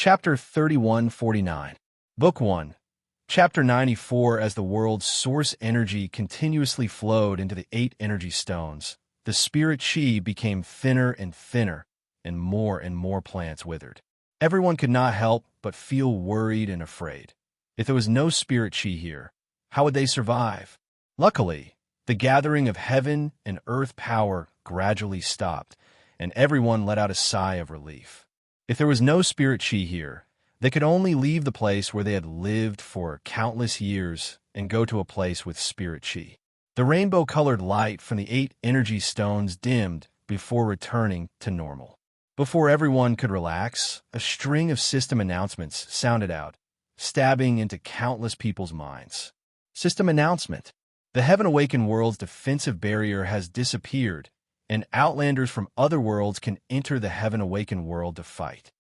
Chapter 3149. Book 1. Chapter 94. As the world's source energy continuously flowed into the 8 energy stones, the spirit chi became thinner, and more plants withered. Everyone could not help but feel worried and afraid. If there was no spirit chi here, how would they survive? Luckily, the gathering of heaven and earth power gradually stopped, and everyone let out a sigh of relief. If there was no spirit chi here, they could only leave the place where they had lived for countless years and go to a place with spirit chi. The rainbow-colored light from the 8 energy stones dimmed before returning to normal. Before everyone could relax, a string of system announcements sounded out, stabbing into countless people's minds. System announcement. The Heaven Awakened world's defensive barrier has disappeared, and outlanders from other worlds can enter the Heaven Awakened world to fight.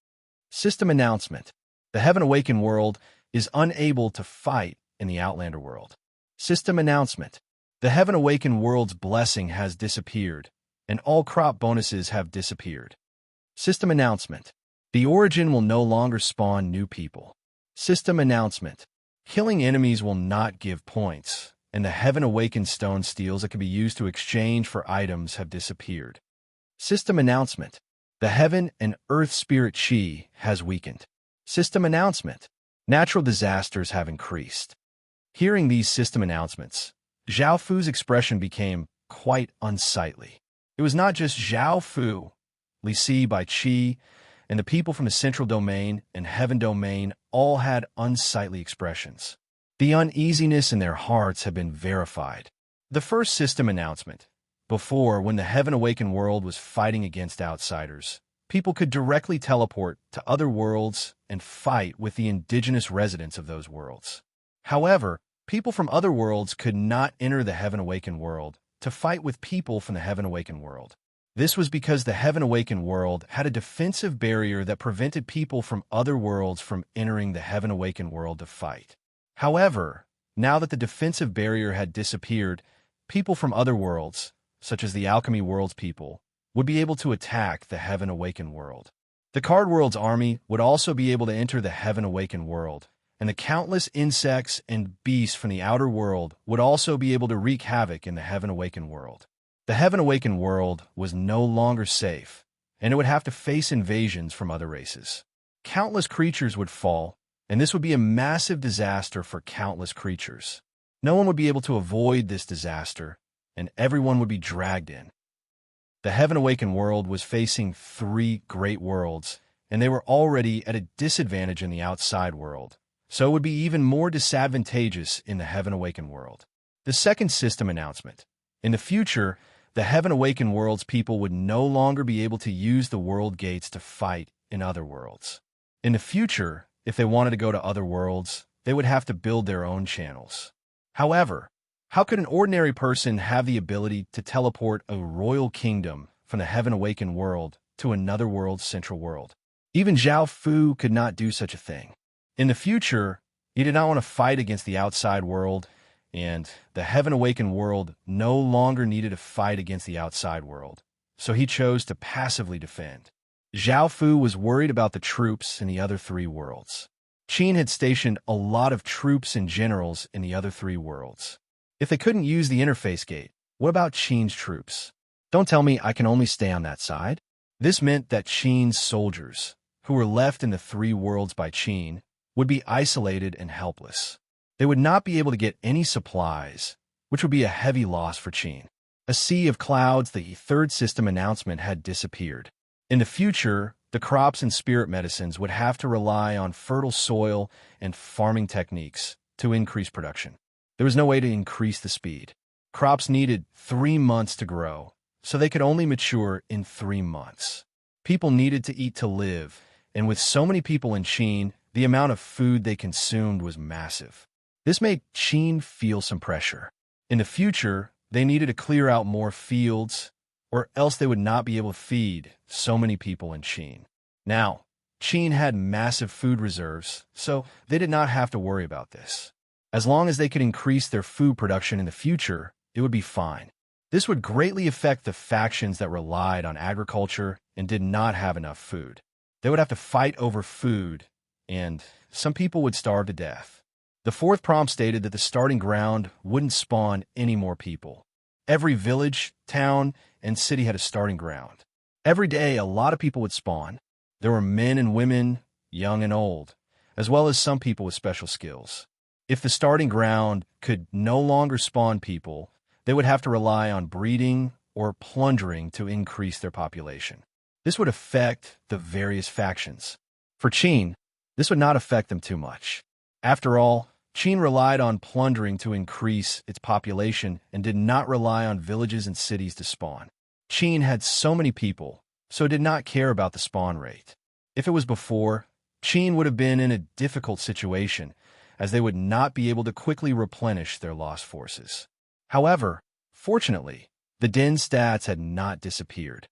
System announcement. The Heaven Awakened world is unable to fight in the Outlander world. System announcement. The Heaven Awakened world's blessing has disappeared, and all crop bonuses have disappeared. System announcement. The Origin will no longer spawn new people. System announcement. Killing enemies will not give points, and the Heaven Awakened stone steels that can be used to exchange for items have disappeared. System announcement. The Heaven and Earth Spirit Chi has weakened. System announcement. Natural disasters have increased. Hearing these system announcements, Zhao Fu's expression became quite unsightly. It was not just Zhao Fu, Li Si by Qi, and the people from the Central Domain and Heaven Domain all had unsightly expressions. The uneasiness in their hearts had been verified. The first system announcement. Before, when the Heaven Awakened world was fighting against outsiders, people could directly teleport to other worlds and fight with the indigenous residents of those worlds. However, people from other worlds could not enter the Heaven Awakened world to fight with people from the Heaven Awakened world. This was because the Heaven Awakened world had a defensive barrier that prevented people from other worlds from entering the Heaven Awakened world to fight. However, now that the defensive barrier had disappeared, people from other worlds, such as the Alchemy World's people, would be able to attack the Heaven Awakened world. The Card World's army would also be able to enter the Heaven Awakened world, and the countless insects and beasts from the outer world would also be able to wreak havoc in the Heaven Awakened world. The Heaven Awakened world was no longer safe, and it would have to face invasions from other races. Countless creatures would fall, and this would be a massive disaster for countless creatures. No one would be able to avoid this disaster, and everyone would be dragged in. The Heaven Awakened world was facing 3 great worlds, and they were already at a disadvantage in the outside world, so it would be even more disadvantageous in the Heaven Awakened world. The second system announcement. In the future, the Heaven Awakened world's people would no longer be able to use the world gates to fight in other worlds. In the future, if they wanted to go to other worlds, they would have to build their own channels. However, how could an ordinary person have the ability to teleport a royal kingdom from the Heaven Awakened world to another world's central world? Even Zhao Fu could not do such a thing. In the future, he did not want to fight against the outside world, and the Heaven Awakened world no longer needed to fight against the outside world, so he chose to passively defend. Zhao Fu was worried about the troops in the other 3 worlds. Qin had stationed a lot of troops and generals in the other 3 worlds. If they couldn't use the interface gate, what about Qin's troops? Don't tell me I can only stay on that side. This meant that Qin's soldiers, who were left in the 3 worlds by Qin, would be isolated and helpless. They would not be able to get any supplies, which would be a heavy loss for Qin. A sea of clouds, the third system announcement had disappeared. In the future, the crops and spirit medicines would have to rely on fertile soil and farming techniques to increase production. There was no way to increase the speed. Crops needed 3 months to grow, so they could only mature in 3 months. People needed to eat to live, and with so many people in Qin, the amount of food they consumed was massive. This made Qin feel some pressure. In the future, they needed to clear out more fields, or else they would not be able to feed so many people in Qin. Now, Qin had massive food reserves, so they did not have to worry about this. As long as they could increase their food production in the future, it would be fine. This would greatly affect the factions that relied on agriculture and did not have enough food. They would have to fight over food, and some people would starve to death. The fourth prompt stated that the starting ground wouldn't spawn any more people. Every village, town, and city had a starting ground. Every day, a lot of people would spawn. There were men and women, young and old, as well as some people with special skills. If the starting ground could no longer spawn people, they would have to rely on breeding or plundering to increase their population. This would affect the various factions. For Qin, this would not affect them too much. After all, Qin relied on plundering to increase its population and did not rely on villages and cities to spawn. Qin had so many people, so it did not care about the spawn rate. If it was before, Qin would have been in a difficult situation, as they would not be able to quickly replenish their lost forces. However, fortunately, the Den stats had not disappeared.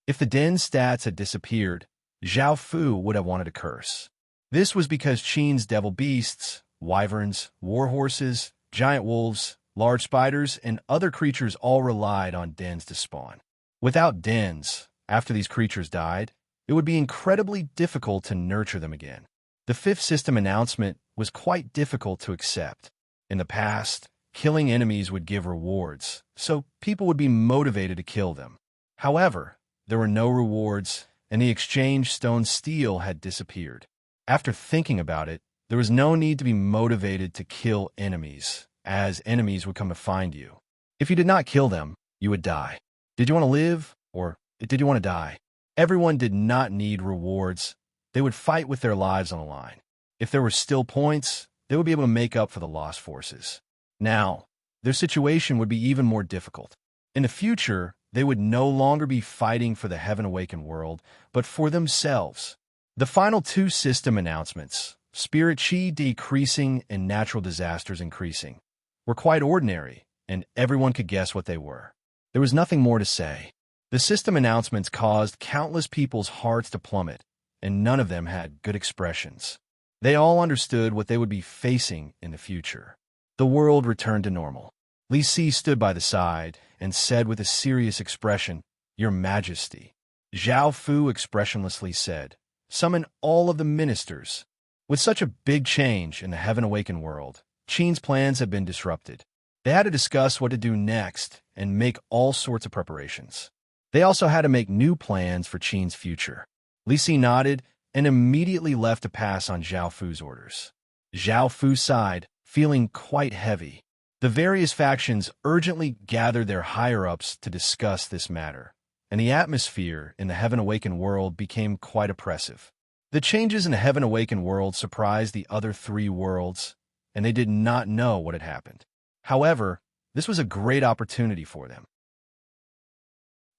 If the Den stats had disappeared, Zhao Fu would have wanted to curse. This was because Qin's devil beasts, wyverns, war horses, giant wolves, large spiders, and other creatures all relied on dens to spawn. Without dens, after these creatures died, it would be incredibly difficult to nurture them again. The fifth system announcement was quite difficult to accept. In the past, killing enemies would give rewards, so people would be motivated to kill them. However, there were no rewards, and the exchange stone steel had disappeared. After thinking about it, there was no need to be motivated to kill enemies, as enemies would come to find you. If you did not kill them, you would die. Did you want to live, or did you want to die? Everyone did not need rewards. They would fight with their lives on the line. If there were still points, they would be able to make up for the lost forces. Now, their situation would be even more difficult. In the future, they would no longer be fighting for the Heaven Awakened world, but for themselves. The final two system announcements, Spirit Chi decreasing and natural disasters increasing, were quite ordinary, and everyone could guess what they were. There was nothing more to say. The system announcements caused countless people's hearts to plummet, and none of them had good expressions. They all understood what they would be facing in the future. The world returned to normal. Li Si stood by the side and said with a serious expression, "Your Majesty." Zhao Fu expressionlessly said, "Summon all of the ministers." With such a big change in the Heaven Awakened world, Qin's plans had been disrupted. They had to discuss what to do next and make all sorts of preparations. They also had to make new plans for Qin's future. Li Si nodded and immediately left to pass on Zhao Fu's orders. Zhao Fu sighed, feeling quite heavy. The various factions urgently gathered their higher-ups to discuss this matter, and the atmosphere in the Heaven Awakened world became quite oppressive. The changes in the Heaven Awakened world surprised the other three worlds, and they did not know what had happened. However, this was a great opportunity for them.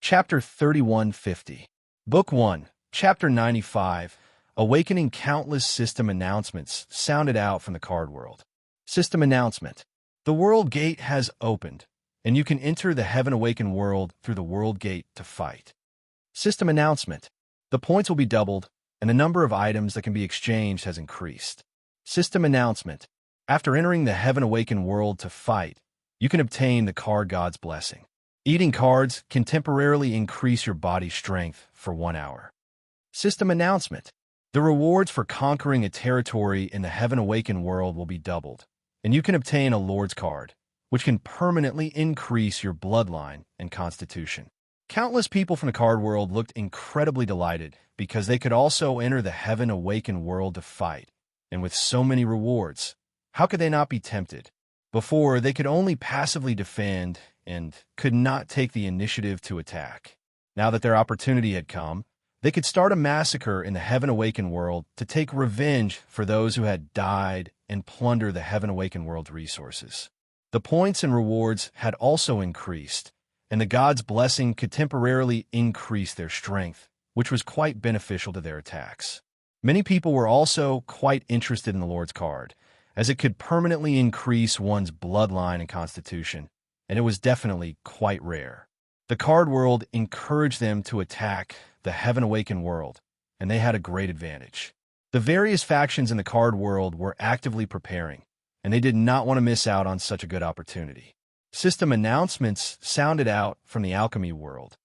Chapter 3150. Book 1, Chapter 95, Awakening. Countless system announcements sounded out from the card world. System announcement. The World Gate has opened, and you can enter the Heaven Awakened world through the World Gate to fight. System announcement. The points will be doubled, and the number of items that can be exchanged has increased. System announcement. After entering the Heaven Awakened world to fight, you can obtain the Card God's Blessing. Eating cards can temporarily increase your body's strength for 1 hour. System announcement. The rewards for conquering a territory in the Heaven Awakened world will be doubled, and you can obtain a Lord's Card, which can permanently increase your bloodline and constitution. Countless people from the card world looked incredibly delighted because they could also enter the Heaven Awakened world to fight, and with so many rewards, how could they not be tempted? Before, they could only passively defend and could not take the initiative to attack. Now that their opportunity had come, they could start a massacre in the Heaven Awakened world to take revenge for those who had died and plunder the Heaven Awakened world's resources. The points and rewards had also increased, and the God's Blessing could temporarily increase their strength, which was quite beneficial to their attacks. Many people were also quite interested in the Lord's Card, as it could permanently increase one's bloodline and constitution, and it was definitely quite rare. The card world encouraged them to attack the Heaven Awakened world, and they had a great advantage. The various factions in the card world were actively preparing, and they did not want to miss out on such a good opportunity. System announcements sounded out from the alchemy world.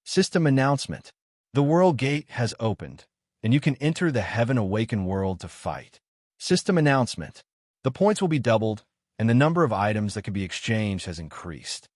System announcement. The World Gate has opened, and you can enter the Heaven Awakened world to fight. System announcement. The points will be doubled, and the number of items that can be exchanged has increased.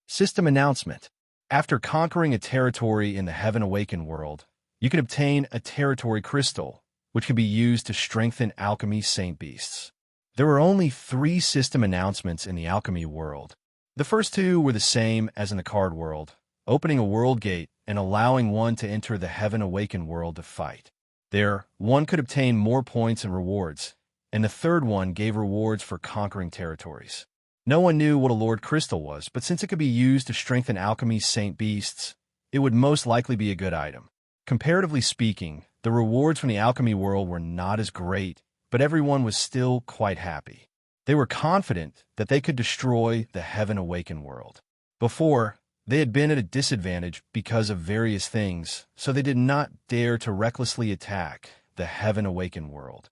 System announcement. After conquering a territory in the Heaven Awakened world, you can obtain a territory crystal, which can be used to strengthen alchemy saint beasts. There were only 3 system announcements in the alchemy world. The first 2 were the same as in the card world, opening a world gate and allowing one to enter the Heaven Awakened world to fight. There, one could obtain more points and rewards, and the third one gave rewards for conquering territories. No one knew what a Lord Crystal was, but since it could be used to strengthen alchemy's saint beasts, it would most likely be a good item. Comparatively speaking, the rewards from the alchemy world were not as great, but everyone was still quite happy. They were confident that they could destroy the Heaven Awakened world. Before, they had been at a disadvantage because of various things, so they did not dare to recklessly attack the Heaven Awakened world.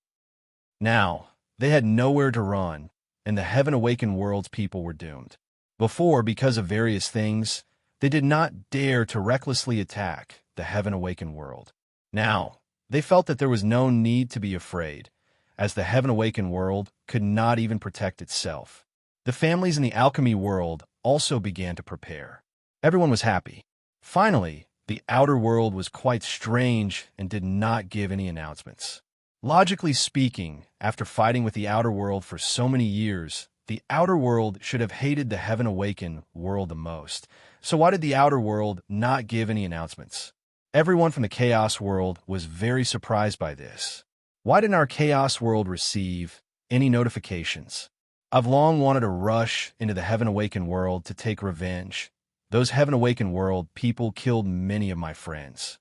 Now, they had nowhere to run, and the Heaven Awakened world's people were doomed. Before, because of various things, they did not dare to recklessly attack the Heaven Awakened world. Now, they felt that there was no need to be afraid, as the Heaven Awakened world could not even protect itself. The families in the alchemy world also began to prepare. Everyone was happy. Finally, the outer world was quite strange and did not give any announcements. Logically speaking, after fighting with the outer world for so many years, the outer world should have hated the Heaven Awakened world the most. So why did the outer world not give any announcements? Everyone from the Chaos world was very surprised by this. Why didn't our Chaos world receive any notifications? I've long wanted to rush into the Heaven Awakened world to take revenge. Those Heaven Awakened world people killed many of my friends.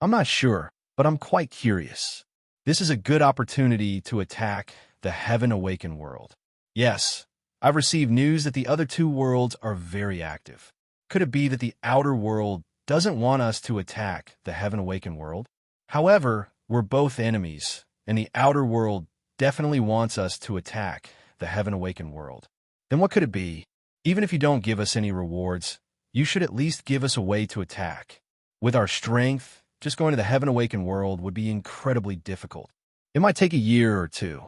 I'm not sure, but I'm quite curious. This is a good opportunity to attack the Heaven Awakened world. Yes, I've received news that the other 2 worlds are very active. Could it be that the outer world doesn't want us to attack the Heaven Awakened world? However, we're both enemies, and the outer world definitely wants us to attack the Heaven Awakened world. Then what could it be? Even if you don't give us any rewards, you should at least give us a way to attack. With our strength, just going to the Heaven Awakened world would be incredibly difficult. It might take a year or 2.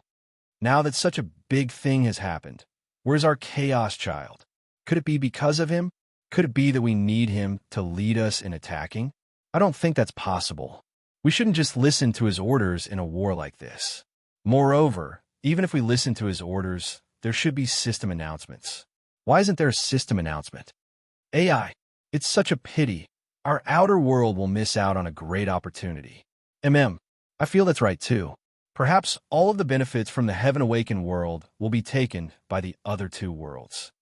Now that such a big thing has happened, where's our Chaos child? Could it be because of him? Could it be that we need him to lead us in attacking? I don't think that's possible. We shouldn't just listen to his orders in a war like this. Moreover, even if we listen to his orders, there should be system announcements. Why isn't there a system announcement? AI, it's such a pity. Our outer world will miss out on a great opportunity. I feel that's right too. Perhaps all of the benefits from the Heaven Awakened world will be taken by the other 2 worlds.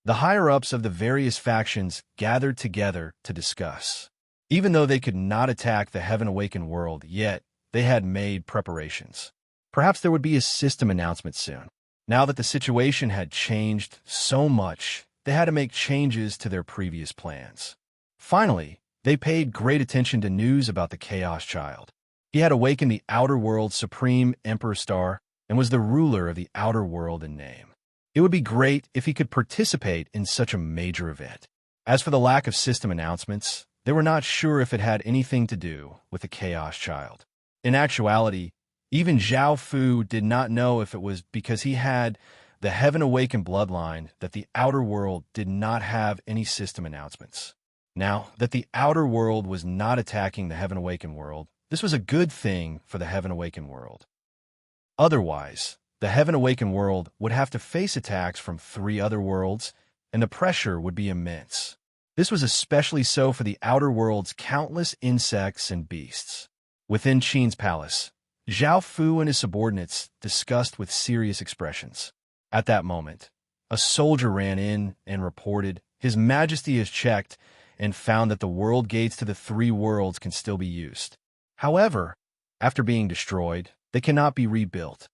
The higher-ups of the various factions gathered together to discuss. Even though they could not attack the Heaven Awakened world yet, they had made preparations. Perhaps there would be a system announcement soon. Now that the situation had changed so much, they had to make changes to their previous plans. Finally, they paid great attention to news about the Chaos Child. He had awakened the outer world's supreme Emperor Star and was the ruler of the outer world in name. It would be great if he could participate in such a major event. As for the lack of system announcements, they were not sure if it had anything to do with the Chaos Child. In actuality, even Zhao Fu did not know if it was because he had the Heaven Awakened bloodline that the outer world did not have any system announcements. Now that the outer world was not attacking the Heaven Awakened world, this was a good thing for the Heaven Awakened world. Otherwise, the Heaven Awakened world would have to face attacks from 3 other worlds, and the pressure would be immense. This was especially so for the outer world's countless insects and beasts. Within Qin's palace, Zhao Fu and his subordinates discussed with serious expressions. At that moment, a soldier ran in and reported, "His Majesty has checked and found that the world gates to the 3 worlds can still be used. However, after being destroyed, they cannot be rebuilt."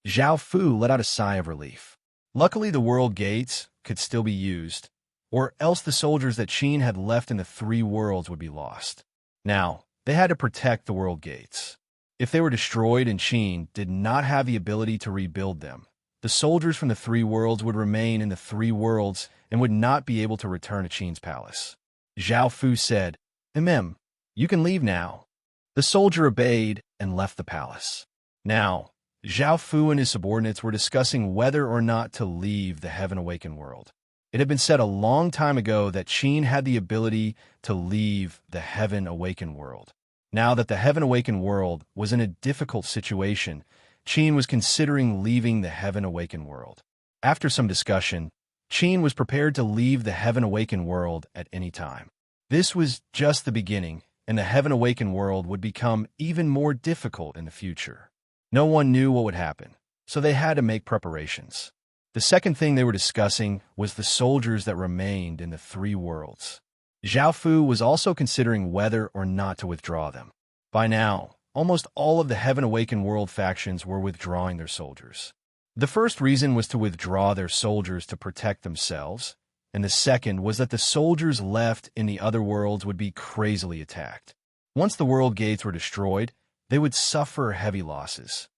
Zhao Fu let out a sigh of relief. Luckily, the world gates could still be used, or else the soldiers that Qin had left in the 3 worlds would be lost. Now, they had to protect the world gates. If they were destroyed and Qin did not have the ability to rebuild them, the soldiers from the 3 worlds would remain in the 3 worlds and would not be able to return to Qin's palace. Zhao Fu said, "You can leave now." The soldier obeyed and left the palace. Now, Zhao Fu and his subordinates were discussing whether or not to leave the heaven-awakened world. It had been said a long time ago that Qin had the ability to leave the heaven-awakened world. Now that the heaven-awakened world was in a difficult situation, Qin was considering leaving the heaven-awakened world. After some discussion, Qin was prepared to leave the heaven-awakened world at any time. This was just the beginning, and the heaven-awakened world would become even more difficult in the future. No one knew what would happen, so they had to make preparations. The second thing they were discussing was the soldiers that remained in the three worlds. Zhao Fu was also considering whether or not to withdraw them. By now, almost all of the heaven-awakened world factions were withdrawing their soldiers. The first reason was to withdraw their soldiers to protect themselves, and the second was that the soldiers left in the other worlds would be crazily attacked. Once the world gates were destroyed, they would suffer heavy losses.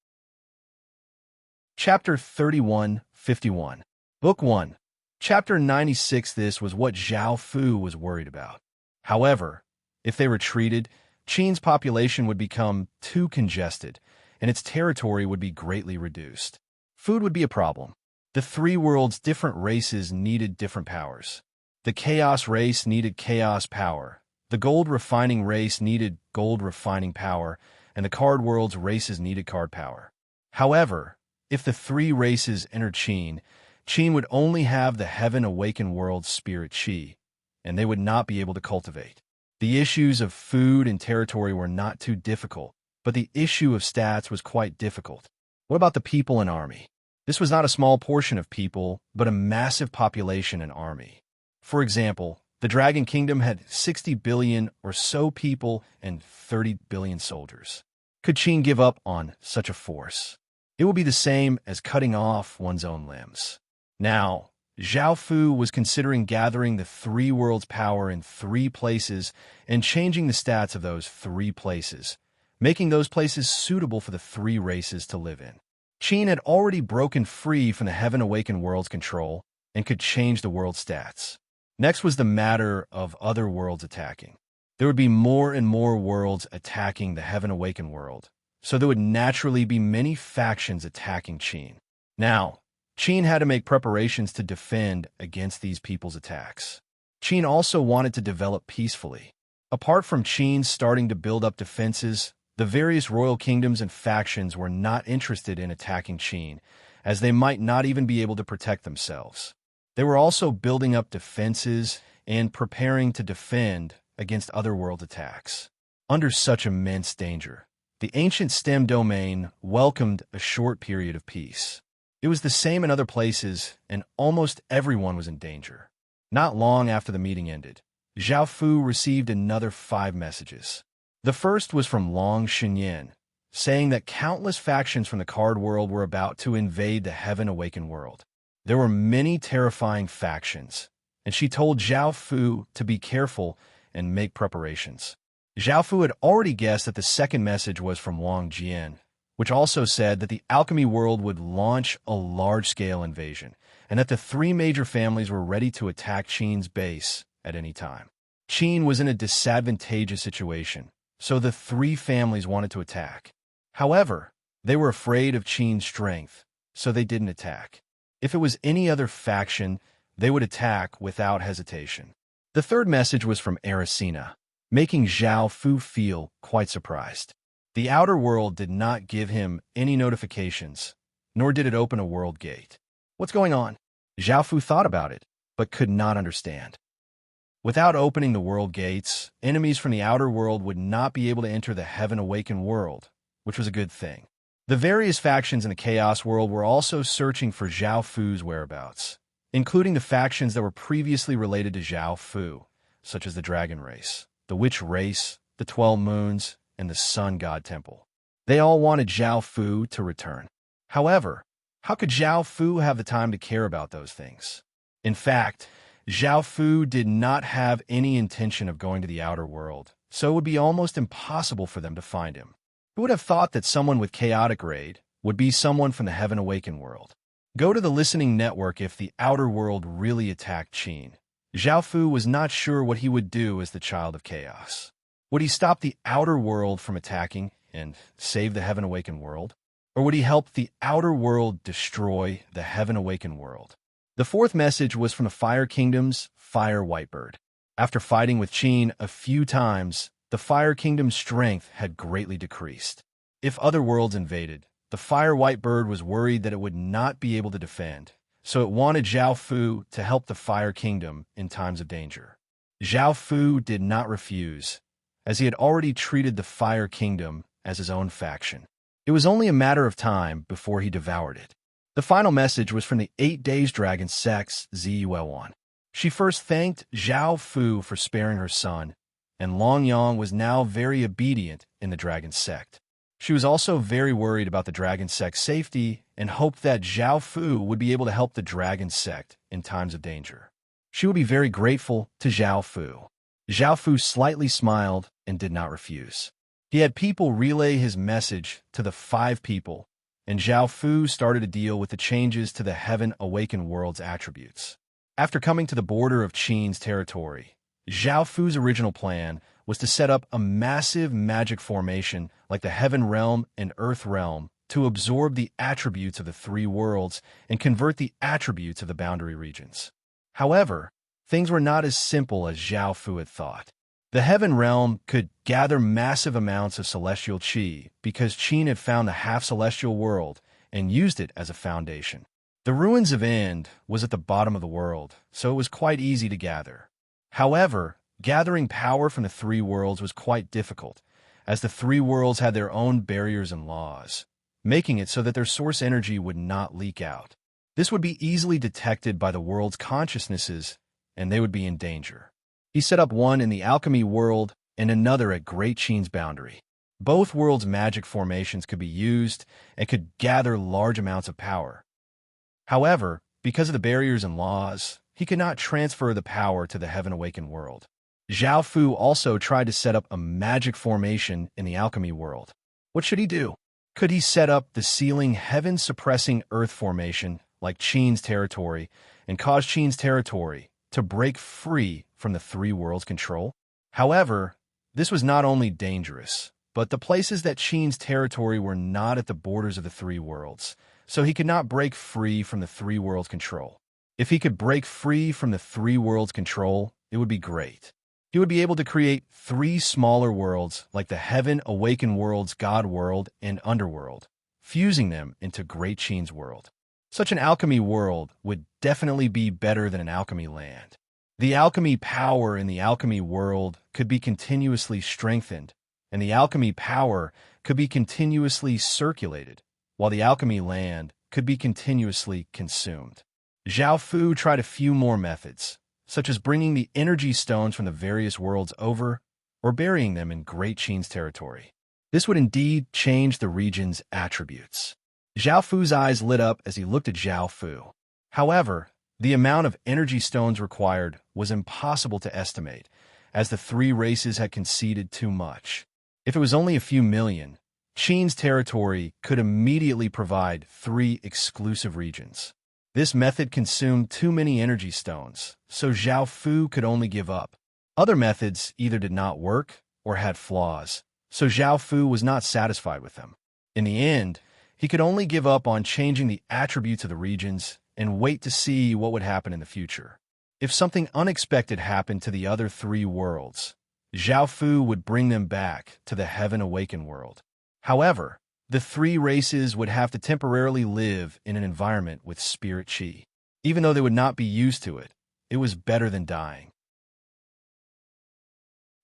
Chapter 31:51. Book 1. Chapter 96. This was what Zhao Fu was worried about. However, if they retreated, Qin's population would become too congested, and its territory would be greatly reduced. Food would be a problem. The three worlds' different races needed different powers. The chaos race needed chaos power. The gold refining race needed gold refining power, and the card world's races needed card power. However, if the three races entered Qin, Qin would only have the heaven-awakened world's spirit qi, and they would not be able to cultivate. The issues of food and territory were not too difficult, but the issue of stats was quite difficult. What about the people and army? This was not a small portion of people, but a massive population and army. For example, the Dragon Kingdom had 60 billion or so people and 30 billion soldiers. Could Qin give up on such a force? It would be the same as cutting off one's own limbs. Now, Zhao Fu was considering gathering the three worlds' power in three places and changing the stats of those three places, making those places suitable for the three races to live in. Qin had already broken free from the heaven-awakened world's control and could change the world's stats. Next was the matter of other worlds attacking. There would be more and more worlds attacking the heaven-awakened world, so there would naturally be many factions attacking Qin. Now, Qin had to make preparations to defend against these people's attacks. Qin also wanted to develop peacefully. Apart from Qin starting to build up defenses, the various royal kingdoms and factions were not interested in attacking Qin, as they might not even be able to protect themselves. They were also building up defenses and preparing to defend against other world attacks. Under such immense danger, the ancient STEM domain welcomed a short period of peace. It was the same in other places, and almost everyone was in danger. Not long after the meeting ended, Zhao Fu received another 5 messages. The first was from Long Xinyan, saying that countless factions from the card world were about to invade the heaven-awakened world. There were many terrifying factions, and she told Zhao Fu to be careful and make preparations. Zhao Fu had already guessed that the second message was from Wang Jian, which also said that the alchemy world would launch a large-scale invasion, and that the 3 major families were ready to attack Qin's base at any time. Qin was in a disadvantageous situation, so the 3 families wanted to attack. However, they were afraid of Qin's strength, so they didn't attack. If it was any other faction, they would attack without hesitation. The third message was from Ericina, making Zhao Fu feel quite surprised. The outer world did not give him any notifications, nor did it open a world gate. What's going on? Zhao Fu thought about it, but could not understand. Without opening the world gates, enemies from the outer world would not be able to enter the heaven-awakened world, which was a good thing. The various factions in the Chaos world were also searching for Zhao Fu's whereabouts, including the factions that were previously related to Zhao Fu, such as the Dragon Race, the Witch Race, the 12 Moons, and the Sun God Temple. They all wanted Zhao Fu to return. However, how could Zhao Fu have the time to care about those things? In fact, Zhao Fu did not have any intention of going to the outer world, so it would be almost impossible for them to find him. Who would have thought that someone with chaotic raid would be someone from the heaven-awakened world? Go to the listening network if the outer world really attacked Qin. Zhao Fu was not sure what he would do as the child of chaos. Would he stop the outer world from attacking and save the heaven-awakened world? Or would he help the outer world destroy the heaven-awakened world? The fourth message was from the Fire Kingdom's Fire Whitebird. After fighting with Qin a few times, the Fire Kingdom's strength had greatly decreased. If other worlds invaded, the Fire Whitebird was worried that it would not be able to defend, so it wanted Zhao Fu to help the Fire Kingdom in times of danger. Zhao Fu did not refuse, as he had already treated the Fire Kingdom as his own faction. It was only a matter of time before he devoured it. The final message was from the 8 Days Dragon Sect's Ziyuan. She first thanked Zhao Fu for sparing her son, and Long Yang was now very obedient in the Dragon Sect. She was also very worried about the Dragon Sect's safety and hoped that Zhao Fu would be able to help the Dragon Sect in times of danger. She would be very grateful to Zhao Fu. Zhao Fu slightly smiled and did not refuse. He had people relay his message to the 5 people, and Zhao Fu started to deal with the changes to the Heaven-Awakened World's attributes. After coming to the border of Qin's territory, Zhao Fu's original plan was to set up a massive magic formation like the Heaven Realm and Earth Realm to absorb the attributes of the 3 worlds and convert the attributes of the boundary regions. However, things were not as simple as Zhao Fu had thought. The Heaven Realm could gather massive amounts of celestial qi because Qin had found the half-celestial world and used it as a foundation. The ruins of End was at the bottom of the world, so it was quite easy to gather. However, gathering power from the 3 worlds was quite difficult, as the 3 worlds had their own barriers and laws, making it so that their source energy would not leak out. This would be easily detected by the world's consciousnesses, and they would be in danger. He set up one in the alchemy world and another at Great Qin's boundary. Both worlds' magic formations could be used and could gather large amounts of power. However, because of the barriers and laws, he could not transfer the power to the Heaven-Awakened world. Zhao Fu also tried to set up a magic formation in the alchemy world. What should he do? Could he set up the sealing heaven-suppressing earth formation like Qin's territory and cause Qin's territory to break free from the 3 worlds' control? However, this was not only dangerous, but the places that Qin's territory were not at the borders of the 3 worlds, so he could not break free from the 3 worlds' control. If he could break free from the 3 worlds' control, it would be great. He would be able to create 3 smaller worlds like the Heaven-Awakened World's God World and Underworld, fusing them into Great Qin's world. Such an alchemy world would definitely be better than an alchemy land. The alchemy power in the alchemy world could be continuously strengthened, and the alchemy power could be continuously circulated, while the alchemy land could be continuously consumed. Zhao Fu tried a few more methods, such as bringing the energy stones from the various worlds over or burying them in Great Qin's territory. This would indeed change the region's attributes. Zhao Fu's eyes lit up as he looked at Zhao Fu. However, the amount of energy stones required was impossible to estimate, as the 3 races had conceded too much. If it was only a few million, Qin's territory could immediately provide 3 exclusive regions. This method consumed too many energy stones, so Zhao Fu could only give up. Other methods either did not work or had flaws, so Zhao Fu was not satisfied with them. In the end, he could only give up on changing the attributes of the regions and wait to see what would happen in the future. If something unexpected happened to the other 3 worlds, Zhao Fu would bring them back to the Heaven-Awakened world. However, the 3 races would have to temporarily live in an environment with spirit qi. Even though they would not be used to it, it was better than dying.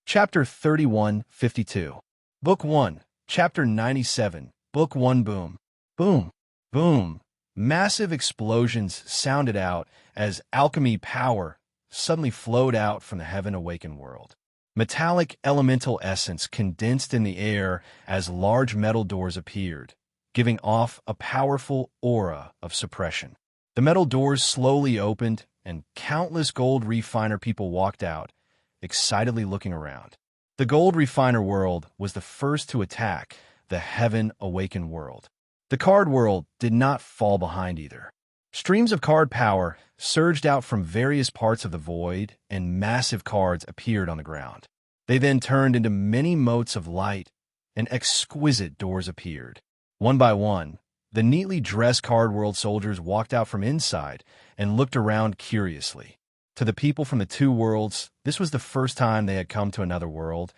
Chapter 3152. Book 1, Chapter 97, Book 1. Boom, boom, boom. Massive explosions sounded out as alchemy power suddenly flowed out from the Heaven-Awakened world. Metallic elemental essence condensed in the air as large metal doors appeared, giving off a powerful aura of suppression. The metal doors slowly opened, and countless gold refiner people walked out, excitedly looking around. The gold refiner world was the first to attack the Heaven-Awakened world. The card world did not fall behind either. Streams of card power surged out from various parts of the void, and massive cards appeared on the ground. They then turned into many motes of light, and exquisite doors appeared. One by one, the neatly dressed card world soldiers walked out from inside and looked around curiously. To the people from the two worlds, this was the first time they had come to another world,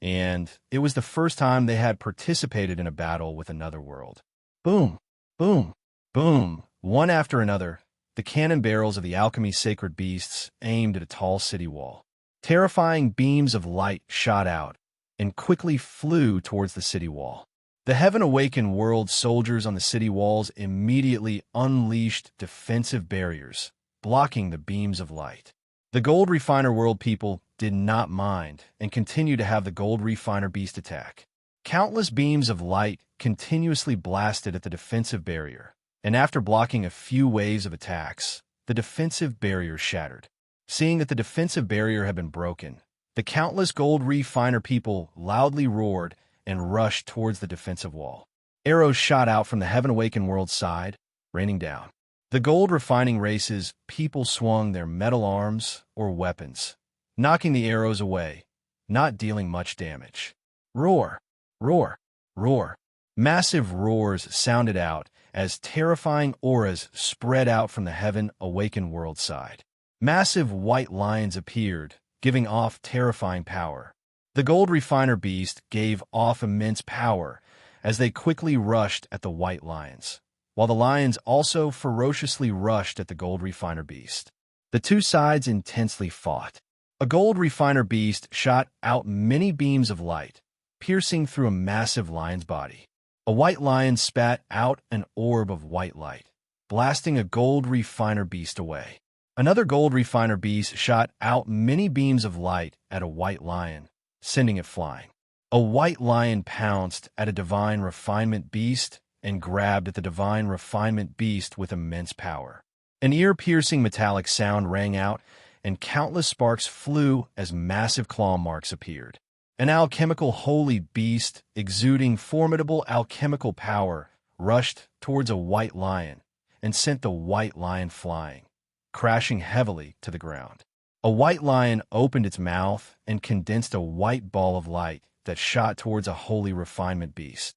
and it was the first time they had participated in a battle with another world. Boom, boom, boom, one after another, the cannon barrels of the alchemy sacred beasts aimed at a tall city wall. Terrifying beams of light shot out and quickly flew towards the city wall. The heaven-awakened world soldiers on the city walls immediately unleashed defensive barriers, blocking the beams of light. The Gold Refiner world people did not mind and continued to have the Gold Refiner beast attack. Countless beams of light continuously blasted at the defensive barrier, and after blocking a few waves of attacks, the defensive barrier shattered. Seeing that the defensive barrier had been broken, the countless Gold Refiner people loudly roared and rushed towards the defensive wall. Arrows shot out from the heaven-awakened world side, raining down. The gold refining race's people swung their metal arms or weapons, knocking the arrows away, not dealing much damage. Roar, roar, roar. Massive roars sounded out as terrifying auras spread out from the heaven-awakened world side. Massive white lions appeared, giving off terrifying power. The Gold Refiner beast gave off immense power as they quickly rushed at the white lions, while the lions also ferociously rushed at the Gold Refiner beast. The two sides intensely fought. A Gold Refiner beast shot out many beams of light, piercing through a massive lion's body. A white lion spat out an orb of white light, blasting a Gold Refiner beast away. Another Gold Refiner beast shot out many beams of light at a white lion, sending it flying. A white lion pounced at a Divine Refinement beast and grabbed at the Divine Refinement beast with immense power. An ear-piercing metallic sound rang out, and countless sparks flew as massive claw marks appeared. An alchemical holy beast, exuding formidable alchemical power, rushed towards a white lion and sent the white lion flying, crashing heavily to the ground. A white lion opened its mouth and condensed a white ball of light that shot towards a holy refinement beast.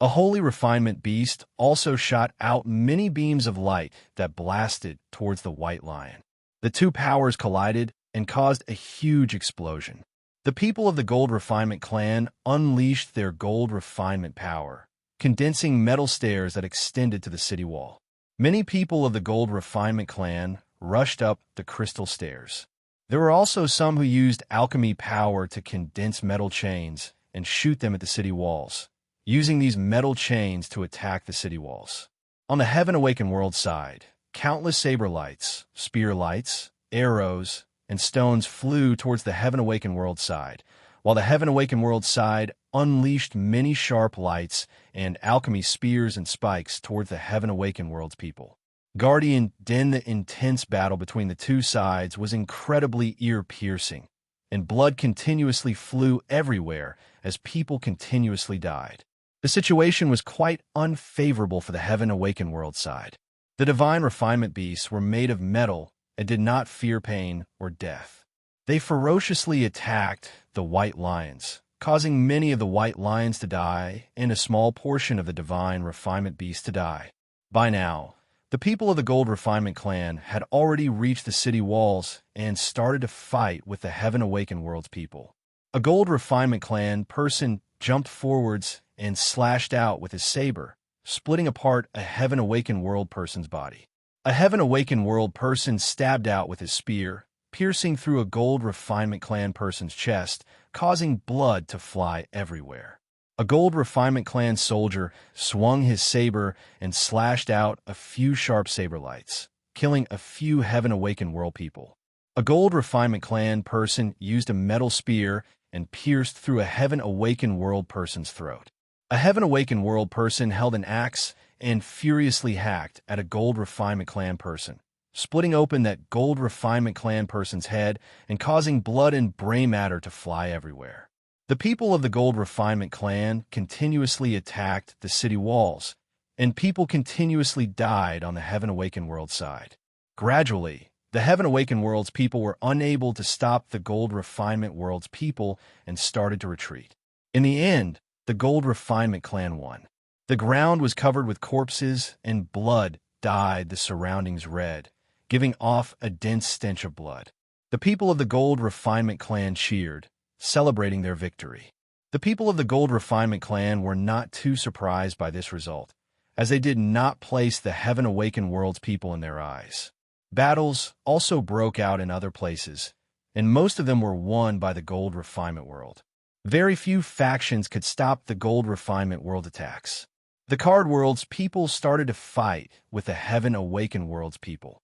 A holy refinement beast also shot out many beams of light that blasted towards the white lion. The two powers collided and caused a huge explosion. The people of the Gold Refinement clan unleashed their Gold Refinement power, condensing metal stairs that extended to the city wall. Many people of the Gold Refinement clan rushed up the crystal stairs. There were also some who used alchemy power to condense metal chains and shoot them at the city walls, using these metal chains to attack the city walls. On the Heaven-Awakened world side, countless saber lights, spear lights, arrows, and stones flew towards the Heaven-Awakened world side, while the Heaven-Awakened world side unleashed many sharp lights and alchemy spears and spikes towards the Heaven-Awakened world's people. Guardian Den, the intense battle between the two sides was incredibly ear-piercing, and blood continuously flew everywhere as people continuously died. The situation was quite unfavorable for the Heaven-Awakened world side. The Divine Refinement beasts were made of metal and did not fear pain or death. They ferociously attacked the white lions, causing many of the white lions to die and a small portion of the Divine Refinement beasts to die. By now, the people of the Gold Refinement clan had already reached the city walls and started to fight with the Heaven-Awakened world's people. A Gold Refinement clan person jumped forwards and slashed out with his saber, splitting apart a Heaven-Awakened world person's body. A Heaven-Awakened world person stabbed out with his spear, piercing through a Gold Refinement clan person's chest, causing blood to fly everywhere. A Gold Refinement clan soldier swung his saber and slashed out a few sharp saber lights, killing a few Heaven-Awakened world people. A Gold Refinement clan person used a metal spear and pierced through a Heaven-Awakened world person's throat. A Heaven-Awakened world person held an axe and furiously hacked at a Gold Refinement clan person, splitting open that Gold Refinement clan person's head and causing blood and brain matter to fly everywhere. The people of the Gold Refinement clan continuously attacked the city walls, and people continuously died on the Heaven-Awakened world side. Gradually, The Heaven Awakened World's people were unable to stop the Gold Refinement World's people and started to retreat. In the end, the Gold Refinement clan won. The ground was covered with corpses, and blood dyed the surroundings red, giving off a dense stench of blood. The people of the Gold Refinement clan cheered, celebrating their victory. The people of the Gold Refinement clan were not too surprised by this result, as they did not place the Heaven Awakened World's people in their eyes. Battles also broke out in other places, and most of them were won by the Gold Refinement World. Very few factions could stop the Gold Refinement World attacks. The Card World's people started to fight with the Heaven Awakened World's people.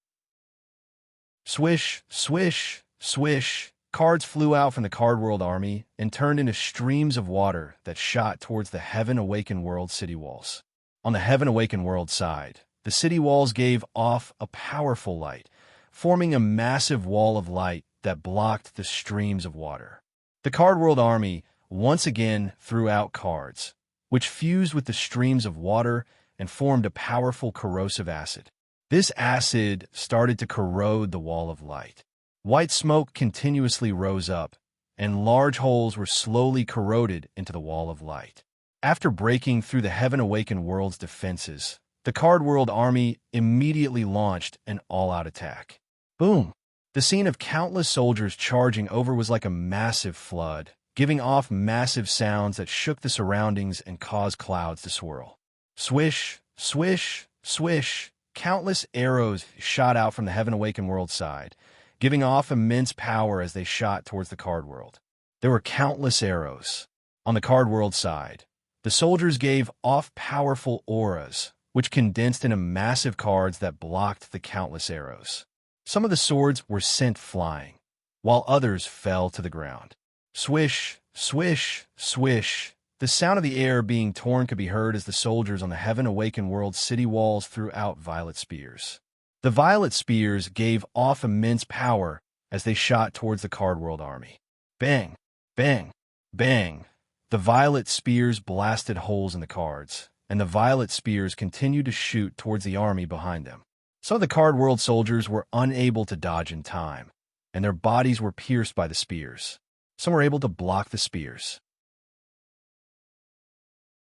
Swish, swish, swish, cards flew out from the Card World army and turned into streams of water that shot towards the Heaven Awakened World city walls. On the Heaven Awakened World side, the city walls gave off a powerful light, forming a massive wall of light that blocked the streams of water. The Card World army once again threw out cards, which fused with the streams of water and formed a powerful corrosive acid. This acid started to corrode the wall of light. White smoke continuously rose up, and large holes were slowly corroded into the wall of light. After breaking through the Heaven Awakened World's defenses, the Card World army immediately launched an all-out attack. Boom! The scene of countless soldiers charging over was like a massive flood, giving off massive sounds that shook the surroundings and caused clouds to swirl. Swish, swish, swish, countless arrows shot out from the Heaven Awakened World side, giving off immense power as they shot towards the Card World. There were countless arrows. On the Card World side, the soldiers gave off powerful auras, which condensed into massive cards that blocked the countless arrows. Some of the swords were sent flying, while others fell to the ground. Swish, swish, swish. The sound of the air being torn could be heard as the soldiers on the Heaven Awakened World city walls threw out violet spears. The violet spears gave off immense power as they shot towards the Card World army. Bang, bang, bang. The violet spears blasted holes in the cards, and the violet spears continued to shoot towards the army behind them. Some of the Card World soldiers were unable to dodge in time, and their bodies were pierced by the spears. Some were able to block the spears.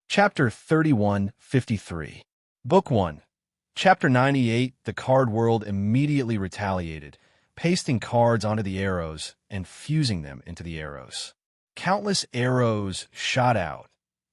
Chapter 3153. Book 1. Chapter 98. The Card World immediately retaliated, pasting cards onto the arrows and fusing them into the arrows. Countless arrows shot out,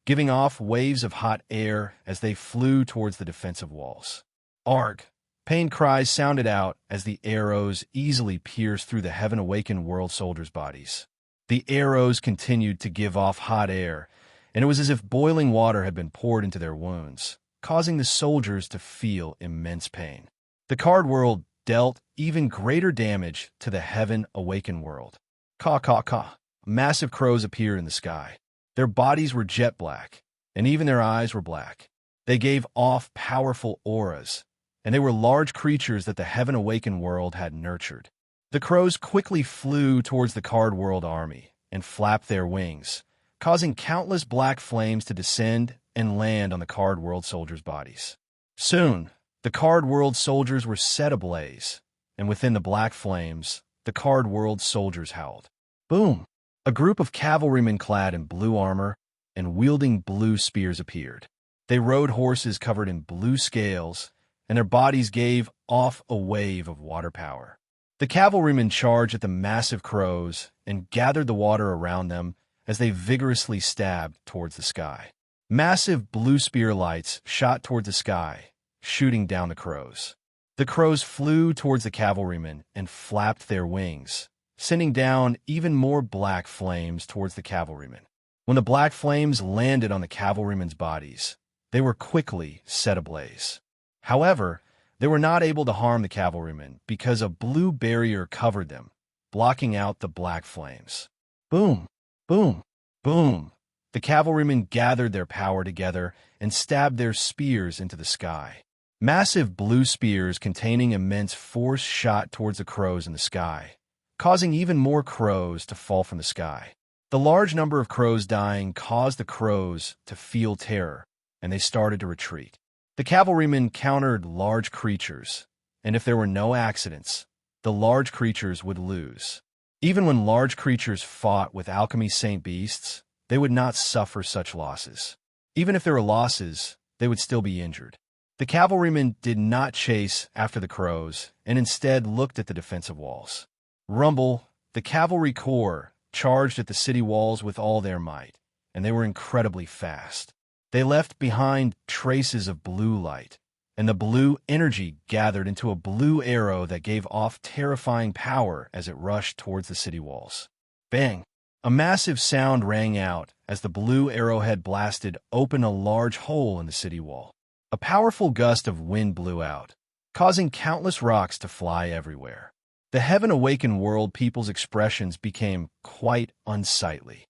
giving off waves of hot air as they flew towards the defensive walls. Arg! Pain cries sounded out as the arrows easily pierced through the Heaven Awakened World soldiers' bodies. The arrows continued to give off hot air, and it was as if boiling water had been poured into their wounds, causing the soldiers to feel immense pain. The Card World dealt even greater damage to the Heaven Awakened World. Caw, caw, caw. Massive crows appeared in the sky. Their bodies were jet black, and even their eyes were black. They gave off powerful auras, and they were large creatures that the Heaven Awakened World had nurtured. The crows quickly flew towards the Card World army and flapped their wings, causing countless black flames to descend and land on the Card World soldiers' bodies. Soon, the Card World soldiers were set ablaze, and within the black flames, the Card World soldiers howled. Boom! A group of cavalrymen clad in blue armor and wielding blue spears appeared. They rode horses covered in blue scales, and their bodies gave off a wave of water power. The cavalrymen charged at the massive crows and gathered the water around them as they vigorously stabbed towards the sky. Massive blue spear lights shot towards the sky, shooting down the crows. The crows flew towards the cavalrymen and flapped their wings, sending down even more black flames towards the cavalrymen. When the black flames landed on the cavalrymen's bodies, they were quickly set ablaze. However, they were not able to harm the cavalrymen because a blue barrier covered them, blocking out the black flames. Boom! Boom! Boom! The cavalrymen gathered their power together and stabbed their spears into the sky. Massive blue spears containing immense force shot towards the crows in the sky, causing even more crows to fall from the sky. The large number of crows dying caused the crows to feel terror, and they started to retreat. The cavalrymen countered large creatures, and if there were no accidents, the large creatures would lose. Even when large creatures fought with alchemy saint beasts, they would not suffer such losses. Even if there were losses, they would still be injured. The cavalrymen did not chase after the crows and instead looked at the defensive walls. Rumble, the cavalry corps, charged at the city walls with all their might, and they were incredibly fast. They left behind traces of blue light, and the blue energy gathered into a blue arrow that gave off terrifying power as it rushed towards the city walls. Bang! A massive sound rang out as the blue arrowhead blasted open a large hole in the city wall. A powerful gust of wind blew out, causing countless rocks to fly everywhere. The heaven-awakened world people's expressions became quite unsightly.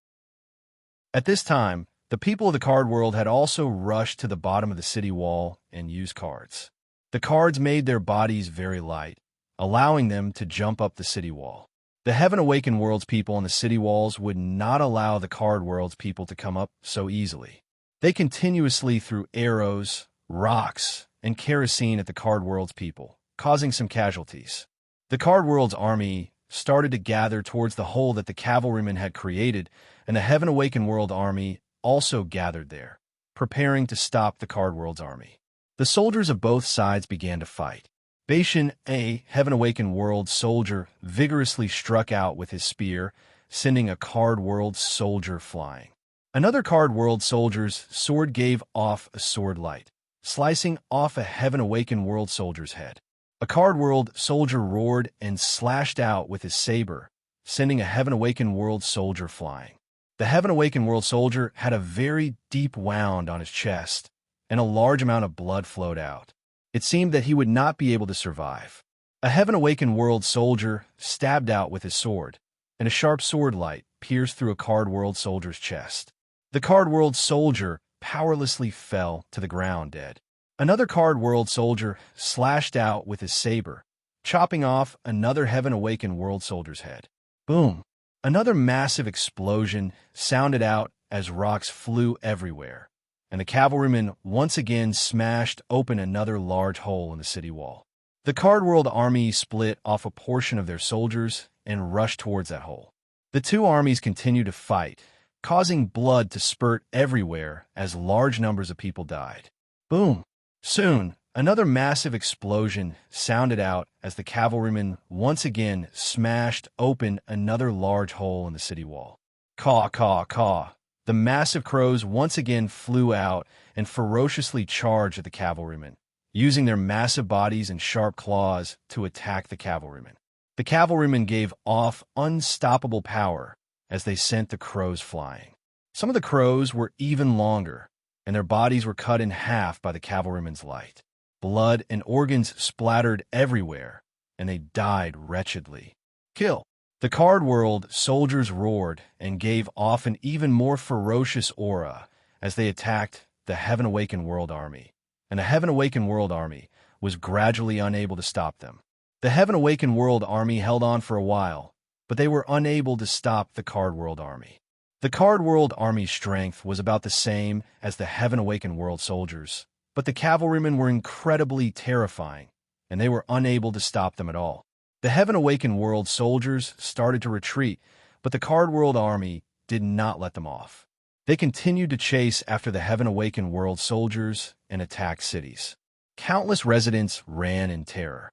At this time, the people of the card world had also rushed to the bottom of the city wall and used cards. The cards made their bodies very light, allowing them to jump up the city wall. The heaven-awakened world's people on the city walls would not allow the card world's people to come up so easily. They continuously threw arrows, rocks, and kerosene at the card world's people, causing some casualties. The card world's army started to gather towards the hole that the cavalrymen had created, and the heaven-awakened world army also gathered there, preparing to stop the card world's army. The soldiers of both sides began to fight. Bashan, a heaven-awakened world soldier, vigorously struck out with his spear, sending a card world soldier flying. Another card world soldier's sword gave off a sword light, slicing off a heaven-awakened world soldier's head. A card world soldier roared and slashed out with his saber, sending a heaven-awakened world soldier flying. The heaven-awakened world soldier had a very deep wound on his chest, and a large amount of blood flowed out. It seemed that he would not be able to survive. A heaven-awakened world soldier stabbed out with his sword, and a sharp sword light pierced through a card world soldier's chest. The card world soldier powerlessly fell to the ground dead. Another card world soldier slashed out with his saber, chopping off another heaven-awakened world soldier's head. Boom! Another massive explosion sounded out as rocks flew everywhere, and the cavalrymen once again smashed open another large hole in the city wall. The card world army split off a portion of their soldiers and rushed towards that hole. The two armies continued to fight, causing blood to spurt everywhere as large numbers of people died. Boom! Soon, another massive explosion sounded out as the cavalrymen once again smashed open another large hole in the city wall. Caw, caw, caw. The massive crows once again flew out and ferociously charged at the cavalrymen, using their massive bodies and sharp claws to attack the cavalrymen. The cavalrymen gave off unstoppable power as they sent the crows flying. Some of the crows were even longer, and their bodies were cut in half by the cavalrymen's light. Blood and organs splattered everywhere, and they died wretchedly. Kill! The card world soldiers roared and gave off an even more ferocious aura as they attacked the heaven-awakened world army, and the heaven-awakened world army was gradually unable to stop them. The heaven-awakened world army held on for a while, but they were unable to stop the card world army. The card world army's strength was about the same as the heaven-awakened world soldiers, but the cavalrymen were incredibly terrifying, and they were unable to stop them at all. The heaven-awakened world soldiers started to retreat, but the card world army did not let them off. They continued to chase after the heaven-awakened world soldiers and attack cities. Countless residents ran in terror.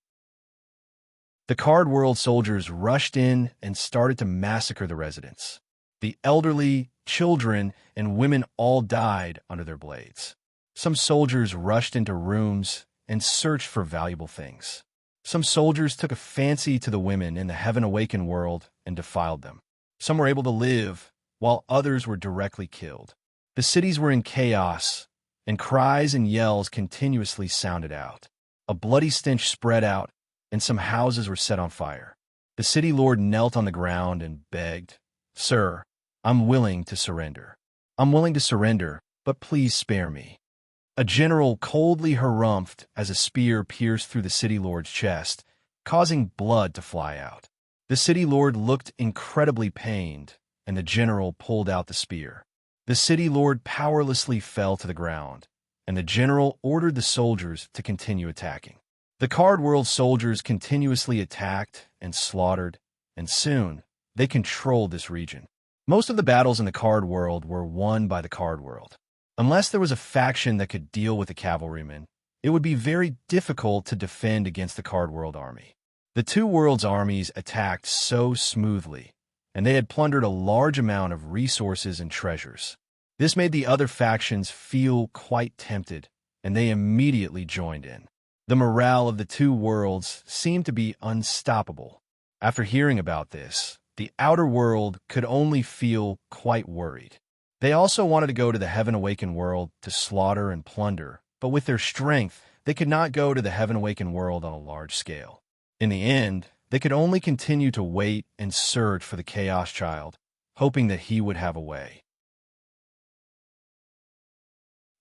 The card world soldiers rushed in and started to massacre the residents. The elderly, children, and women all died under their blades. Some soldiers rushed into rooms and searched for valuable things. Some soldiers took a fancy to the women in the heaven-awakened world and defiled them. Some were able to live, while others were directly killed. The cities were in chaos, and cries and yells continuously sounded out. A bloody stench spread out, and some houses were set on fire. The city lord knelt on the ground and begged, "Sir, I'm willing to surrender. I'm willing to surrender, but please spare me." A general coldly harumphed as a spear pierced through the city lord's chest, causing blood to fly out. The city lord looked incredibly pained, and the general pulled out the spear. The city lord powerlessly fell to the ground, and the general ordered the soldiers to continue attacking. The card world soldiers continuously attacked and slaughtered, and soon, they controlled this region. Most of the battles in the card world were won by the card world. Unless there was a faction that could deal with the cavalrymen, it would be very difficult to defend against the card world army. The two worlds' armies attacked so smoothly, and they had plundered a large amount of resources and treasures. This made the other factions feel quite tempted, and they immediately joined in. The morale of the two worlds seemed to be unstoppable. After hearing about this, the outer world could only feel quite worried. They also wanted to go to the Heaven Awakened world to slaughter and plunder, but with their strength, they could not go to the Heaven Awakened world on a large scale. In the end, they could only continue to wait and search for the Chaos Child, hoping that he would have a way.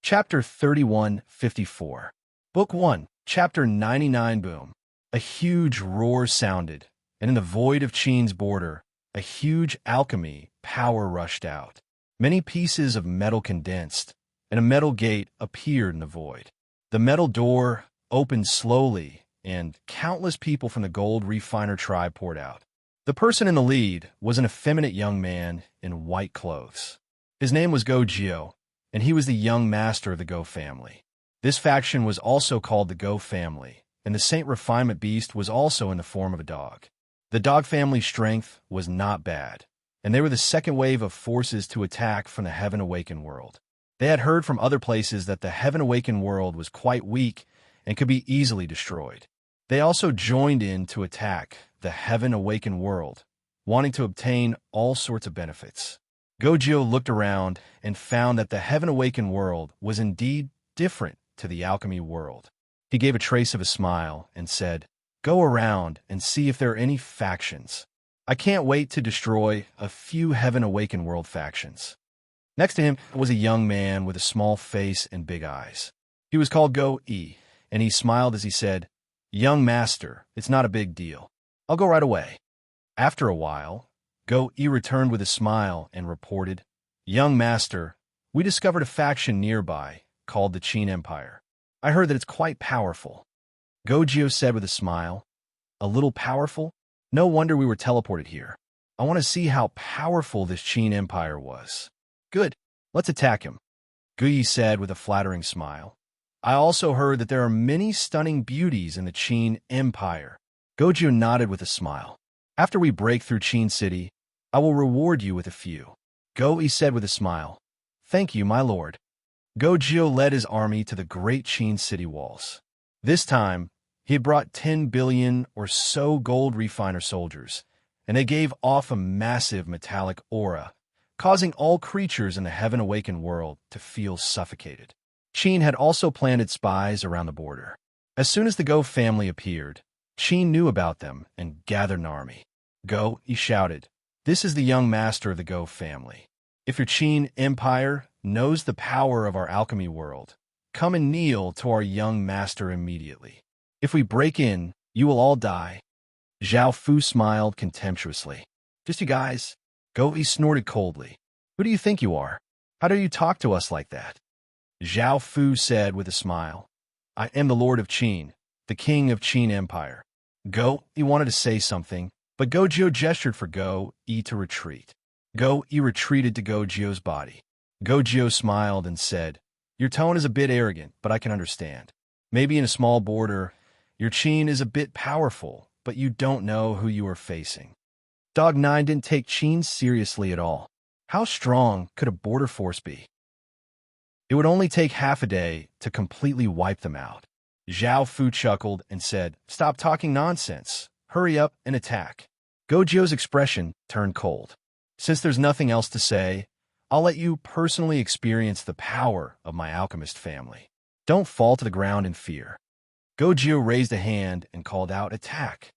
Chapter 3154. Book 1, Chapter 99. Boom. A huge roar sounded, and in the void of Qin's border, a huge alchemy power rushed out. Many pieces of metal condensed, and a metal gate appeared in the void. The metal door opened slowly, and countless people from the gold refiner tribe poured out. The person in the lead was an effeminate young man in white clothes. His name was Go Jio, and he was the young master of the Go family. This faction was also called the Go family, and the Saint Refinement Beast was also in the form of a dog. The dog family's strength was not bad, and they were the second wave of forces to attack from the Heaven Awakened world. They had heard from other places that the Heaven Awakened world was quite weak and could be easily destroyed. They also joined in to attack the Heaven Awakened world, wanting to obtain all sorts of benefits. Gojo looked around and found that the Heaven Awakened world was indeed different to the alchemy world. He gave a trace of a smile and said, "Go around and see if there are any factions. I can't wait to destroy a few Heaven Awakened world factions." Next to him was a young man with a small face and big eyes. He was called Go-E, and he smiled as he said, "Young master, it's not a big deal. I'll go right away." After a while, Go-E returned with a smile and reported, "Young master, we discovered a faction nearby called the Qin Empire. I heard that it's quite powerful." Gojio said with a smile, "A little powerful? No wonder we were teleported here. I want to see how powerful this Qin Empire was." "Good, let's attack him," Guyi said with a flattering smile. "I also heard that there are many stunning beauties in the Qin Empire." Gojo nodded with a smile. "After we break through Qin City, I will reward you with a few." Go-E said with a smile, "Thank you, my lord." Gojo led his army to the great Qin city walls. This time, he had brought 10 billion or so gold refiner soldiers, and they gave off a massive metallic aura, causing all creatures in the Heaven Awakened world to feel suffocated. Qin had also planted spies around the border. As soon as the Go family appeared, Qin knew about them and gathered an army. "Go," he shouted, "this is the young master of the Go family. If your Qin Empire knows the power of our alchemy world, come and kneel to our young master immediately. If we break in, you will all die." Zhao Fu smiled contemptuously. "Just you guys." Go-E snorted coldly. "Who do you think you are? How dare you talk to us like that?" Zhao Fu said with a smile, "I am the Lord of Qin, the King of Qin Empire." Go-E wanted to say something, but Gojo gestured for Go-E to retreat. Go-E retreated to Gojo's body. Gojo smiled and said, "Your tone is a bit arrogant, but I can understand. Maybe in a small border, your Qin is a bit powerful, but you don't know who you are facing." Dog 9 didn't take Qin seriously at all. How strong could a border force be? It would only take half a day to completely wipe them out. Zhao Fu chuckled and said, "Stop talking nonsense. Hurry up and attack." Gojo's expression turned cold. "Since there's nothing else to say, I'll let you personally experience the power of my alchemist family. Don't fall to the ground in fear." Gojo raised a hand and called out, "Attack."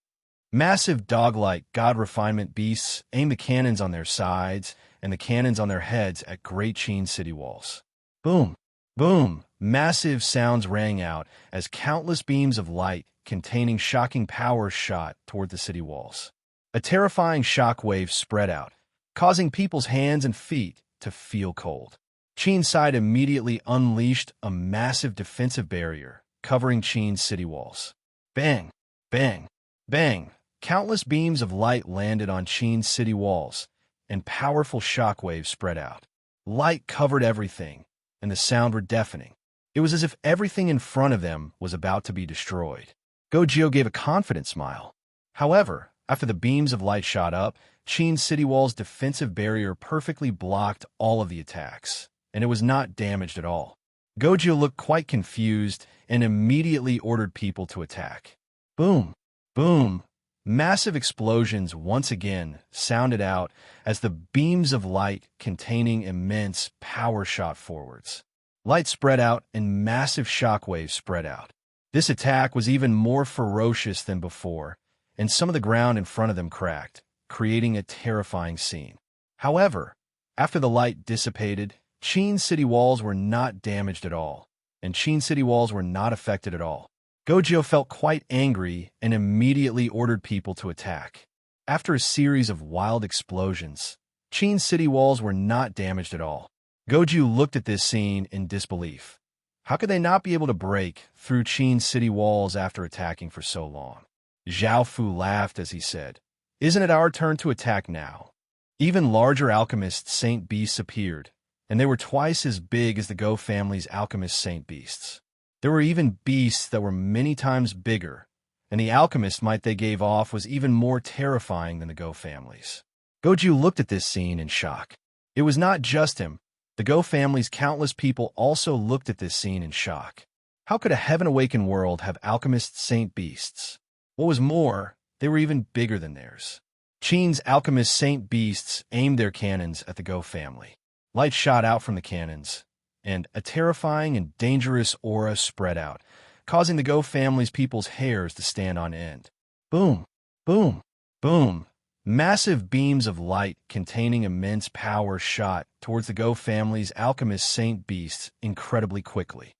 Massive dog-like god refinement beasts aimed the cannons on their sides and the cannons on their heads at Great Qin city walls. Boom! Boom! Massive sounds rang out as countless beams of light containing shocking power shot toward the city walls. A terrifying shockwave spread out, causing people's hands and feet to feel cold. Qin's side immediately unleashed a massive defensive barrier covering Qin's city walls. Bang! Bang! Bang! Countless beams of light landed on Qin's city walls, and powerful shockwaves spread out. Light covered everything, and the sound were deafening. It was as if everything in front of them was about to be destroyed. Gojio gave a confident smile. However, after the beams of light shot up, Qin's city wall's defensive barrier perfectly blocked all of the attacks, and it was not damaged at all. Gojio looked quite confused and immediately ordered people to attack. Boom! Boom! Massive explosions once again sounded out as the beams of light containing immense power shot forwards. Light spread out and massive shockwaves spread out. This attack was even more ferocious than before, and some of the ground in front of them cracked, creating a terrifying scene. However, after the light dissipated, Qin's city walls were not damaged at all, and Qin's city walls were not affected at all. Gojio felt quite angry and immediately ordered people to attack. After a series of wild explosions, Qin's city walls were not damaged at all. Gojio looked at this scene in disbelief. How could they not be able to break through Qin's city walls after attacking for so long? Zhao Fu laughed as he said, "Isn't it our turn to attack now?" Even larger alchemist saint beasts appeared, and they were twice as big as the Go family's alchemist saint beasts. There were even beasts that were many times bigger, and the alchemist might they gave off was even more terrifying than the Go family's. Gojio looked at this scene in shock. It was not just him. The Go family's countless people also looked at this scene in shock. How could a heaven-awakened world have alchemist saint beasts? What was more, they were even bigger than theirs. Qin's alchemist saint beasts aimed their cannons at the Go family. Light shot out from the cannons, and a terrifying and dangerous aura spread out, causing the Go family's people's hairs to stand on end. Boom! Boom! Boom! Massive beams of light containing immense power shot towards the Go family's alchemist saint beasts incredibly quickly.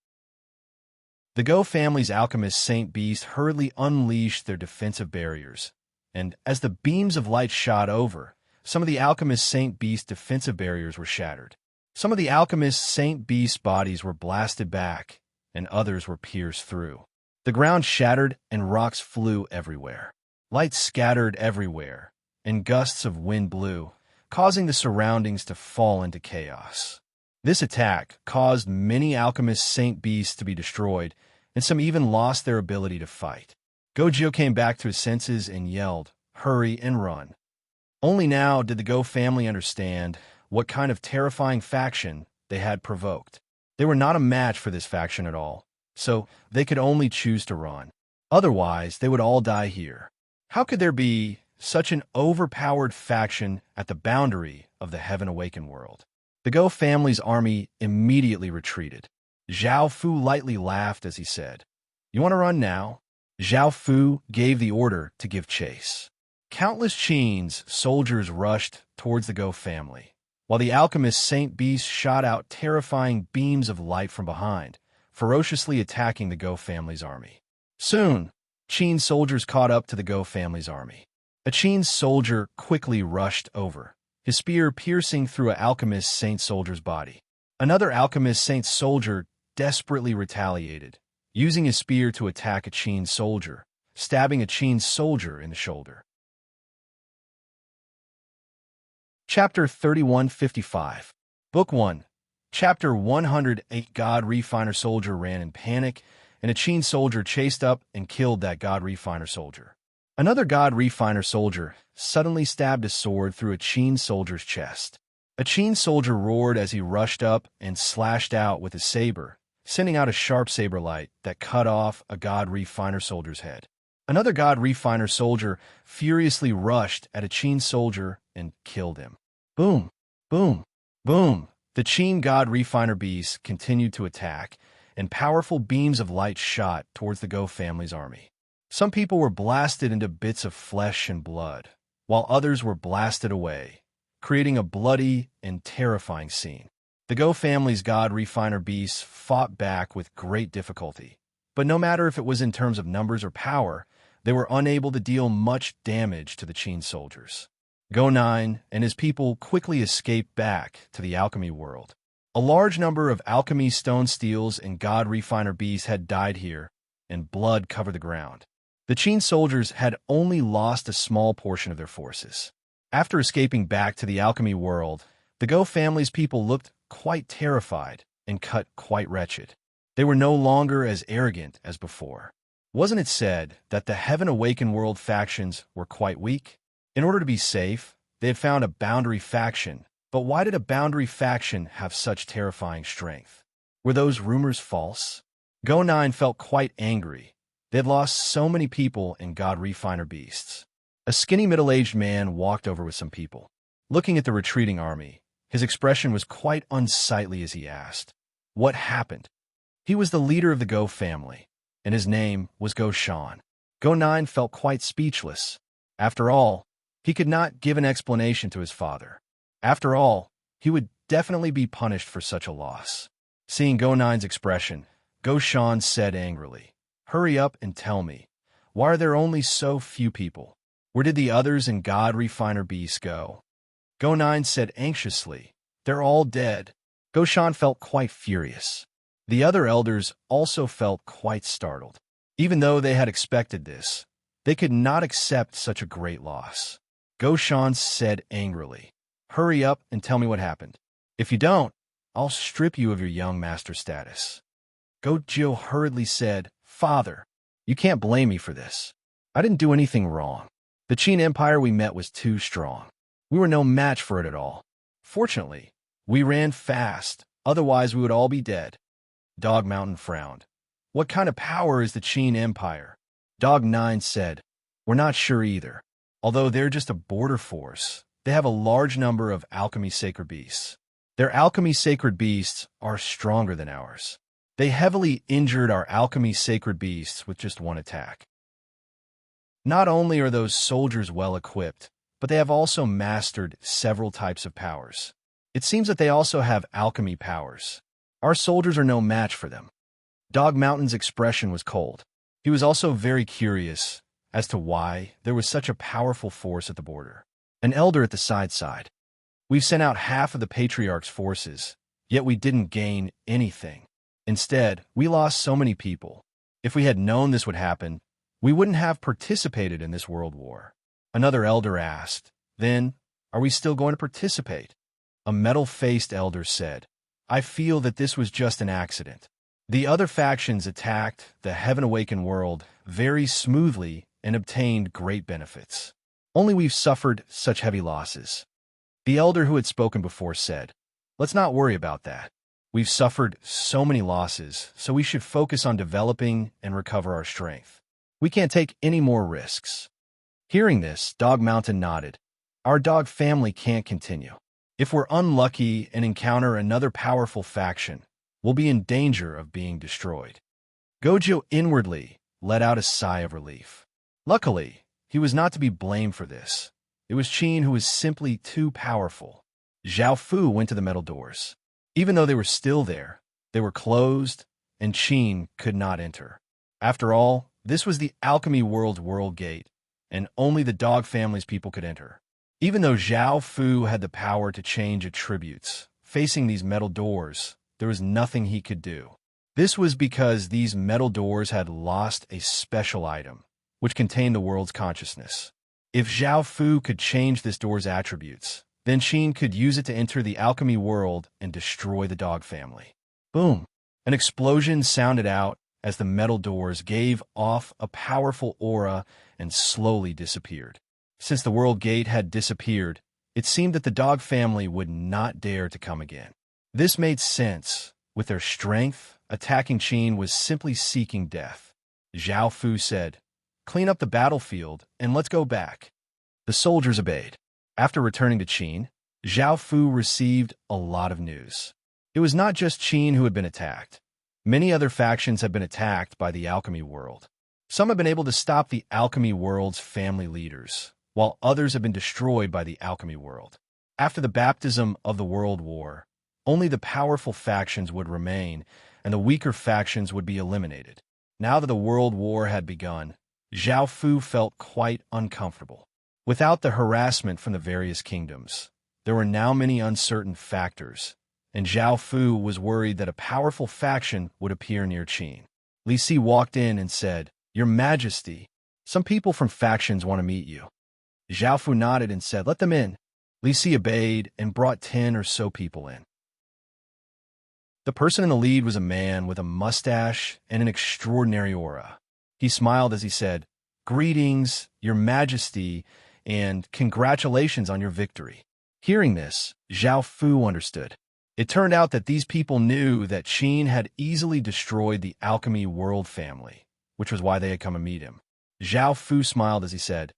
The Go family's alchemist saint beasts hurriedly unleashed their defensive barriers, and as the beams of light shot over, some of the alchemist saint beast defensive barriers were shattered. Some of the alchemist saint beast bodies were blasted back, and others were pierced through. The ground shattered and rocks flew everywhere. Light scattered everywhere, and gusts of wind blew, causing the surroundings to fall into chaos. This attack caused many alchemist saint beasts to be destroyed, and some even lost their ability to fight. Gojio came back to his senses and yelled, "Hurry and run." Only now did the Go family understand what kind of terrifying faction they had provoked. They were not a match for this faction at all, so they could only choose to run. Otherwise, they would all die here. How could there be such an overpowered faction at the boundary of the heaven-awakened world? The Go family's army immediately retreated. Zhao Fu lightly laughed as he said, "You want to run now?" Zhao Fu gave the order to give chase. Countless Qin's soldiers rushed towards the Go family, while the alchemist Saint Beast shot out terrifying beams of light from behind, ferociously attacking the Go family's army. Soon, Qin's soldiers caught up to the Go family's army. A Qin soldier quickly rushed over, his spear piercing through an alchemist saint soldier's body. Another alchemist saint soldier desperately retaliated, using his spear to attack a Qin soldier, stabbing a Qin soldier in the shoulder. Chapter 3155, Book 1, Chapter 108. God Refiner soldier ran in panic, and a Qin soldier chased up and killed that God Refiner soldier. Another God Refiner soldier suddenly stabbed a sword through a Qin soldier's chest. A Qin soldier roared as he rushed up and slashed out with his saber, sending out a sharp saber light that cut off a God Refiner soldier's head. Another God Refiner soldier furiously rushed at a Qin soldier and killed him. Boom! Boom! Boom! The Qin God Refiner beasts continued to attack, and powerful beams of light shot towards the Go family's army. Some people were blasted into bits of flesh and blood, while others were blasted away, creating a bloody and terrifying scene. The Go family's God Refiner beasts fought back with great difficulty, but no matter if it was in terms of numbers or power, they were unable to deal much damage to the Qin soldiers. Go 9 and his people quickly escaped back to the alchemy world. A large number of alchemy stone steels and God Refiner beasts had died here, and blood covered the ground. The Qin soldiers had only lost a small portion of their forces. After escaping back to the alchemy world, the Go family's people looked quite terrified and cut quite wretched. They were no longer as arrogant as before. Wasn't it said that the Heaven Awakened World factions were quite weak? In order to be safe, they had found a boundary faction. But why did a boundary faction have such terrifying strength? Were those rumors false? Go 9 felt quite angry. They had lost so many people in God Refiner beasts. A skinny middle-aged man walked over with some people. Looking at the retreating army, his expression was quite unsightly as he asked, "What happened?" He was the leader of the Go family, and his name was Go Shan. Go 9 felt quite speechless. After all, he could not give an explanation to his father. After all, he would definitely be punished for such a loss. Seeing Go 9's expression, Go Shan said angrily, "Hurry up and tell me, why are there only so few people? Where did the others in God Refiner beasts go?" Go 9 said anxiously, "They're all dead." Go Shan felt quite furious. The other elders also felt quite startled. Even though they had expected this, they could not accept such a great loss. Go Shan said angrily, "Hurry up and tell me what happened. If you don't, I'll strip you of your young master status." Go Jiu hurriedly said, "Father, you can't blame me for this. I didn't do anything wrong. The Qin Empire we met was too strong. We were no match for it at all. Fortunately, we ran fast, otherwise we would all be dead." Dog Mountain frowned. "What kind of power is the Qin Empire?" Dog 9 said, "We're not sure either. Although they're just a border force, they have a large number of alchemy sacred beasts. Their alchemy sacred beasts are stronger than ours. They heavily injured our alchemy sacred beasts with just one attack. Not only are those soldiers well equipped, but they have also mastered several types of powers. It seems that they also have alchemy powers. Our soldiers are no match for them." Dog Mountain's expression was cold. He was also very curious as to why there was such a powerful force at the border. An elder at the side. "We've sent out half of the Patriarch's forces, yet we didn't gain anything. Instead, we lost so many people. If we had known this would happen, we wouldn't have participated in this world war." Another elder asked, "Then, are we still going to participate?" A metal-faced elder said, "I feel that this was just an accident. The other factions attacked the Heaven Awakened world very smoothly and obtained great benefits. Only we've suffered such heavy losses." The elder who had spoken before said, "Let's not worry about that. We've suffered so many losses, so we should focus on developing and recover our strength. We can't take any more risks." Hearing this, Dog Mountain nodded. "Our dog family can't continue. If we're unlucky and encounter another powerful faction, we'll be in danger of being destroyed." Gojo inwardly let out a sigh of relief. Luckily, he was not to be blamed for this. It was Qin who was simply too powerful. Zhao Fu went to the metal doors. Even though they were still there, they were closed, and Qin could not enter. After all, this was the Alchemy World Gate, and only the dog family's people could enter. Even though Zhao Fu had the power to change attributes, facing these metal doors, there was nothing he could do. This was because these metal doors had lost a special item, which contained the world's consciousness. If Zhao Fu could change this door's attributes, then Qin could use it to enter the alchemy world and destroy the dog family. Boom! An explosion sounded out as the metal doors gave off a powerful aura and slowly disappeared. Since the world gate had disappeared, it seemed that the dog family would not dare to come again. This made sense. With their strength, attacking Qin was simply seeking death. Zhao Fu said, "Clean up the battlefield and let's go back." The soldiers obeyed. After returning to Qin, Zhao Fu received a lot of news. It was not just Qin who had been attacked. Many other factions had been attacked by the alchemy world. Some have been able to stop the alchemy world's family leaders, while others have been destroyed by the alchemy world. After the baptism of the World War, only the powerful factions would remain, and the weaker factions would be eliminated. Now that the World War had begun, Zhao Fu felt quite uncomfortable. Without the harassment from the various kingdoms, there were now many uncertain factors, and Zhao Fu was worried that a powerful faction would appear near Qin. Li Si walked in and said, "Your Majesty, Some people from factions want to meet you. Zhao Fu nodded and said, let them in. Li Si obeyed and brought 10 or so people in. The person in the lead was a man with a mustache and an extraordinary aura. He smiled as he said, greetings, your majesty, and congratulations on your victory. Hearing this, Zhao Fu understood. It turned out that these people knew that Qin had easily destroyed the alchemy world family, which was why they had come to meet him. Zhao Fu smiled as he said,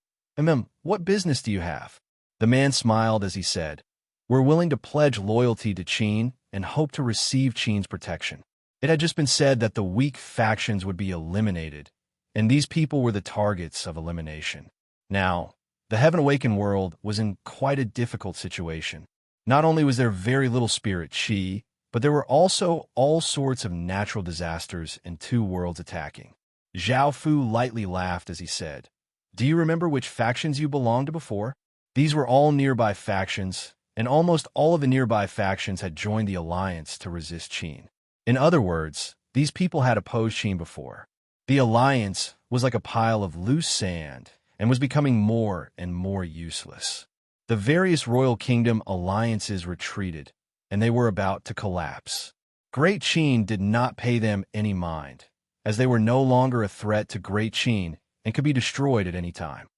what business do you have? The man smiled as he said, we're willing to pledge loyalty to Qin and hope to receive Qin's protection. It had just been said that the weak factions would be eliminated, and these people were the targets of elimination. Now, the Heaven Awakened world was in quite a difficult situation. Not only was there very little spirit qi, but there were also all sorts of natural disasters and two worlds attacking. Zhao Fu lightly laughed as he said, do you remember which factions you belonged to before? These were all nearby factions, and almost all of the nearby factions had joined the alliance to resist Qin. In other words, these people had opposed Qin before. The alliance was like a pile of loose sand and was becoming more and more useless. The various royal kingdom alliances retreated, and they were about to collapse. Great Qin did not pay them any mind, as they were no longer a threat to Great Qin and could be destroyed at any time.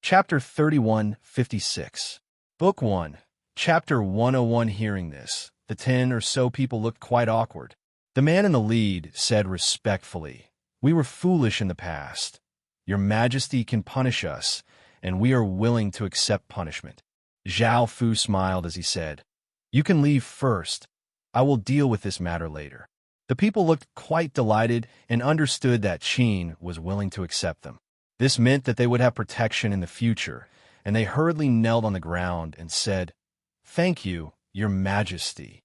Chapter 31:56. Book 1, Chapter 101. Hearing this, the 10 or so people looked quite awkward. The man in the lead said respectfully, we were foolish in the past. Your Majesty can punish us, and we are willing to accept punishment. Zhao Fu smiled as he said, you can leave first. I will deal with this matter later. The people looked quite delighted and understood that Qin was willing to accept them. This meant that they would have protection in the future, and they hurriedly knelt on the ground and said, thank you, your Majesty.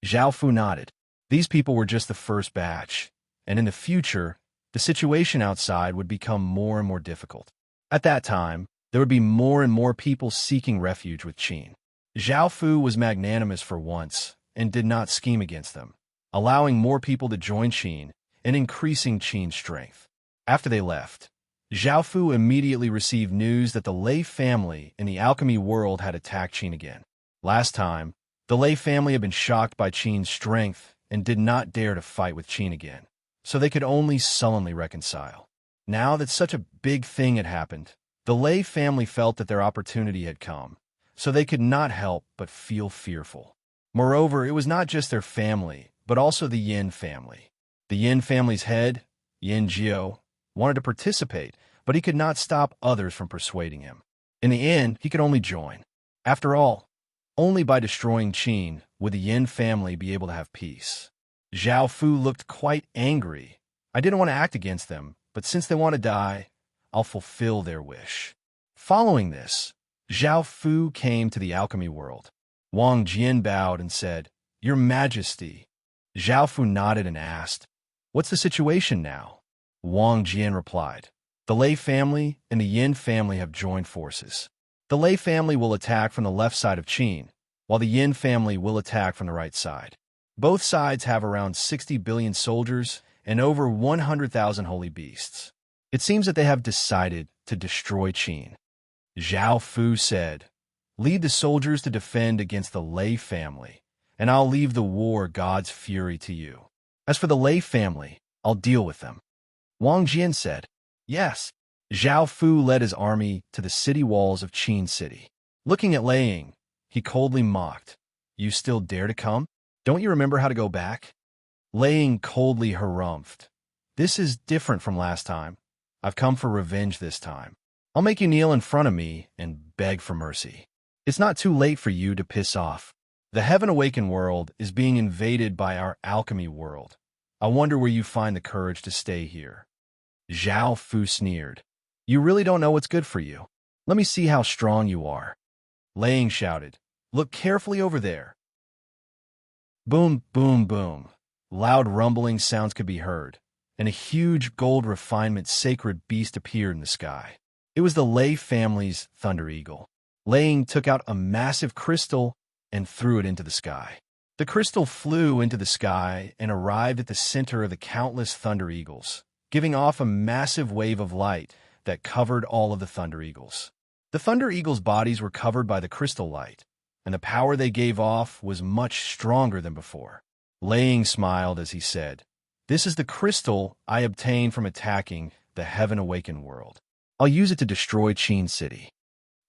Zhao Fu nodded. These people were just the first batch, and in the future, the situation outside would become more and more difficult. At that time, there would be more and more people seeking refuge with Qin. Zhao Fu was magnanimous for once and did not scheme against them, allowing more people to join Qin and increasing Qin's strength. After they left, Zhao Fu immediately received news that the Lei family in the alchemy world had attacked Qin again. Last time, the Lei family had been shocked by Qin's strength and did not dare to fight with Qin again, so they could only sullenly reconcile. Now that such a big thing had happened, the Lei family felt that their opportunity had come, so they could not help but feel fearful. Moreover, it was not just their family, but also the Yin family. The Yin family's head, Yin Jiao, wanted to participate, but he could not stop others from persuading him. In the end, he could only join. After all, only by destroying Qin would the Yin family be able to have peace. Zhao Fu looked quite angry. I didn't want to act against them, but since they want to die, I'll fulfill their wish. Following this, Zhao Fu came to the alchemy world. Wang Jian bowed and said, Your Majesty. Zhao Fu nodded and asked, What's the situation now? Wang Jian replied, The Lei family and the Yin family have joined forces. The Lei family will attack from the left side of Qin, while the Yin family will attack from the right side. Both sides have around 60 billion soldiers and over 100,000 holy beasts. It seems that they have decided to destroy Qin. Zhao Fu said, Lead the soldiers to defend against the Lei family, and I'll leave the war god's fury to you. As for the Lei family, I'll deal with them. Wang Jian said, Yes. Zhao Fu led his army to the city walls of Qin City. Looking at Lei Ying, he coldly mocked, You still dare to come? Don't you remember how to go back? Lei Ying coldly harumphed. This is different from last time. I've come for revenge this time. I'll make you kneel in front of me and beg for mercy. It's not too late for you to piss off. The Heaven Awakened world is being invaded by our alchemy world. I wonder where you find the courage to stay here. Zhao Fu sneered. You really don't know what's good for you. Let me see how strong you are. Lei Ying shouted, Look carefully over there. Boom, boom, boom. Loud rumbling sounds could be heard, and a huge gold refinement sacred beast appeared in the sky. It was the Lei family's Thunder Eagle. Lei Ying took out a massive crystal and threw it into the sky. The crystal flew into the sky and arrived at the center of the countless thunder eagles, giving off a massive wave of light that covered all of the thunder eagles. The thunder eagles' bodies were covered by the crystal light, and the power they gave off was much stronger than before. Lang smiled as he said, "This is the crystal I obtained from attacking the Heaven-Awakened world. I'll use it to destroy Qin City."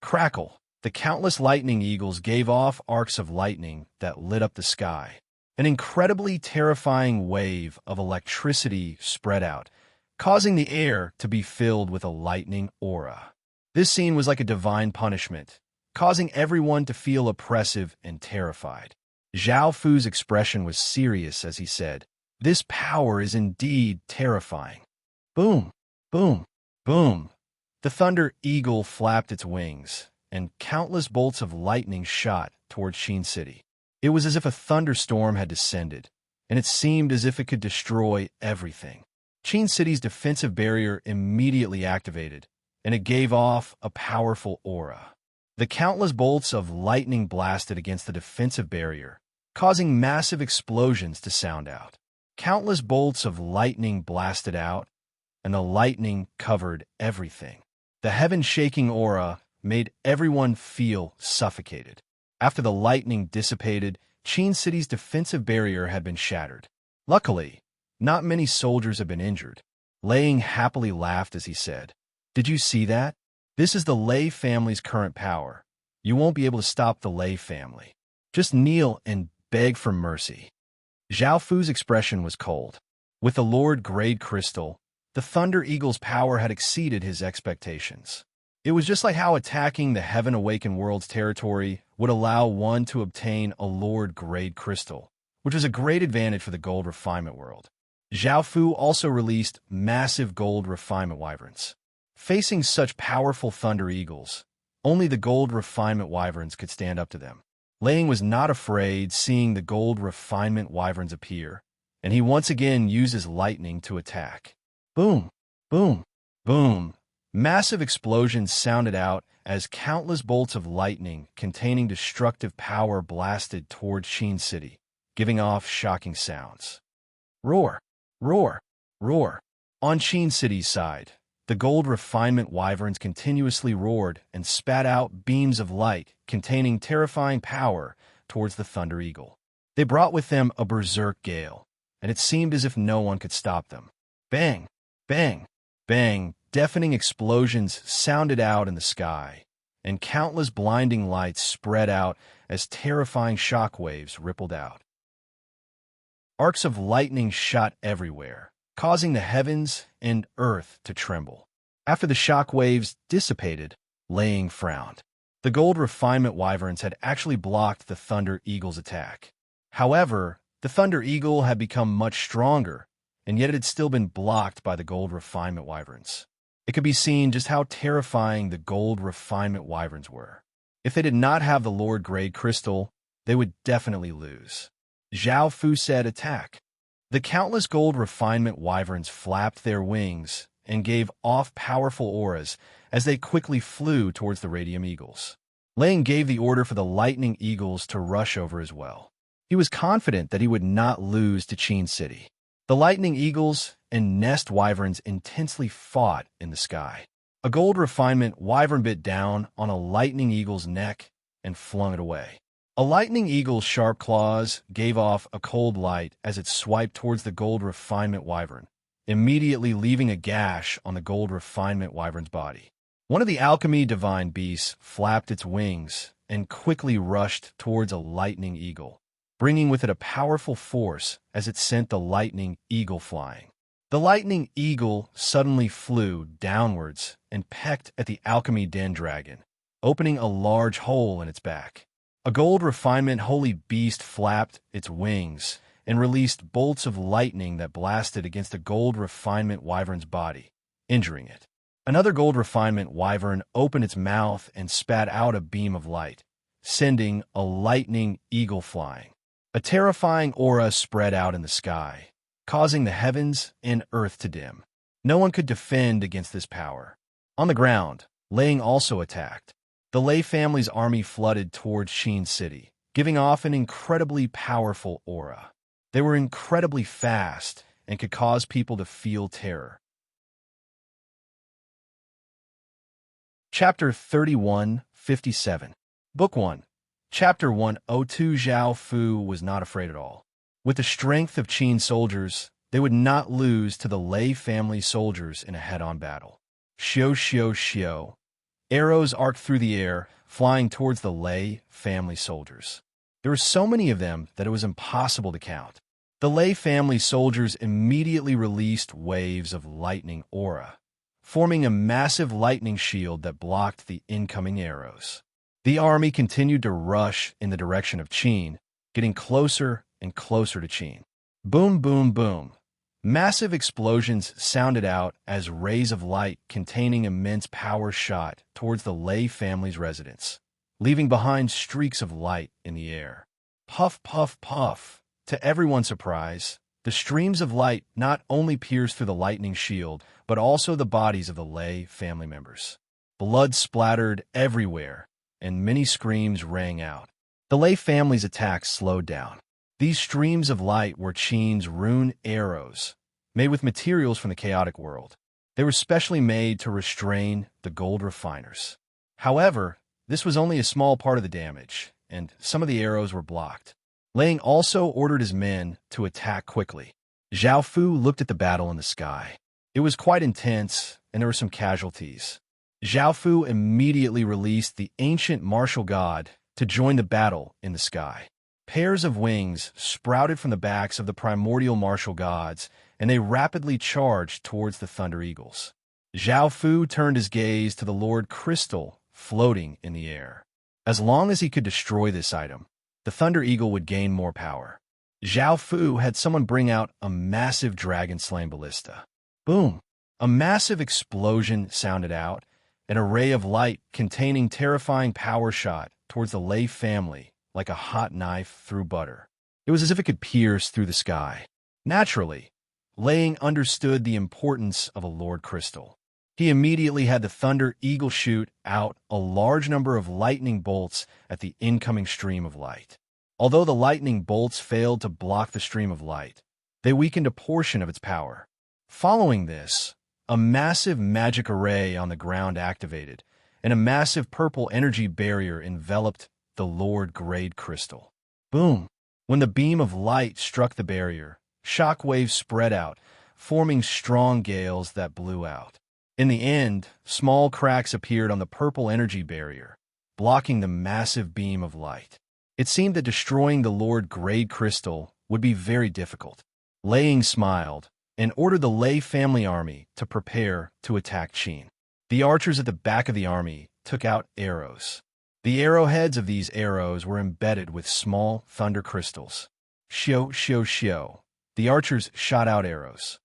Crackle! The countless lightning eagles gave off arcs of lightning that lit up the sky. An incredibly terrifying wave of electricity spread out, causing the air to be filled with a lightning aura. This scene was like a divine punishment, causing everyone to feel oppressive and terrified. Zhao Fu's expression was serious as he said, "This power is indeed terrifying." Boom! Boom! Boom! The thunder eagle flapped its wings, and countless bolts of lightning shot towards Qin City. It was as if a thunderstorm had descended, and it seemed as if it could destroy everything. Qin City's defensive barrier immediately activated, and it gave off a powerful aura. The countless bolts of lightning blasted against the defensive barrier, causing massive explosions to sound out. Countless bolts of lightning blasted out, and the lightning covered everything. The heaven-shaking aura made everyone feel suffocated. After the lightning dissipated, Qin City's defensive barrier had been shattered. Luckily, not many soldiers had been injured. Lang happily laughed as he said, "Did you see that? This is the Lei family's current power. You won't be able to stop the Lei family. Just kneel and beg for mercy." Zhao Fu's expression was cold. With the Lord Grade Crystal, the Thunder Eagle's power had exceeded his expectations. It was just like how attacking the Heaven-Awakened world's territory would allow one to obtain a Lord Grade Crystal, which was a great advantage for the Gold Refinement world. Zhao Fu also released massive Gold Refinement Wyverns. Facing such powerful Thunder Eagles, only the Gold Refinement Wyverns could stand up to them. Lang was not afraid seeing the Gold Refinement Wyverns appear, and he once again used his lightning to attack. Boom! Boom! Boom! Massive explosions sounded out as countless bolts of lightning containing destructive power blasted toward Qin City, giving off shocking sounds. Roar! Roar! Roar! On Qin City's side, the Gold Refinement Wyverns continuously roared and spat out beams of light containing terrifying power towards the Thunder Eagle. They brought with them a berserk gale, and it seemed as if no one could stop them. Bang! Bang! Bang! Deafening explosions sounded out in the sky, and countless blinding lights spread out as terrifying shockwaves rippled out. Arcs of lightning shot everywhere, causing the heavens and earth to tremble. After the shockwaves dissipated, Lang frowned. The Gold Refinement Wyverns had actually blocked the Thunder Eagle's attack. However, the Thunder Eagle had become much stronger, and yet it had still been blocked by the Gold Refinement Wyverns. It could be seen just how terrifying the Gold Refinement Wyverns were. If they did not have the Lord Grade Crystal, they would definitely lose. Zhao Fu said, "Attack." The countless Gold Refinement Wyverns flapped their wings and gave off powerful auras as they quickly flew towards the Radium Eagles. Lang gave the order for the Lightning Eagles to rush over as well. He was confident that he would not lose to Qin City. The Lightning Eagles and Nest Wyverns intensely fought in the sky. A Gold Refinement Wyvern bit down on a Lightning Eagle's neck and flung it away. A Lightning Eagle's sharp claws gave off a cold light as it swiped towards the Gold Refinement Wyvern, immediately leaving a gash on the Gold Refinement Wyvern's body. One of the Alchemy Divine Beasts flapped its wings and quickly rushed towards a Lightning Eagle, bringing with it a powerful force as it sent the Lightning Eagle flying. The Lightning Eagle suddenly flew downwards and pecked at the Alchemy Den Dragon, opening a large hole in its back. A Gold Refinement Holy Beast flapped its wings and released bolts of lightning that blasted against the Gold Refinement Wyvern's body, injuring it. Another Gold Refinement Wyvern opened its mouth and spat out a beam of light, sending a Lightning Eagle flying. A terrifying aura spread out in the sky, causing the heavens and earth to dim. No one could defend against this power. On the ground, Lang also attacked. The Lei family's army flooded towards Qin City, giving off an incredibly powerful aura. They were incredibly fast and could cause people to feel terror. Chapter 31:57. Book 1. Chapter 102. Zhao Fu was not afraid at all. With the strength of Qin soldiers, they would not lose to the Lei family soldiers in a head-on battle. Xiao xiao xiao. Arrows arced through the air, flying towards the Lei family soldiers. There were so many of them that it was impossible to count. The Lei family soldiers immediately released waves of lightning aura, forming a massive lightning shield that blocked the incoming arrows. The army continued to rush in the direction of Qin, getting closer and closer to Qin. Boom, boom, boom. Massive explosions sounded out as rays of light containing immense power shot towards the Lei family's residence, leaving behind streaks of light in the air. Puff, puff, puff. To everyone's surprise, the streams of light not only pierced through the lightning shield, but also the bodies of the Lei family members. Blood splattered everywhere, and many screams rang out. The Lei family's attacks slowed down. These streams of light were Qin's rune arrows, made with materials from the chaotic world. They were specially made to restrain the gold refiners. However, this was only a small part of the damage, and some of the arrows were blocked. Lang also ordered his men to attack quickly. Zhao Fu looked at the battle in the sky. It was quite intense, and there were some casualties. Zhao Fu immediately released the ancient martial god to join the battle in the sky. Pairs of wings sprouted from the backs of the primordial martial gods, and they rapidly charged towards the Thunder Eagles. Zhao Fu turned his gaze to the Lord Crystal floating in the air. As long as he could destroy this item, the Thunder Eagle would gain more power. Zhao Fu had someone bring out a massive dragon-slaying ballista. Boom! A massive explosion sounded out, and a ray of light containing terrifying power shot towards the Lei family like a hot knife through butter. It was as if it could pierce through the sky. Naturally, Lang understood the importance of a Lord Crystal. He immediately had the Thunder Eagle shoot out a large number of lightning bolts at the incoming stream of light. Although the lightning bolts failed to block the stream of light, they weakened a portion of its power. Following this, a massive magic array on the ground activated, and a massive purple energy barrier enveloped the Lord Grade Crystal. Boom! When the beam of light struck the barrier, shock waves spread out, forming strong gales that blew out. In the end, small cracks appeared on the purple energy barrier, blocking the massive beam of light. It seemed that destroying the Lord Grade Crystal would be very difficult. Lang smiled and ordered the Lei family army to prepare to attack Qin. The archers at the back of the army took out arrows. The arrowheads of these arrows were embedded with small thunder crystals. Xiao, xiao, xiao. The archers shot out arrows.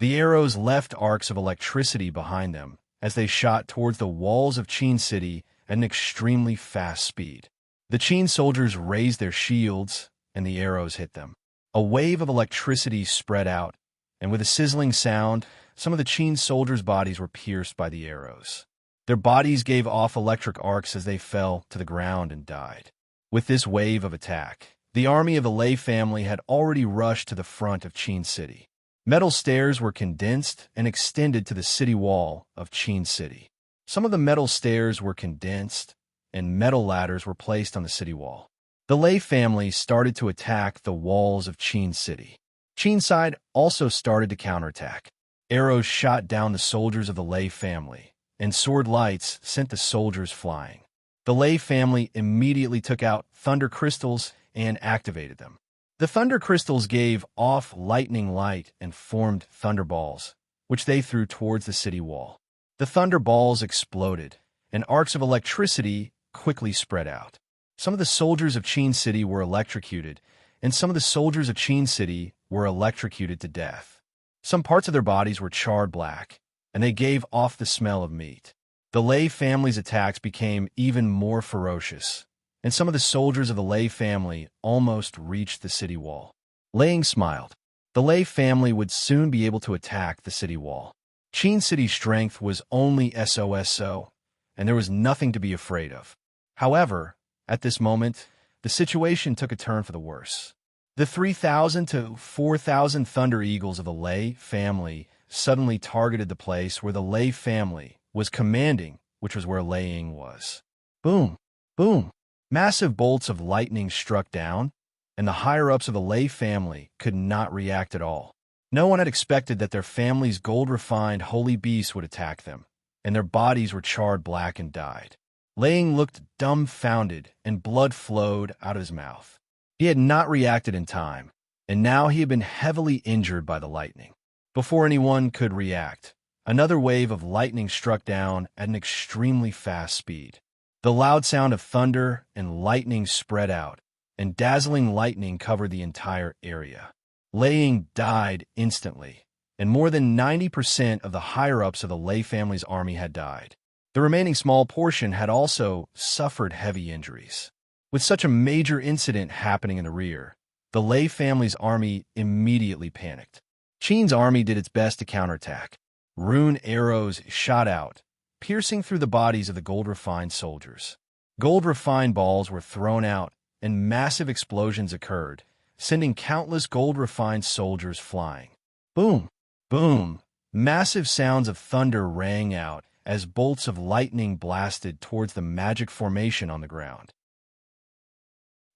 The arrows left arcs of electricity behind them as they shot towards the walls of Qin City at an extremely fast speed. The Qin soldiers raised their shields, and the arrows hit them. A wave of electricity spread out, and with a sizzling sound, some of the Qin soldiers' bodies were pierced by the arrows. Their bodies gave off electric arcs as they fell to the ground and died. With this wave of attack, the army of the Lei family had already rushed to the front of Qin City. Metal stairs were condensed and extended to the city wall of Qin City. Some of the metal stairs were condensed, and metal ladders were placed on the city wall. The Lei family started to attack the walls of Qin City. Qin side also started to counterattack. Arrows shot down the soldiers of the Lei family, and sword lights sent the soldiers flying. The Lei family immediately took out thunder crystals and activated them. The thunder crystals gave off lightning light and formed thunderballs, which they threw towards the city wall. The thunderballs exploded, and arcs of electricity quickly spread out. Some of the soldiers of Qin City were electrocuted, and some of the soldiers of Qin City were electrocuted to death. Some parts of their bodies were charred black, and they gave off the smell of meat. The Lei family's attacks became even more ferocious, and some of the soldiers of the Lei family almost reached the city wall. Lang smiled. The Lei family would soon be able to attack the city wall. Qin City's strength was only SOSO, and there was nothing to be afraid of. However, At this moment, the situation took a turn for the worse. The 3,000 to 4,000 Thunder Eagles of the Lei family suddenly targeted the place where the Lei family was commanding, which was where Lei Ying was. Boom! Boom! Massive bolts of lightning struck down, and the higher-ups of the Lei family could not react at all. No one had expected that their family's gold-refined holy beast would attack them, and their bodies were charred black and died. Lei Ying looked dumbfounded, and blood flowed out of his mouth. He had not reacted in time, and now he had been heavily injured by the lightning. Before anyone could react, another wave of lightning struck down at an extremely fast speed. The loud sound of thunder and lightning spread out, and dazzling lightning covered the entire area. Lei Ying died instantly, and more than 90% of the higher-ups of the Lei family's army had died. The remaining small portion had also suffered heavy injuries. With such a major incident happening in the rear, the Lei family's army immediately panicked. Qin's army did its best to counterattack. Rune arrows shot out, piercing through the bodies of the gold-refined soldiers. Gold-refined balls were thrown out, and massive explosions occurred, sending countless gold-refined soldiers flying. Boom! Boom! Massive sounds of thunder rang out as bolts of lightning blasted towards the magic formation on the ground.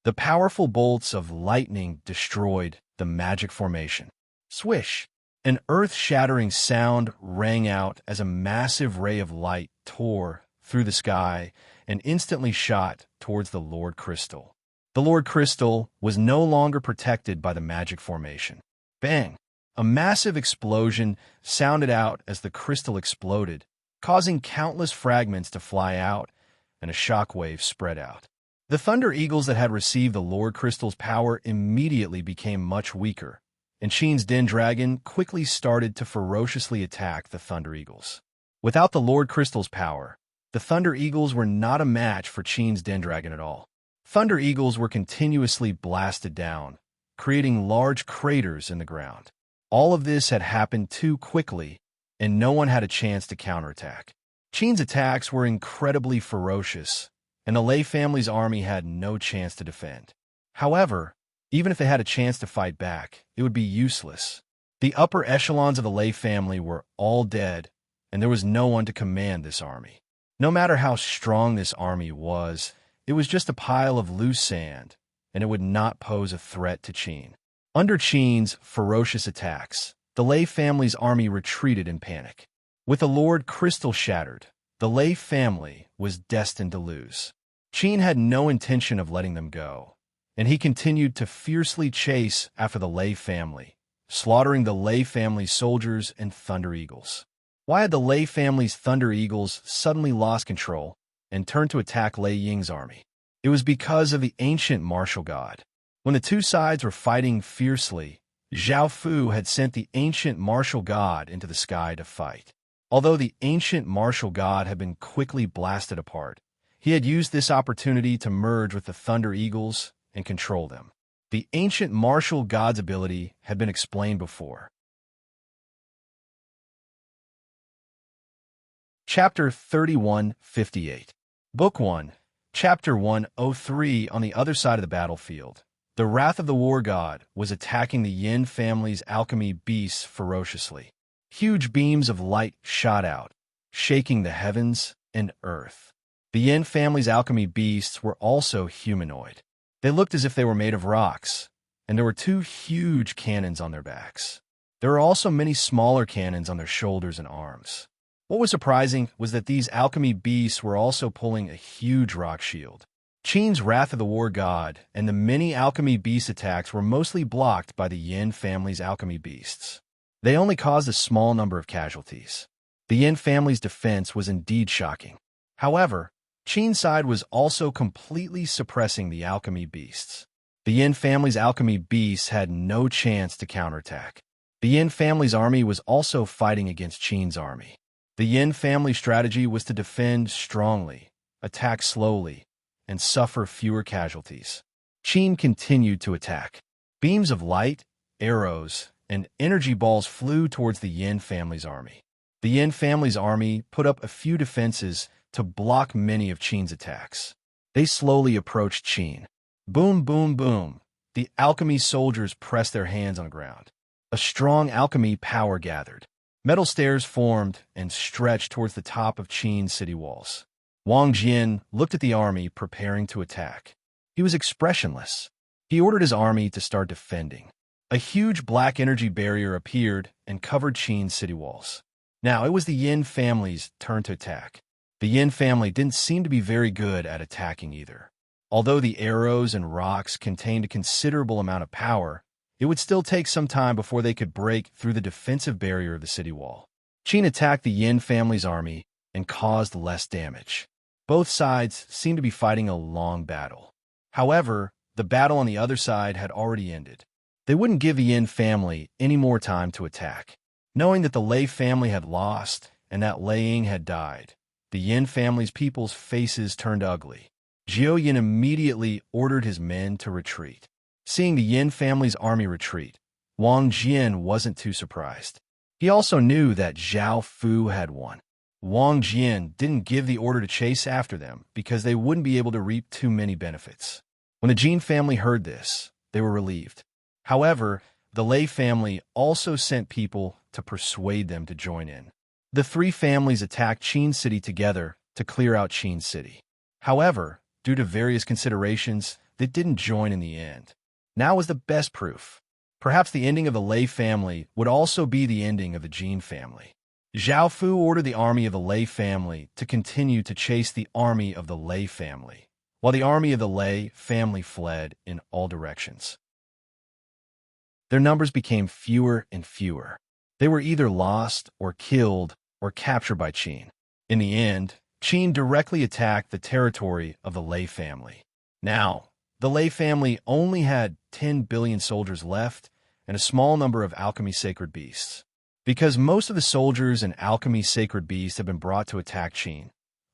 The powerful bolts of lightning destroyed the magic formation. Swish! An earth-shattering sound rang out as a massive ray of light tore through the sky and instantly shot towards the Lord Crystal. The Lord Crystal was no longer protected by the magic formation. Bang! A massive explosion sounded out as the crystal exploded, causing countless fragments to fly out, and a shockwave spread out. The Thunder Eagles that had received the Lord Crystal's power immediately became much weaker, and Qin's Den Dragon quickly started to ferociously attack the Thunder Eagles. Without the Lord Crystal's power, the Thunder Eagles were not a match for Qin's Den Dragon at all. Thunder Eagles were continuously blasted down, creating large craters in the ground. All of this had happened too quickly, and no one had a chance to counterattack. Qin's attacks were incredibly ferocious, and the Lei family's army had no chance to defend. However, even if they had a chance to fight back, it would be useless. The upper echelons of the Lei family were all dead, and there was no one to command this army. No matter how strong this army was, it was just a pile of loose sand, and it would not pose a threat to Qin. Under Qin's ferocious attacks, the Lei family's army retreated in panic. With the Lord Crystal shattered, the Lei family was destined to lose. Qin had no intention of letting them go, and he continued to fiercely chase after the Lei family, slaughtering the Lei family's soldiers and Thunder Eagles. Why had the Lei family's Thunder Eagles suddenly lost control and turned to attack Lei Ying's army? It was because of the ancient martial god. When the two sides were fighting fiercely, Zhao Fu had sent the ancient martial god into the sky to fight. Although the ancient martial god had been quickly blasted apart, he had used this opportunity to merge with the Thunder Eagles and control them. The ancient martial god's ability had been explained before. Chapter 3158. Book 1, Chapter 103. On the other side of the battlefield, the wrath of the war god was attacking the Yin family's alchemy beasts ferociously. Huge beams of light shot out, shaking the heavens and earth. The Yin family's alchemy beasts were also humanoid. They looked as if they were made of rocks, and there were two huge cannons on their backs. There were also many smaller cannons on their shoulders and arms. What was surprising was that these alchemy beasts were also pulling a huge rock shield. Qin's Wrath of the War God and the many alchemy beast attacks were mostly blocked by the Yin family's alchemy beasts. They only caused a small number of casualties. The Yin family's defense was indeed shocking. However, Qin's side was also completely suppressing the alchemy beasts. The Yin family's alchemy beasts had no chance to counterattack. The Yin family's army was also fighting against Qin's army. The Yin family strategy was to defend strongly, attack slowly, and suffer fewer casualties. Qin continued to attack. Beams of light, arrows, and energy balls flew towards the Yin family's army. The Yin family's army put up a few defenses to block many of Qin's attacks. They slowly approached Qin. Boom, boom, boom. The alchemy soldiers pressed their hands on the ground. A strong alchemy power gathered. Metal stairs formed and stretched towards the top of Qin's city walls. Wang Jian looked at the army preparing to attack. He was expressionless. He ordered his army to start defending. A huge black energy barrier appeared and covered Qin's city walls. Now it was the Yin family's turn to attack. The Yin family didn't seem to be very good at attacking either. Although the arrows and rocks contained a considerable amount of power, it would still take some time before they could break through the defensive barrier of the city wall. Qin attacked the Yin family's army and caused less damage. Both sides seemed to be fighting a long battle. However, the battle on the other side had already ended. They wouldn't give the Yin family any more time to attack. Knowing that the Lei family had lost and that Lei Ying had died, the Yin family's people's faces turned ugly. Zhou Yin immediately ordered his men to retreat. Seeing the Yin family's army retreat, Wang Jian wasn't too surprised. He also knew that Zhao Fu had won. Wang Jian didn't give the order to chase after them because they wouldn't be able to reap too many benefits. When the Jin family heard this, they were relieved. However, the Lei family also sent people to persuade them to join in. The three families attacked Qin City together to clear out Qin City. However, due to various considerations, they didn't join in the end. Now was the best proof. Perhaps the ending of the Lei family would also be the ending of the Jin family. Zhao Fu ordered the army of the Lei family to continue to chase the army of the Lei family, while the army of the Lei family fled in all directions. Their numbers became fewer and fewer. They were either lost or killed or captured by Qin. In the end, Qin directly attacked the territory of the Lei family. Now, the Lei family only had 10 billion soldiers left and a small number of alchemy sacred beasts. Because most of the soldiers and alchemy sacred beasts had been brought to attack Qin,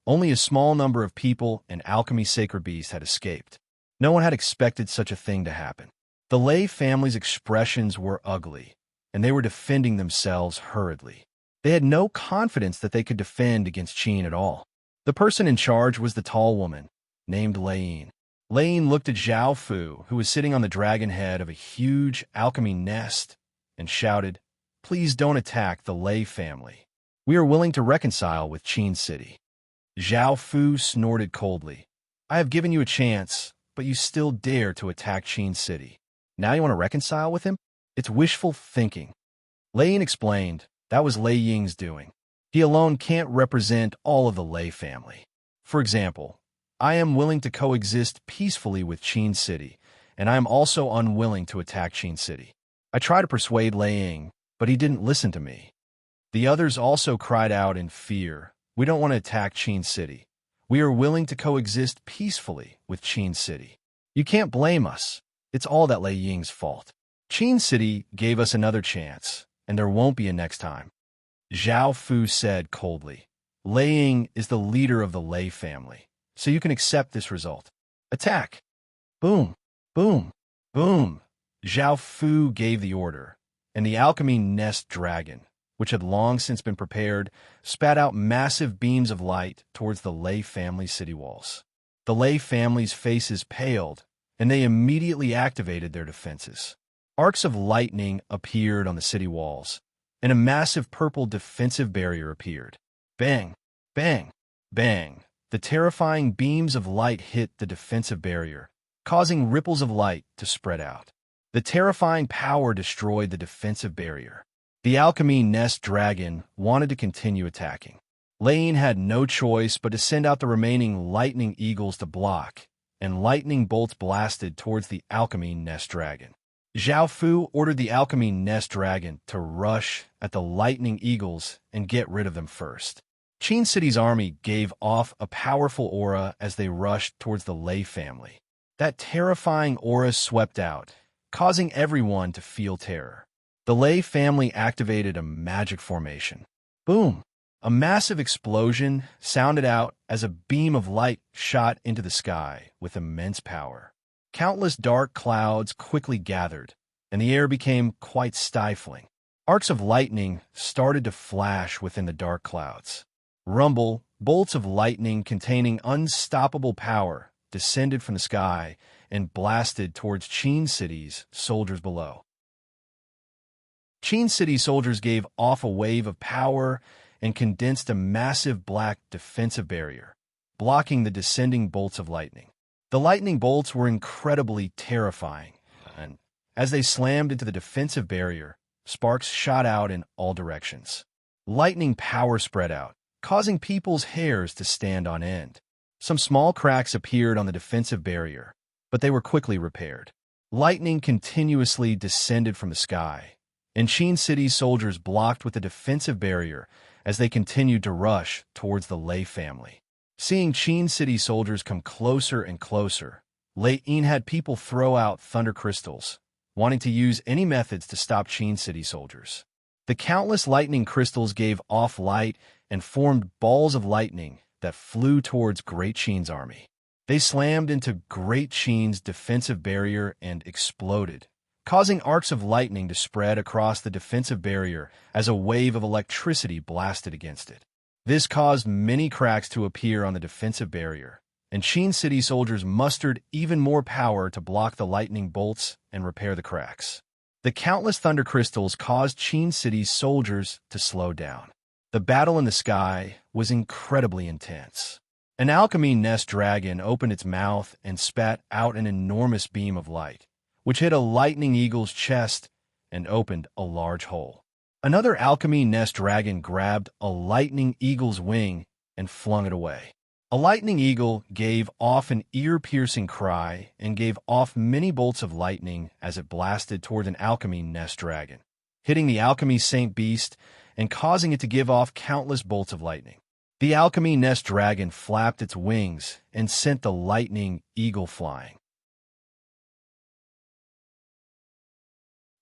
only a small number of people and alchemy sacred beasts had escaped. No one had expected such a thing to happen. The Lei family's expressions were ugly, and they were defending themselves hurriedly. They had no confidence that they could defend against Qin at all. The person in charge was the tall woman, named Lei Ying. Lei Ying looked at Zhao Fu, who was sitting on the dragon head of a huge alchemy nest, and shouted, "Please don't attack the Lei family. We are willing to reconcile with Qin City." Zhao Fu snorted coldly. "I have given you a chance, but you still dare to attack Qin City. Now you want to reconcile with him? It's wishful thinking." Lei Ying explained, that was Lei Ying's doing. He alone can't represent all of the Lei family. For example, I am willing to coexist peacefully with Qin City, and I am also unwilling to attack Qin City. I tried to persuade Lei Ying, but he didn't listen to me. The others also cried out in fear, "We don't want to attack Qin City. We are willing to coexist peacefully with Qin City. You can't blame us. It's all that Lei Ying's fault. Qin City gave us another chance, and there won't be a next time." Zhao Fu said coldly, "Lei Ying is the leader of the Lei family, so you can accept this result. Attack!" Boom, boom, boom. Zhao Fu gave the order, and the alchemy nest dragon, which had long since been prepared, spat out massive beams of light towards the Lei family city walls. The Lei family's faces paled, and they immediately activated their defenses. Arcs of lightning appeared on the city walls, and a massive purple defensive barrier appeared. Bang, bang, bang. The terrifying beams of light hit the defensive barrier, causing ripples of light to spread out. The terrifying power destroyed the defensive barrier. The alchemy nest dragon wanted to continue attacking. Lei Ying had no choice but to send out the remaining lightning eagles to block, and lightning bolts blasted towards the alchemy nest dragon. Zhao Fu ordered the alchemy nest dragon to rush at the lightning eagles and get rid of them first. Qin City's army gave off a powerful aura as they rushed towards the Lei family. That terrifying aura swept out, causing everyone to feel terror. The Lei family activated a magic formation. Boom! A massive explosion sounded out as a beam of light shot into the sky with immense power. Countless dark clouds quickly gathered, and the air became quite stifling. Arcs of lightning started to flash within the dark clouds. Rumble, bolts of lightning containing unstoppable power, descended from the sky and blasted towards Qin City's soldiers below. Qin City soldiers gave off a wave of power and condensed a massive black defensive barrier, blocking the descending bolts of lightning. The lightning bolts were incredibly terrifying, and as they slammed into the defensive barrier, sparks shot out in all directions. Lightning power spread out, causing people's hairs to stand on end. Some small cracks appeared on the defensive barrier, but they were quickly repaired. Lightning continuously descended from the sky, and Qin City's soldiers blocked with the defensive barrier as they continued to rush towards the Lei family. Seeing Qin City soldiers come closer and closer, Lei Yin had people throw out thunder crystals, wanting to use any methods to stop Qin City soldiers. The countless lightning crystals gave off light and formed balls of lightning that flew towards Great Qin's army. They slammed into Great Qin's defensive barrier and exploded, causing arcs of lightning to spread across the defensive barrier as a wave of electricity blasted against it. This caused many cracks to appear on the defensive barrier, and Qin City soldiers mustered even more power to block the lightning bolts and repair the cracks. The countless thunder crystals caused Qin City's soldiers to slow down. The battle in the sky was incredibly intense. An alchemy nest dragon opened its mouth and spat out an enormous beam of light, which hit a lightning eagle's chest and opened a large hole. Another alchemy nest dragon grabbed a lightning eagle's wing and flung it away. A lightning eagle gave off an ear-piercing cry and gave off many bolts of lightning as it blasted toward an alchemy nest dragon, hitting the alchemy saint beast and causing it to give off countless bolts of lightning. The alchemy nest dragon flapped its wings and sent the lightning eagle flying.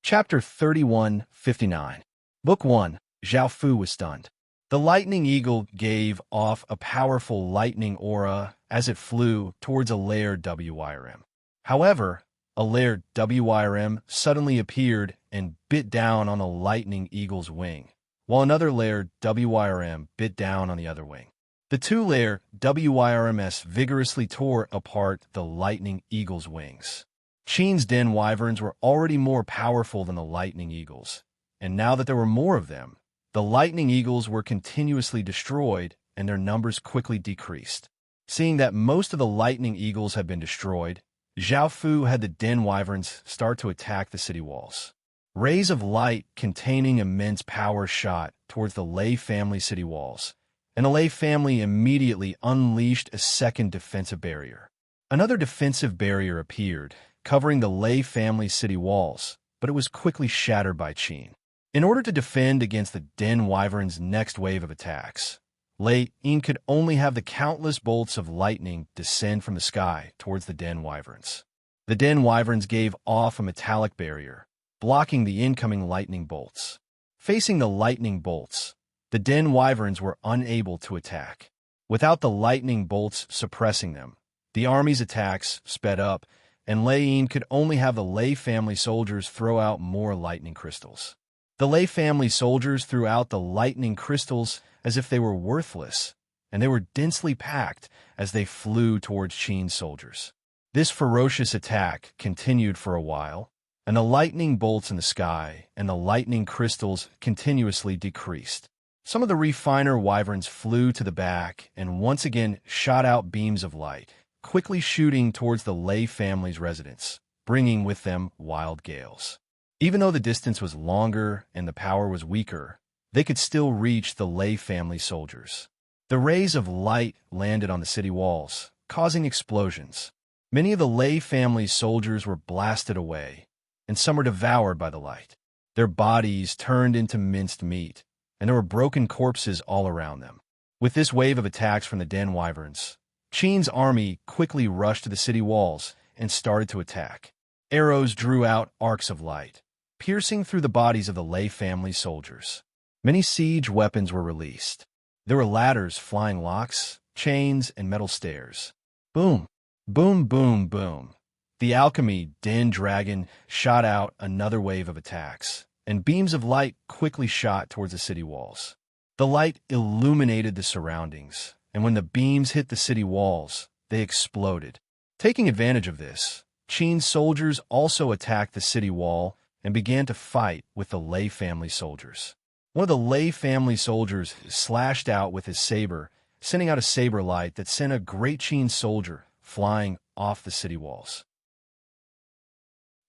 Chapter 31:59. Book 1. Zhao Fu was stunned. The lightning eagle gave off a powerful lightning aura as it flew towards a layered WIRM. However, a layered WIRM suddenly appeared and bit down on the lightning eagle's wing, while another layered WIRM bit down on the other wing. The two-layer WIRMs vigorously tore apart the lightning eagle's wings. Qin's den wyverns were already more powerful than the lightning eagles, and now that there were more of them, the lightning eagles were continuously destroyed and their numbers quickly decreased. Seeing that most of the lightning eagles had been destroyed, Zhao Fu had the den wyverns start to attack the city walls. Rays of light containing immense power shot towards the Lei family city walls, and the Lei family immediately unleashed a second defensive barrier. Another defensive barrier appeared, covering the Lei family city walls, but it was quickly shattered by Qin. In order to defend against the den wyvern's next wave of attacks, Lei Yin could only have the countless bolts of lightning descend from the sky towards the den wyverns. The den wyverns gave off a metallic barrier, blocking the incoming lightning bolts. Facing the lightning bolts, the den wyverns were unable to attack. Without the lightning bolts suppressing them, the army's attacks sped up, and Lei Yin could only have the Lei family soldiers throw out more lightning crystals. The Lei family soldiers threw out the lightning crystals as if they were worthless, and they were densely packed as they flew towards Qin's soldiers. This ferocious attack continued for a while, and the lightning bolts in the sky and the lightning crystals continuously decreased. Some of the refiner wyverns flew to the back and once again shot out beams of light, quickly shooting towards the Lei family's residence, bringing with them wild gales. Even though the distance was longer and the power was weaker, they could still reach the Lei family soldiers. The rays of light landed on the city walls, causing explosions. Many of the Lei family soldiers were blasted away, and some were devoured by the light. Their bodies turned into minced meat, and there were broken corpses all around them. With this wave of attacks from the den wyverns, Qin's army quickly rushed to the city walls and started to attack. Arrows drew out arcs of light, piercing through the bodies of the Lei family soldiers. Many siege weapons were released. There were ladders, flying locks, chains, and metal stairs. Boom, boom, boom, boom. The alchemy den dragon shot out another wave of attacks, and beams of light quickly shot towards the city walls. The light illuminated the surroundings, and when the beams hit the city walls, they exploded. Taking advantage of this, Qin's soldiers also attacked the city wall and began to fight with the Lei family soldiers. One of the Lei family soldiers slashed out with his saber, sending out a saber light that sent a great Qin soldier flying off the city walls.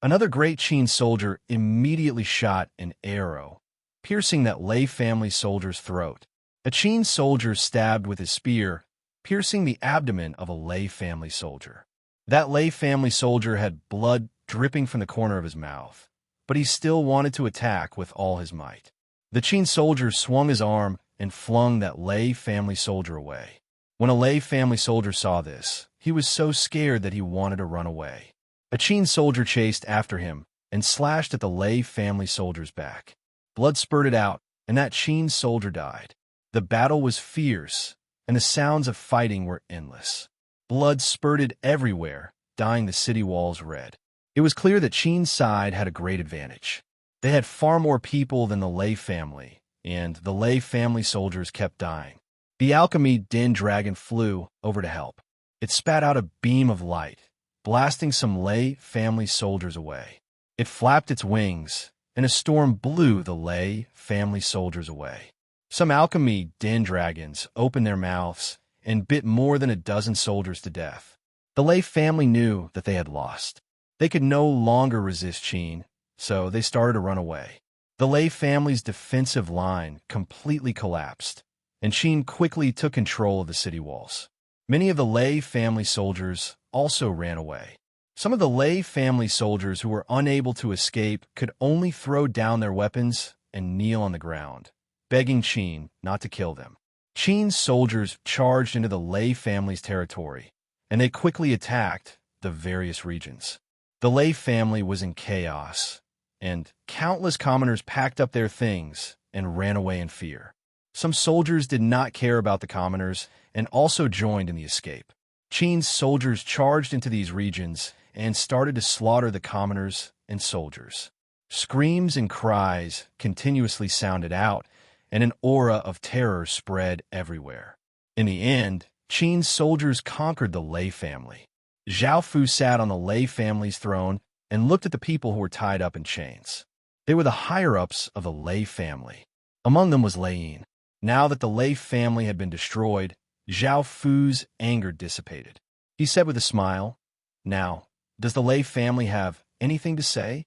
Another great Qin soldier immediately shot an arrow, piercing that Lei family soldier's throat. A Qin soldier stabbed with his spear, piercing the abdomen of a Lei family soldier. That Lei family soldier had blood dripping from the corner of his mouth, but he still wanted to attack with all his might. The Qin soldier swung his arm and flung that Lei family soldier away. When a Lei family soldier saw this, he was so scared that he wanted to run away. A Qin soldier chased after him and slashed at the Lei family soldier's back. Blood spurted out, and that Qin soldier died. The battle was fierce, and the sounds of fighting were endless. Blood spurted everywhere, dyeing the city walls red. It was clear that Qin's side had a great advantage. They had far more people than the Lei family, and the Lei family soldiers kept dying. The alchemy den dragon flew over to help. It spat out a beam of light, blasting some Lei family soldiers away. It flapped its wings, and a storm blew the Lei family soldiers away. Some alchemy den dragons opened their mouths and bit more than a dozen soldiers to death. The Lei family knew that they had lost. They could no longer resist Qin, so they started to run away. The Lei family's defensive line completely collapsed, and Qin quickly took control of the city walls. Many of the Lei family soldiers also ran away. Some of the Lei family soldiers who were unable to escape could only throw down their weapons and kneel on the ground, begging Qin not to kill them. Qin's soldiers charged into the Lei family's territory, and they quickly attacked the various regions. The Lei family was in chaos, and countless commoners packed up their things and ran away in fear. Some soldiers did not care about the commoners and also joined in the escape. Qin's soldiers charged into these regions and started to slaughter the commoners and soldiers. Screams and cries continuously sounded out, and an aura of terror spread everywhere. In the end, Qin's soldiers conquered the Lei family. Zhao Fu sat on the Lei family's throne and looked at the people who were tied up in chains. They were the higher-ups of the Lei family. Among them was Lei Yin. Now that the Lei family had been destroyed, Zhao Fu's anger dissipated. He said with a smile, "Now, does the Lei family have anything to say?"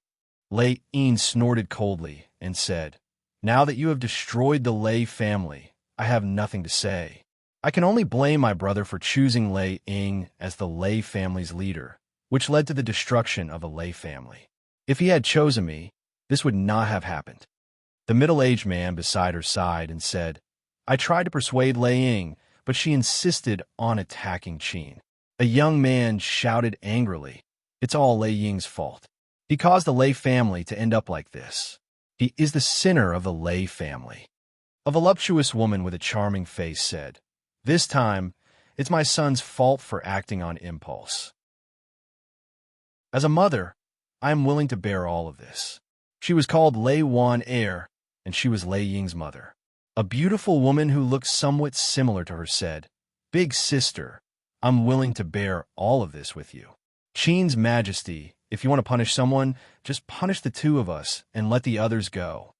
Lei Yin snorted coldly and said, "Now that you have destroyed the Lei family, I have nothing to say. I can only blame my brother for choosing Lei Ying as the Lei family's leader, which led to the destruction of the Lei family. If he had chosen me, this would not have happened." The middle-aged man beside her sighed and said, "I tried to persuade Lei Ying, but she insisted on attacking Qin." A young man shouted angrily, "It's all Lei Ying's fault. He caused the Lei family to end up like this. He is the sinner of the Lei family." A voluptuous woman with a charming face said, "This time, it's my son's fault for acting on impulse. As a mother, I am willing to bear all of this." She was called Lei Wan Er, and she was Lei Ying's mother. A beautiful woman who looked somewhat similar to her said, "Big sister, I'm willing to bear all of this with you. Qin's Majesty, if you want to punish someone, just punish the two of us and let the others go."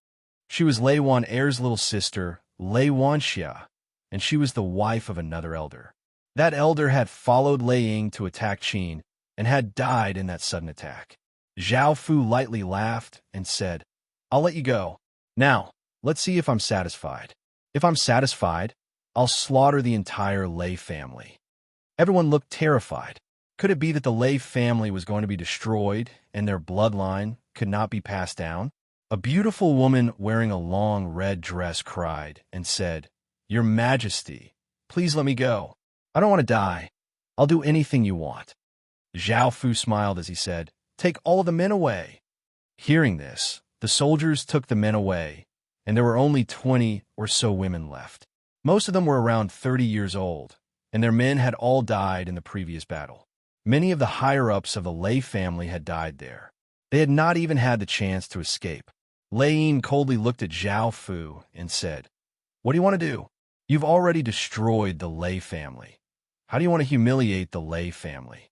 She was Lei Wan Er's little sister, Lei Wanxia, and she was the wife of another elder. That elder had followed Lei Ying to attack Qin and had died in that sudden attack. Zhao Fu lightly laughed and said, "I'll let you go. Now, let's see if I'm satisfied. If I'm satisfied, I'll slaughter the entire Lei family." Everyone looked terrified. Could it be that the Lei family was going to be destroyed and their bloodline could not be passed down? A beautiful woman wearing a long red dress cried and said, "Your Majesty, please let me go. I don't want to die. I'll do anything you want." Zhao Fu smiled as he said, "Take all of the men away." Hearing this, the soldiers took the men away, and there were only 20 or so women left. Most of them were around 30 years old, and their men had all died in the previous battle. Many of the higher-ups of the Lei family had died there. They had not even had the chance to escape. Lei Yin coldly looked at Zhao Fu and said, "What do you want to do? You've already destroyed the Lei family. How do you want to humiliate the Lei family?"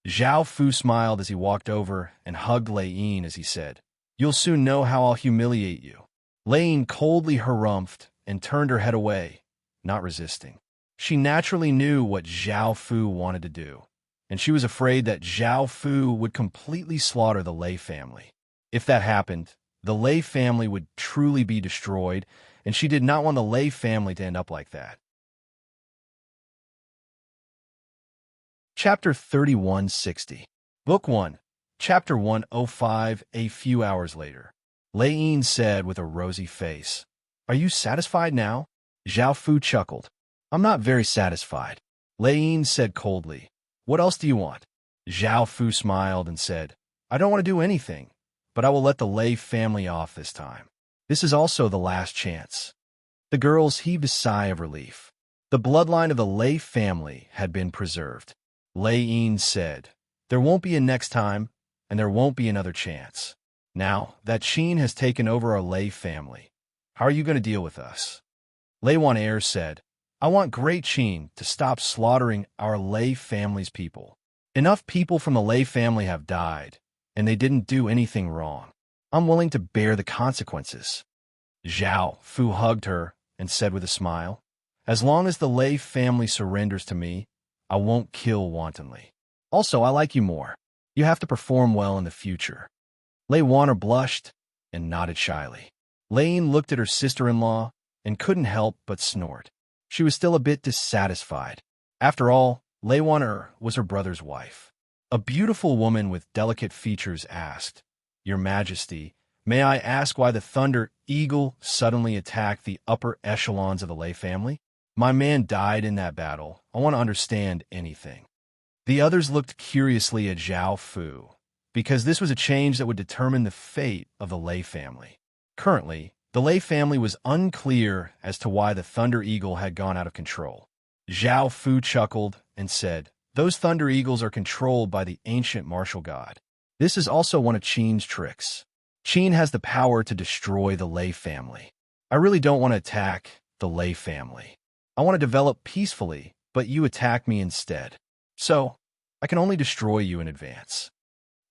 Zhao Fu smiled as he walked over and hugged Lei Yin as he said, "You'll soon know how I'll humiliate you." Lei Yin coldly harumphed and turned her head away, not resisting. She naturally knew what Zhao Fu wanted to do, and she was afraid that Zhao Fu would completely slaughter the Lei family. If that happened, the Lei family would truly be destroyed, and she did not want the Lei family to end up like that. Chapter 3160. Book 1, Chapter 105. A few hours later, Lei Yin said with a rosy face, "Are you satisfied now?" Zhao Fu chuckled. "I'm not very satisfied." Lei Yin said coldly, "What else do you want?" Zhao Fu smiled and said, "I don't want to do anything, but I will let the Lei family off this time. This is also the last chance." The girls heaved a sigh of relief. The bloodline of the Lei family had been preserved. Lei Yin said, "There won't be a next time, and there won't be another chance. Now that Qin has taken over our Lei family, how are you going to deal with us?" Lei Wan Air said, "I want Great Qin to stop slaughtering our Lei family's people. Enough people from the Lei family have died, and they didn't do anything wrong. I'm willing to bear the consequences." Zhao Fu hugged her and said with a smile, "As long as the Lei family surrenders to me, I won't kill wantonly. Also, I like you more. You have to perform well in the future." Lei Wan blushed and nodded shyly. Lei Yin looked at her sister-in-law and couldn't help but snort. She was still a bit dissatisfied. After all, Lei Wan was her brother's wife. A beautiful woman with delicate features asked, "Your Majesty, may I ask why the Thunder Eagle suddenly attacked the upper echelons of the Lei family? My man died in that battle. I want to understand anything." The others looked curiously at Zhao Fu, because this was a change that would determine the fate of the Lei family. Currently, the Lei family was unclear as to why the Thunder Eagle had gone out of control. Zhao Fu chuckled and said, "Those Thunder Eagles are controlled by the ancient martial god. This is also one of Qin's tricks. Qin has the power to destroy the Lei family. I really don't want to attack the Lei family. I want to develop peacefully, but you attack me instead. So, I can only destroy you in advance."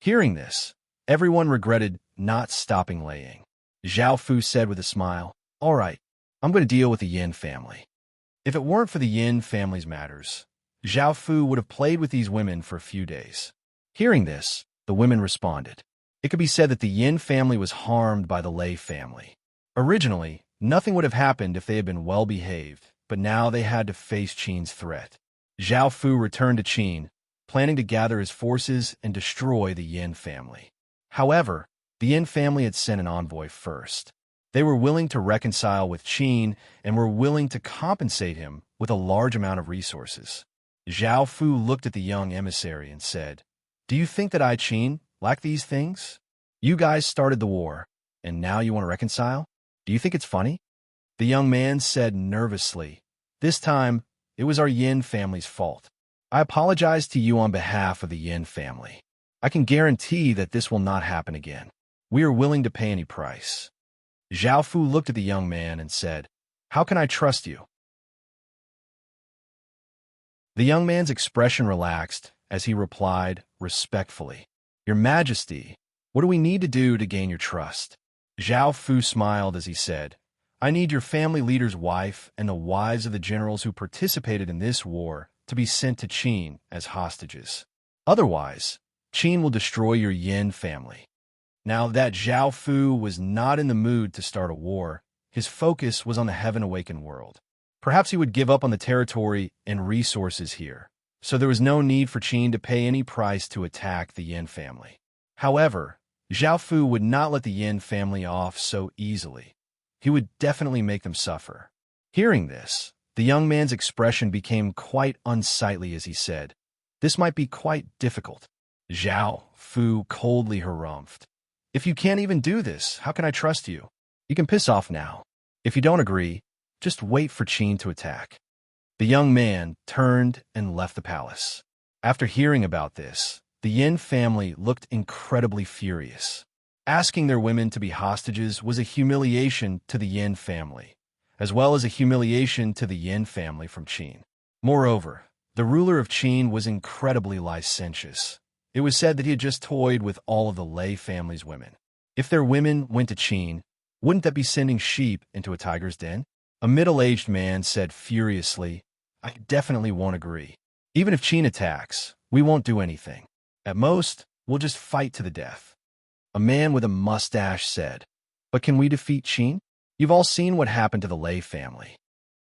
Hearing this, everyone regretted not stopping Lei Yin. Zhao Fu said with a smile, "All right, I'm going to deal with the Yin family." If it weren't for the Yin family's matters, Zhao Fu would have played with these women for a few days. Hearing this, the women responded. It could be said that the Yin family was harmed by the Lei family. Originally, nothing would have happened if they had been well-behaved, but now they had to face Qin's threat. Zhao Fu returned to Qin, planning to gather his forces and destroy the Yin family. However, the Yin family had sent an envoy first. They were willing to reconcile with Qin and were willing to compensate him with a large amount of resources. Zhao Fu looked at the young emissary and said, "Do you think that I, Qin, lack these things? You guys started the war, and now you want to reconcile? Do you think it's funny?" The young man said nervously, "This time, it was our Yin family's fault. I apologize to you on behalf of the Yin family. I can guarantee that this will not happen again. We are willing to pay any price." Zhao Fu looked at the young man and said, "How can I trust you?" The young man's expression relaxed as he replied respectfully, "Your Majesty, what do we need to do to gain your trust?" Zhao Fu smiled as he said, "I need your family leader's wife and the wives of the generals who participated in this war to be sent to Qin as hostages. Otherwise, Qin will destroy your Yin family." Now that Zhao Fu was not in the mood to start a war, his focus was on the heaven-awakened world. Perhaps he would give up on the territory and resources here, so there was no need for Qin to pay any price to attack the Yin family. However, Zhao Fu would not let the Yin family off so easily. He would definitely make them suffer. Hearing this, the young man's expression became quite unsightly as he said, "This might be quite difficult." Zhao Fu coldly harumphed. "If you can't even do this, how can I trust you? You can piss off now. If you don't agree, just wait for Qin to attack." The young man turned and left the palace. After hearing about this, the Yin family looked incredibly furious. Asking their women to be hostages was a humiliation to the Yin family, as well as a humiliation to the Yin family from Qin. Moreover, The ruler of Qin was incredibly licentious. It was said that he had just toyed with all of the Lei family's women. If their women went to Qin, wouldn't that be sending sheep into a tiger's den? A middle-aged man said furiously, I definitely won't agree. Even if Qin attacks, we won't do anything. At most, we'll just fight to the death. A man with a mustache said, but can we defeat Qin? You've all seen what happened to the Lei family.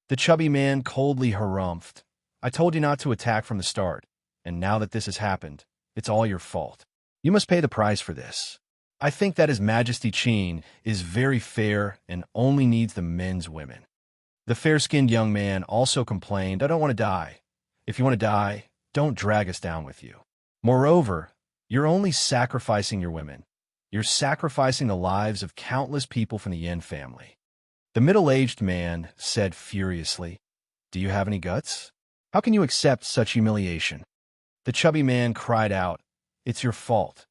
The chubby man coldly harumphed. I told you not to attack from the start, and now that this has happened, it's all your fault. You must pay the price for this. I think that His Majesty Qin is very fair and only needs the men's women. The fair-skinned young man also complained, I don't want to die. If you want to die, don't drag us down with you. Moreover, you're only sacrificing your women. You're sacrificing the lives of countless people from the Yin family. The middle-aged man said furiously, do you have any guts? How can you accept such humiliation? The chubby man cried out, it's your fault.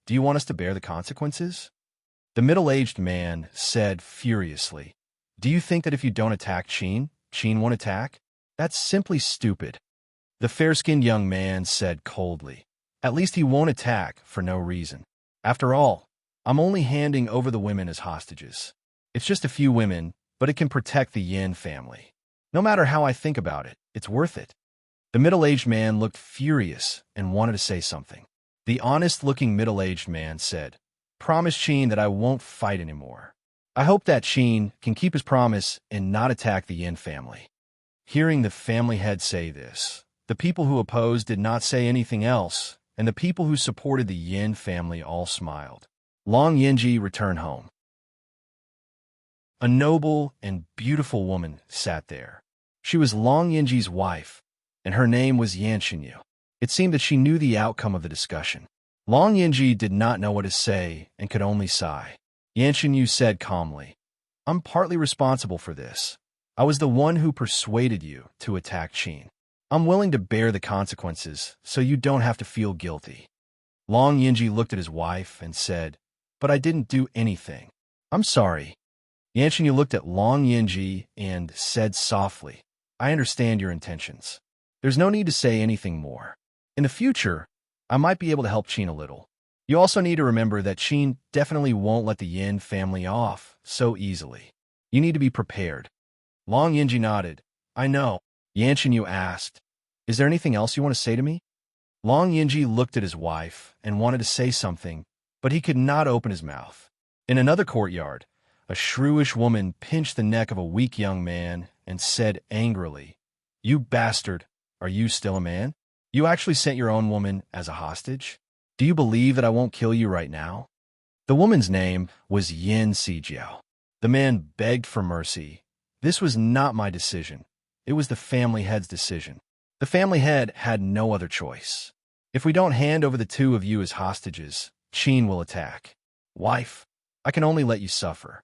Do you want us to bear the consequences? The middle-aged man said furiously, do you think that if you don't attack Qin, Qin won't attack? That's simply stupid. The fair-skinned young man said coldly, at least he won't attack for no reason. After all, I'm only handing over the women as hostages. It's just a few women, but it can protect the Yin family. No matter how I think about it, it's worth it. The middle-aged man looked furious and wanted to say something. The honest-looking middle-aged man said, promise Qin that I won't fight anymore. I hope that Qin can keep his promise and not attack the Yin family. Hearing the family head say this, the people who opposed did not say anything else, and the people who supported the Yin family all smiled. Long Yinji returned home. A noble and beautiful woman sat there. She was Long Yinji's wife, and her name was Yanxinyu. It seemed that she knew the outcome of the discussion. Long Yinji did not know what to say and could only sigh. Yanxinyu said calmly, I'm partly responsible for this. I was the one who persuaded you to attack Qin. I'm willing to bear the consequences so you don't have to feel guilty. Long Yinji looked at his wife and said, but I didn't do anything. I'm sorry. Yanxinyu looked at Long Yinji and said softly, I understand your intentions. There's no need to say anything more. In the future, I might be able to help Qin a little. You also need to remember that Qin definitely won't let the Yin family off so easily. You need to be prepared. Long Yinji nodded. I know. Yanxinyu asked, is there anything else you want to say to me? Long Yinji looked at his wife and wanted to say something, but he could not open his mouth. In another courtyard, a shrewish woman pinched the neck of a weak young man and said angrily, you bastard, are you still a man? You actually sent your own woman as a hostage? Do you believe that I won't kill you right now? The woman's name was Yin Sijiao. The man begged for mercy. This was not my decision. It was the family head's decision. The family head had no other choice. If we don't hand over the two of you as hostages, Qin will attack. Wife, I can only let you suffer.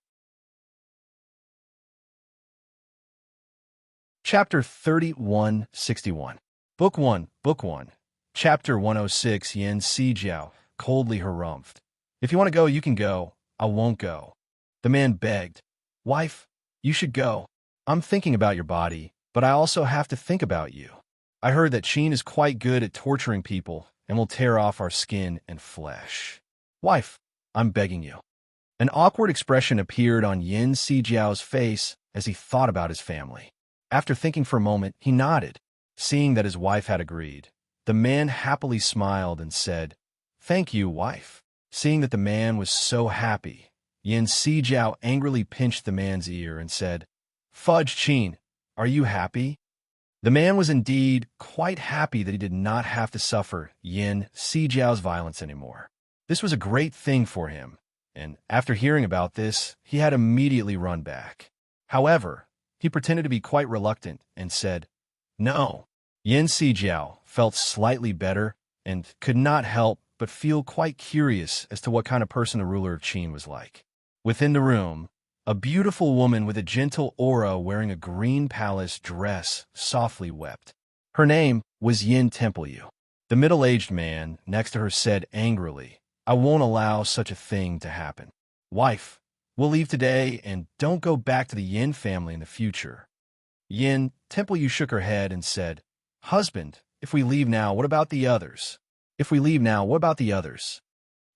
Chapter 3161. Book 1, Chapter 106. Yin Sijiao coldly harumphed. If you want to go, you can go. I won't go. The man begged. Wife, you should go. I'm thinking about your body, but I also have to think about you. I heard that Qin is quite good at torturing people and will tear off our skin and flesh. Wife, I'm begging you. An awkward expression appeared on Yin Sijiao's face as he thought about his family. After thinking for a moment, he nodded. Seeing that his wife had agreed, the man happily smiled and said, thank you, wife. Seeing that the man was so happy, Yin Sijiao angrily pinched the man's ear and said, fudge Qin, are you happy? The man was indeed quite happy that he did not have to suffer Yin Sijiao's violence anymore. This was a great thing for him, and after hearing about this, he had immediately run back. However, he pretended to be quite reluctant and said, no. Yin Sijiao felt slightly better and could not help but feel quite curious as to what kind of person the ruler of Qin was like. Within the room, a beautiful woman with a gentle aura wearing a green palace dress softly wept. Her name was Yin Templeyu. The middle-aged man next to her said angrily, I won't allow such a thing to happen. Wife, we'll leave today and don't go back to the Yin family in the future. Yin Templeyu shook her head and said, husband, If we leave now, what about the others? If we leave now, what about the others?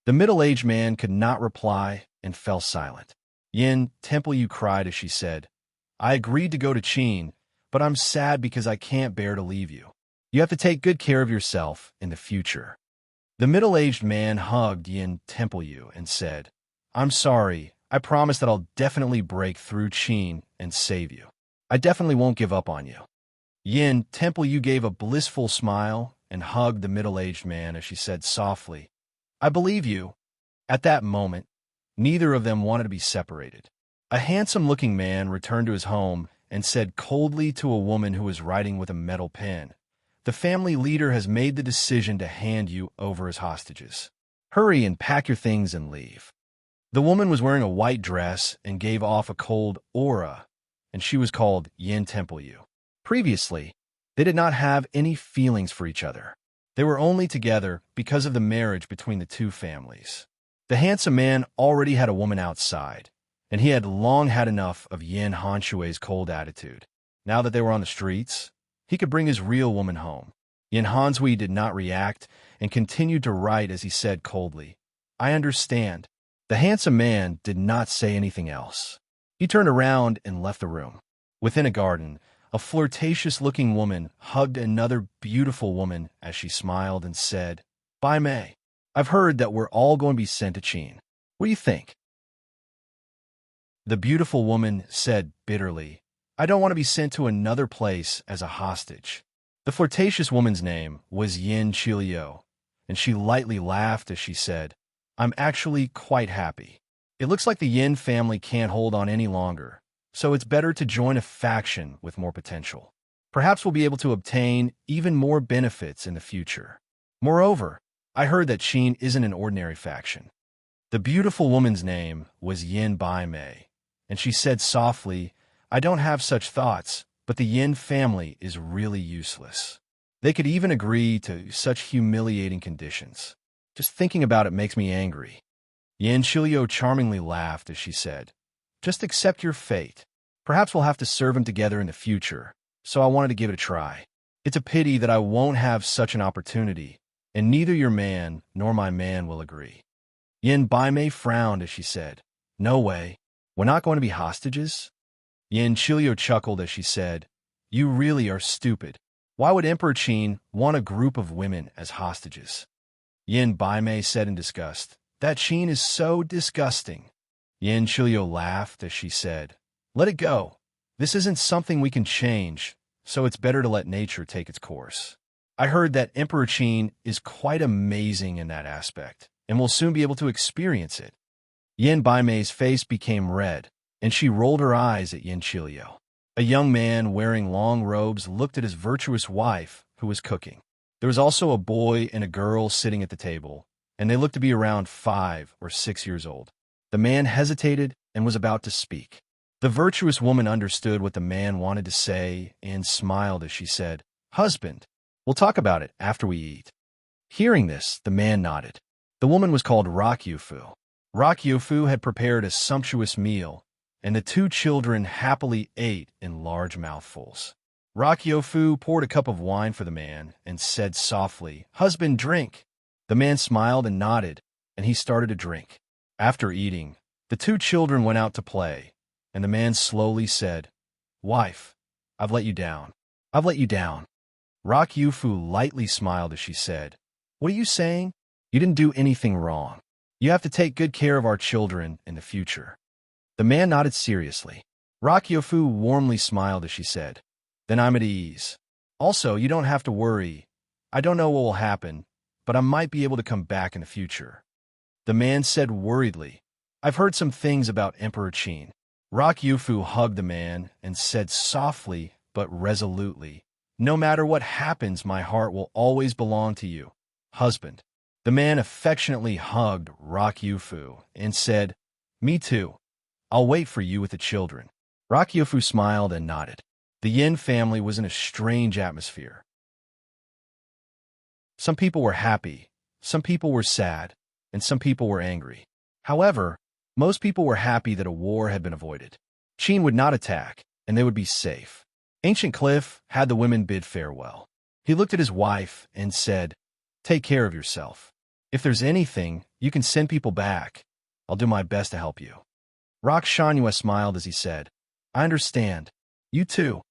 The middle-aged man could not reply and fell silent. Yin, Temple, you cried as she said, I agreed to go to Qin, but I'm sad because I can't bear to leave you. You have to take good care of yourself in the future. The middle-aged man hugged Yin, Temple, you and said, I'm sorry. I promise that I'll definitely break through Qin and save you. I definitely won't give up on you. Yin, Temple, you gave a blissful smile and hugged the middle-aged man as she said softly, I believe you. At that moment, neither of them wanted to be separated. A handsome-looking man returned to his home and said coldly to a woman who was writing with a metal pen, the family leader has made the decision to hand you over as hostages. Hurry and pack your things and leave. The woman was wearing a white dress and gave off a cold aura, and she was called Yin Temple Yu. Previously, they did not have any feelings for each other. They were only together because of the marriage between the two families. The handsome man already had a woman outside, and he had long had enough of Yin Hanshui's cold attitude. Now that they were on the streets, he could bring his real woman home. Yin Hanshui did not react and continued to write as he said coldly, I understand. The handsome man did not say anything else. He turned around and left the room. Within a garden, a flirtatious-looking woman hugged another beautiful woman as she smiled and said, Bye, May. I've heard that we're all going to be sent to Qin. What do you think? The beautiful woman said bitterly, I don't want to be sent to another place as a hostage. The flirtatious woman's name was Yin Chilio, and she lightly laughed as she said, I'm actually quite happy. It looks like the Yin family can't hold on any longer, so it's better to join a faction with more potential. Perhaps we'll be able to obtain even more benefits in the future. Moreover, I heard that Qin isn't an ordinary faction. The beautiful woman's name was Yin Bai Mei, and she said softly, I don't have such thoughts, but the Yin family is really useless. They could even agree to such humiliating conditions. Just thinking about it makes me angry. Yin Chilio charmingly laughed as she said, Just accept your fate. Perhaps we'll have to serve him together in the future, so I wanted to give it a try. It's a pity that I won't have such an opportunity, and neither your man nor my man will agree. Yin Baimei frowned as she said, No way. We're not going to be hostages? Yin Chilio chuckled as she said, You really are stupid. Why would Emperor Qin want a group of women as hostages? Yin Baimei said in disgust, That Qin is so disgusting. Yin Chilio laughed as she said, Let it go. This isn't something we can change, so it's better to let nature take its course. I heard that Emperor Qin is quite amazing in that aspect, and will soon be able to experience it. Yin Baimei's face became red, and she rolled her eyes at Yin Chilio. A young man wearing long robes looked at his virtuous wife, who was cooking. There was also a boy and a girl sitting at the table, and they looked to be around 5 or 6 years old. The man hesitated and was about to speak. The virtuous woman understood what the man wanted to say and smiled as she said, Husband, we'll talk about it after we eat. Hearing this, the man nodded. The woman was called Rock Yufu. Rock Yufu had prepared a sumptuous meal, and the 2 children happily ate in large mouthfuls. Rock Yufu poured a cup of wine for the man and said softly, Husband, drink. The man smiled and nodded, and he started to drink. After eating, the 2 children went out to play, and the man slowly said, Wife, I've let you down. I've let you down. Rock Yufu lightly smiled as she said, What are you saying? You didn't do anything wrong. You have to take good care of our children in the future. The man nodded seriously. Rock Yufu warmly smiled as she said, Then I'm at ease. Also, you don't have to worry. I don't know what will happen, but I might be able to come back in the future. The man said worriedly, I've heard some things about Emperor Qin. Rock Yufu hugged the man and said softly but resolutely, No matter what happens, my heart will always belong to you, husband. The man affectionately hugged Rock Yufu and said, Me too. I'll wait for you with the children. Rock Yufu smiled and nodded. The Yin family was in a strange atmosphere. Some people were happy, some people were sad, and some people were angry. However, most people were happy that a war had been avoided. Qin would not attack, and they would be safe. Ancient Cliff had the women bid farewell. He looked at his wife and said, "Take care of yourself. If there's anything, you can send people back. I'll do my best to help you." Rakshanyua smiled as he said, "I understand. You too."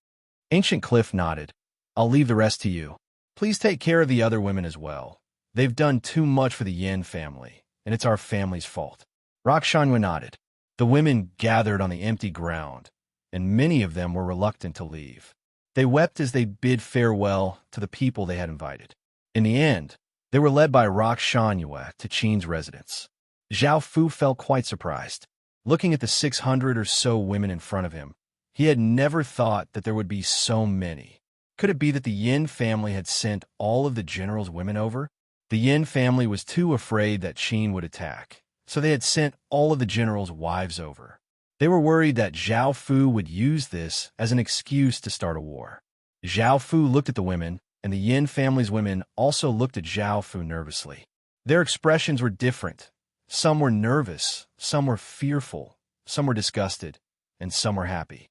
Ancient Cliff nodded. "I'll leave the rest to you. Please take care of the other women as well. They've done too much for the Yin family, and it's our family's fault." Rakshanyua nodded. The women gathered on the empty ground, and many of them were reluctant to leave. They wept as they bid farewell to the people they had invited. In the end, they were led by Rakshanyua to Qin's residence. Zhao Fu felt quite surprised. Looking at the 600 or so women in front of him, he had never thought that there would be so many. Could it be that the Yin family had sent all of the general's women over? The Yin family was too afraid that Qin would attack, so they had sent all of the general's wives over. They were worried that Zhao Fu would use this as an excuse to start a war. Zhao Fu looked at the women, and the Yin family's women also looked at Zhao Fu nervously. Their expressions were different. Some were nervous, some were fearful, some were disgusted, and some were happy.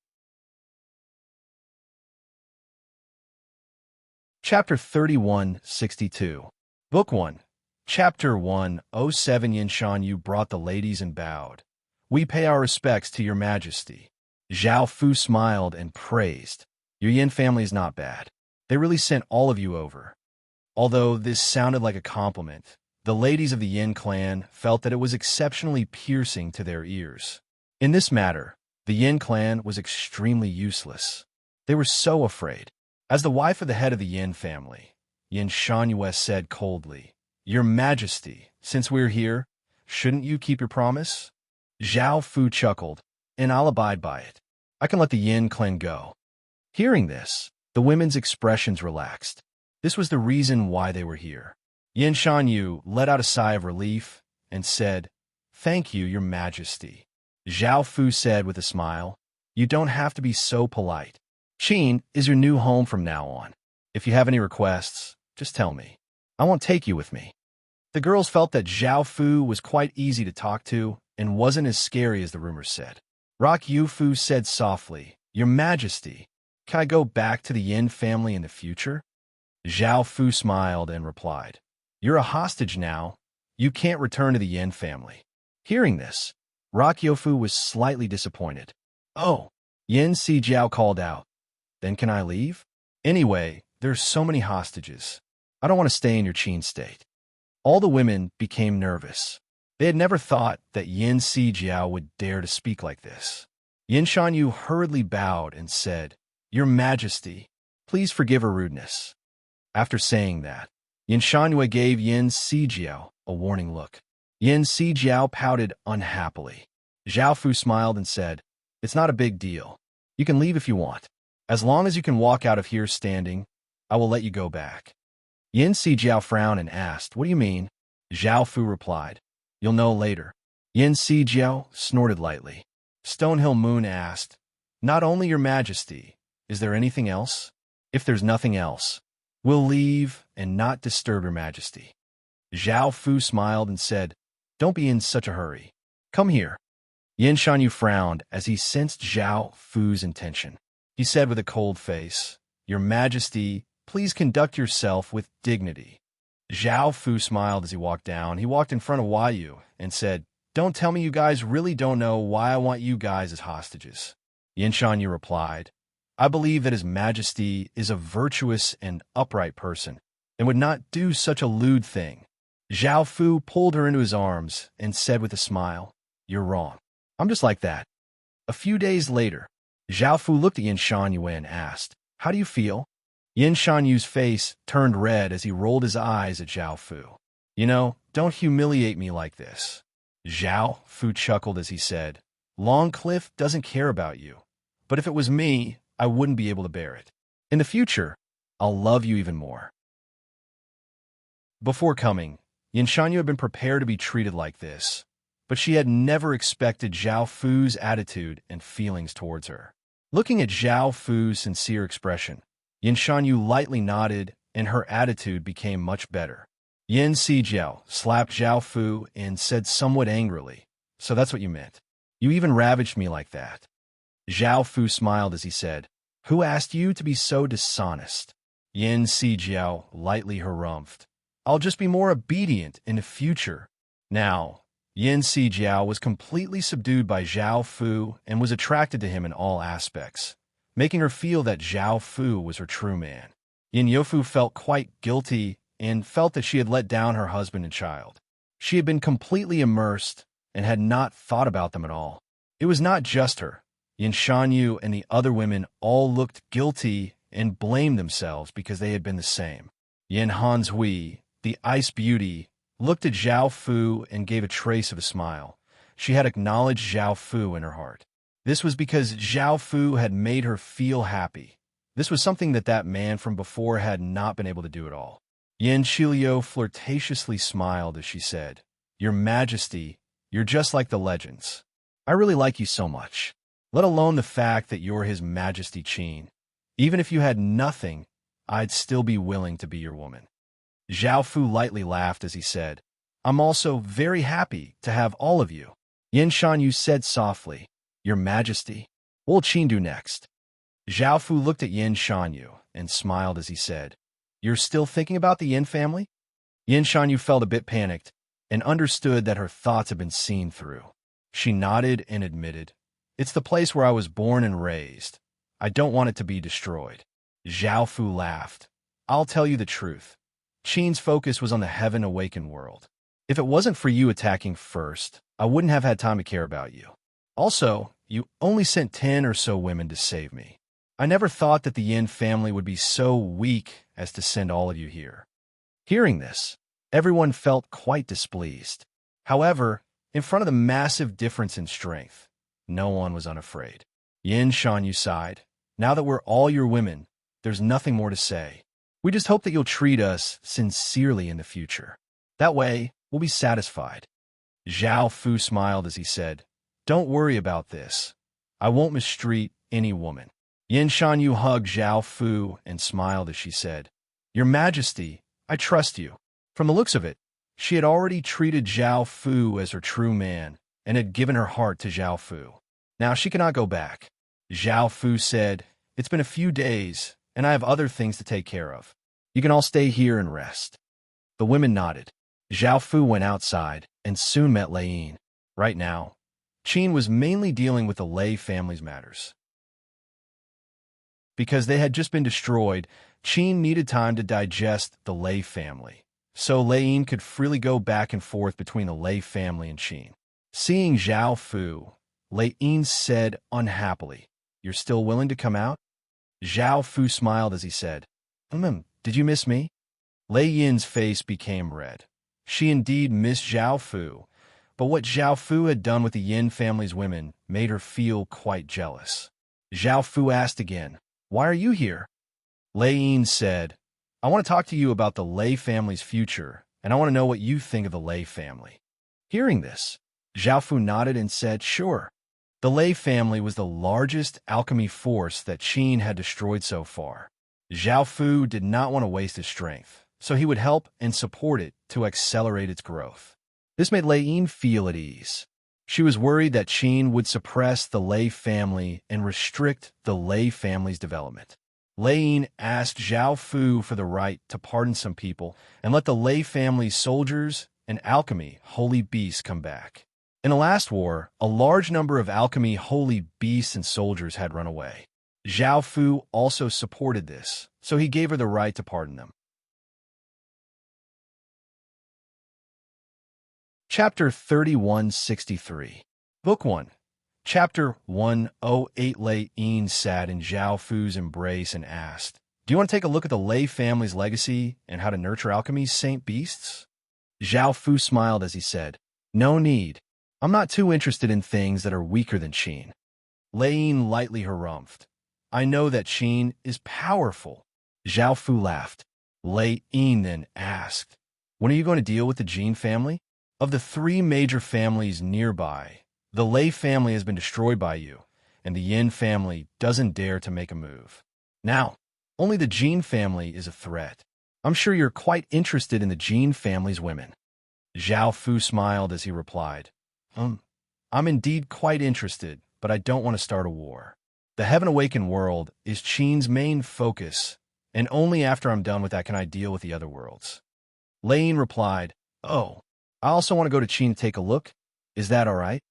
Chapter 3162. Book 1. Chapter 107. Yin Shanyu brought the ladies and bowed. "We pay our respects to your majesty." Zhao Fu smiled and praised. "Your Yin family is not bad. They really sent all of you over." Although this sounded like a compliment, the ladies of the Yin clan felt that it was exceptionally piercing to their ears. In this matter, the Yin clan was extremely useless. They were so afraid. As the wife of the head of the Yin family, Yin Shanyu said coldly, "Your Majesty, since we're here, shouldn't you keep your promise?" Zhao Fu chuckled, "And I'll abide by it. I can let the Yin clan go." Hearing this, the women's expressions relaxed. This was the reason why they were here. Yin Shanyu let out a sigh of relief and said, "Thank you, Your Majesty." Zhao Fu said with a smile, "You don't have to be so polite. Qin is your new home from now on. If you have any requests, just tell me. I won't take you with me." The girls felt that Zhao Fu was quite easy to talk to and wasn't as scary as the rumors said. Rock Yu Fu said softly, "Your Majesty, can I go back to the Yin family in the future?" Zhao Fu smiled and replied, "You're a hostage now. You can't return to the Yin family." Hearing this, Rock Yu Fu was slightly disappointed. "Oh," Yin Si Jiao called out. "Then can I leave? Anyway, there's so many hostages. I don't want to stay in your Qin state." All the women became nervous. They had never thought that Yin Si Jiao would dare to speak like this. Yin Shanyu hurriedly bowed and said, "Your Majesty, please forgive her rudeness." After saying that, Yin Shanyu gave Yin Si Jiao a warning look. Yin Si Jiao pouted unhappily. Zhao Fu smiled and said, "It's not a big deal. You can leave if you want. As long as you can walk out of here standing, I will let you go back." Yin Si Jiao frowned and asked, "What do you mean?" Zhao Fu replied, "You'll know later." Yin Si Jiao snorted lightly. Stonehill Moon asked, "Not only Your Majesty, is there anything else?" "If there's nothing else, we'll leave and not disturb Your Majesty." Zhao Fu smiled and said, "Don't be in such a hurry. Come here." Yin Shanyu frowned as he sensed Zhao Fu's intention. He said with a cold face, "Your Majesty, please conduct yourself with dignity." Zhao Fu smiled as he walked down. He walked in front of Yu and said, "Don't tell me you guys really don't know why I want you guys as hostages." Yin Shanyu replied, "I believe that His Majesty is a virtuous and upright person and would not do such a lewd thing." Zhao Fu pulled her into his arms and said with a smile, "You're wrong. I'm just like that." A few days later, Zhao Fu looked at Yin Shanyu and asked, "How do you feel?" Yin Shanyu's face turned red as he rolled his eyes at Zhao Fu. Don't humiliate me like this." Zhao Fu chuckled as he said, "Long Cliff doesn't care about you, but if it was me, I wouldn't be able to bear it. In the future, I'll love you even more." Before coming, Yin Shanyu had been prepared to be treated like this, but she had never expected Zhao Fu's attitude and feelings towards her. Looking at Zhao Fu's sincere expression, Yin Shanyu lightly nodded, and her attitude became much better. Yin Si Jiao slapped Zhao Fu and said somewhat angrily, "So that's what you meant. You even ravaged me like that." Zhao Fu smiled as he said, "Who asked you to be so dishonest?" Yin Si Jiao lightly harumphed. I'll just be more obedient in the future. Now, Yin Si Jiao was completely subdued by Zhao Fu and was attracted to him in all aspects, making her feel that Zhao Fu was her true man. Yin Yofu felt quite guilty and felt that she had let down her husband and child. She had been completely immersed and had not thought about them at all. It was not just her. Yin Shanyu and the other women all looked guilty and blamed themselves because they had been the same. Yin Hanhui, the ice beauty, looked at Zhao Fu and gave a trace of a smile. She had acknowledged Zhao Fu in her heart. This was because Zhao Fu had made her feel happy. This was something that man from before had not been able to do at all. Yin Qiliu flirtatiously smiled as she said, "Your Majesty, you're just like the legends. I really like you so much. Let alone the fact that you're His Majesty Qin. Even if you had nothing, I'd still be willing to be your woman." Zhao Fu lightly laughed as he said, "I'm also very happy to have all of you." Yin Shanyu said softly, "Your Majesty, what'll Qin do next?" Zhao Fu looked at Yin Shanyu and smiled as he said, "You're still thinking about the Yin family?" Yin Shanyu felt a bit panicked and understood that her thoughts had been seen through. She nodded and admitted, "It's the place where I was born and raised. I don't want it to be destroyed." Zhao Fu laughed. "I'll tell you the truth. Qin's focus was on the heaven-awakened world. If it wasn't for you attacking first, I wouldn't have had time to care about you. Also, you only sent 10 or so women to save me. I never thought that the Yin family would be so weak as to send all of you here." Hearing this, everyone felt quite displeased. However, in front of the massive difference in strength, no one was unafraid. Yin Shanyu sighed. "Now that we're all your women, there's nothing more to say. We just hope that you'll treat us sincerely in the future. That way, we'll be satisfied." Zhao Fu smiled as he said, "Don't worry about this. I won't mistreat any woman." Yin Shanyu hugged Zhao Fu and smiled as she said, "Your Majesty, I trust you." From the looks of it, she had already treated Zhao Fu as her true man and had given her heart to Zhao Fu. Now she cannot go back. Zhao Fu said, "It's been a few days, and I have other things to take care of. You can all stay here and rest." The women nodded. Zhao Fu went outside and soon met Lei Yin. Right now, Qin was mainly dealing with the Lei family's matters. Because they had just been destroyed, Qin needed time to digest the Lei family, so Lei Yin could freely go back and forth between the Lei family and Qin. Seeing Zhao Fu, Lei Yin said unhappily, "You're still willing to come out?" Zhao Fu smiled as he said, "Did you miss me?" Lei Yin's face became red. She indeed missed Zhao Fu, but what Zhao Fu had done with the Yin family's women made her feel quite jealous. Zhao Fu asked again, "Why are you here?" Lei Yin said, "I want to talk to you about the Lei family's future, and I want to know what you think of the Lei family." Hearing this, Zhao Fu nodded and said, "Sure." The Lei family was the largest alchemy force that Qin had destroyed so far. Zhao Fu did not want to waste his strength, so he would help and support it to accelerate its growth. This made Lei Yin feel at ease. She was worried that Qin would suppress the Lei family and restrict the Lei family's development. Lei Yin asked Zhao Fu for the right to pardon some people and let the Lei family's soldiers and alchemy holy beasts come back. In the last war, a large number of alchemy holy beasts and soldiers had run away. Zhao Fu also supported this, so he gave her the right to pardon them. Chapter 3163. Book 1. Chapter 108. Lei Yin sat in Zhao Fu's embrace and asked, "Do you want to take a look at the Lei family's legacy and how to nurture alchemy's saint beasts?" Zhao Fu smiled as he said, "No need. I'm not too interested in things that are weaker than Qin." Lei Yin lightly harumphed. "I know that Qin is powerful." Zhao Fu laughed. Lei Yin then asked, "When are you going to deal with the Jin family? Of the 3 major families nearby, the Lei family has been destroyed by you, and the Yin family doesn't dare to make a move. Now, only the Jin family is a threat. I'm sure you're quite interested in the Jin family's women." Zhao Fu smiled as he replied, I'm indeed quite interested, but I don't want to start a war. The Heaven Awakened world is Qin's main focus, and only after I'm done with that can I deal with the other worlds. Lane replied, "Oh, I also want to go to Qin to take a look. Is that all right?"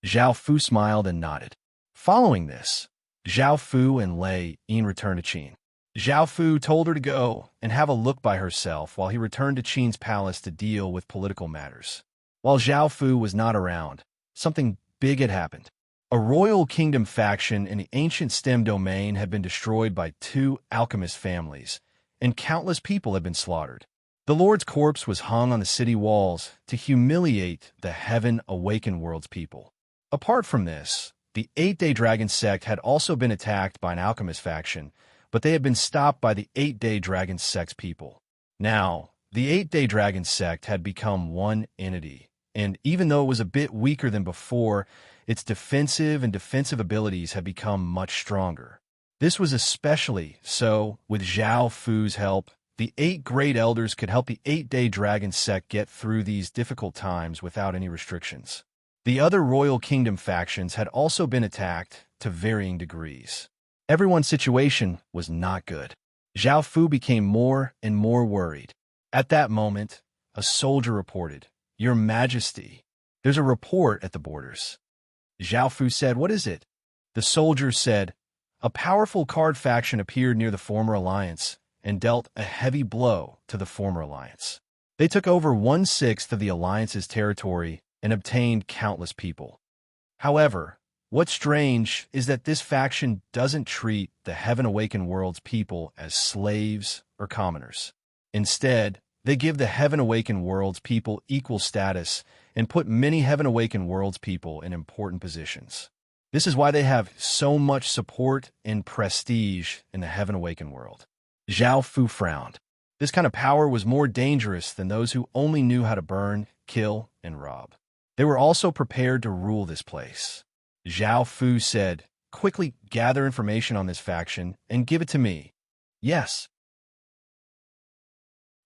Zhao Fu smiled and nodded. Following this, Zhao Fu and Lei Yin returned to Qin. Zhao Fu told her to go and have a look by herself while he returned to Qin's palace to deal with political matters. While Zhao Fu was not around, something big had happened. A royal kingdom faction in the ancient STEM domain had been destroyed by 2 alchemist families, and countless people had been slaughtered. The Lord's corpse was hung on the city walls to humiliate the Heaven Awakened World's people. Apart from this, the 8-Day Dragon sect had also been attacked by an alchemist faction, but they had been stopped by the 8-Day Dragon sect's people. Now, the 8-Day Dragon sect had become one entity, and even though it was a bit weaker than before, its defensive abilities had become much stronger. This was especially so with Zhao Fu's help. The 8 Great Elders could help the 8-Day Dragon sect get through these difficult times without any restrictions. The other Royal Kingdom factions had also been attacked to varying degrees. Everyone's situation was not good. Zhao Fu became more and more worried. At that moment, a soldier reported, "Your Majesty, there's a report at the borders." Zhao Fu said, "What is it?" The soldier said, "A powerful card faction appeared near the former alliance and dealt a heavy blow to the former alliance. They took over 1/6 of the alliance's territory and obtained countless people. However, what's strange is that this faction doesn't treat the Heaven Awakened World's people as slaves or commoners. Instead, they give the Heaven Awakened World's people equal status and put many Heaven Awakened World's people in important positions. This is why they have so much support and prestige in the Heaven Awakened World." Zhao Fu frowned. This kind of power was more dangerous than those who only knew how to burn, kill, and rob. They were also prepared to rule this place. Zhao Fu said, "Quickly gather information on this faction and give it to me." "Yes."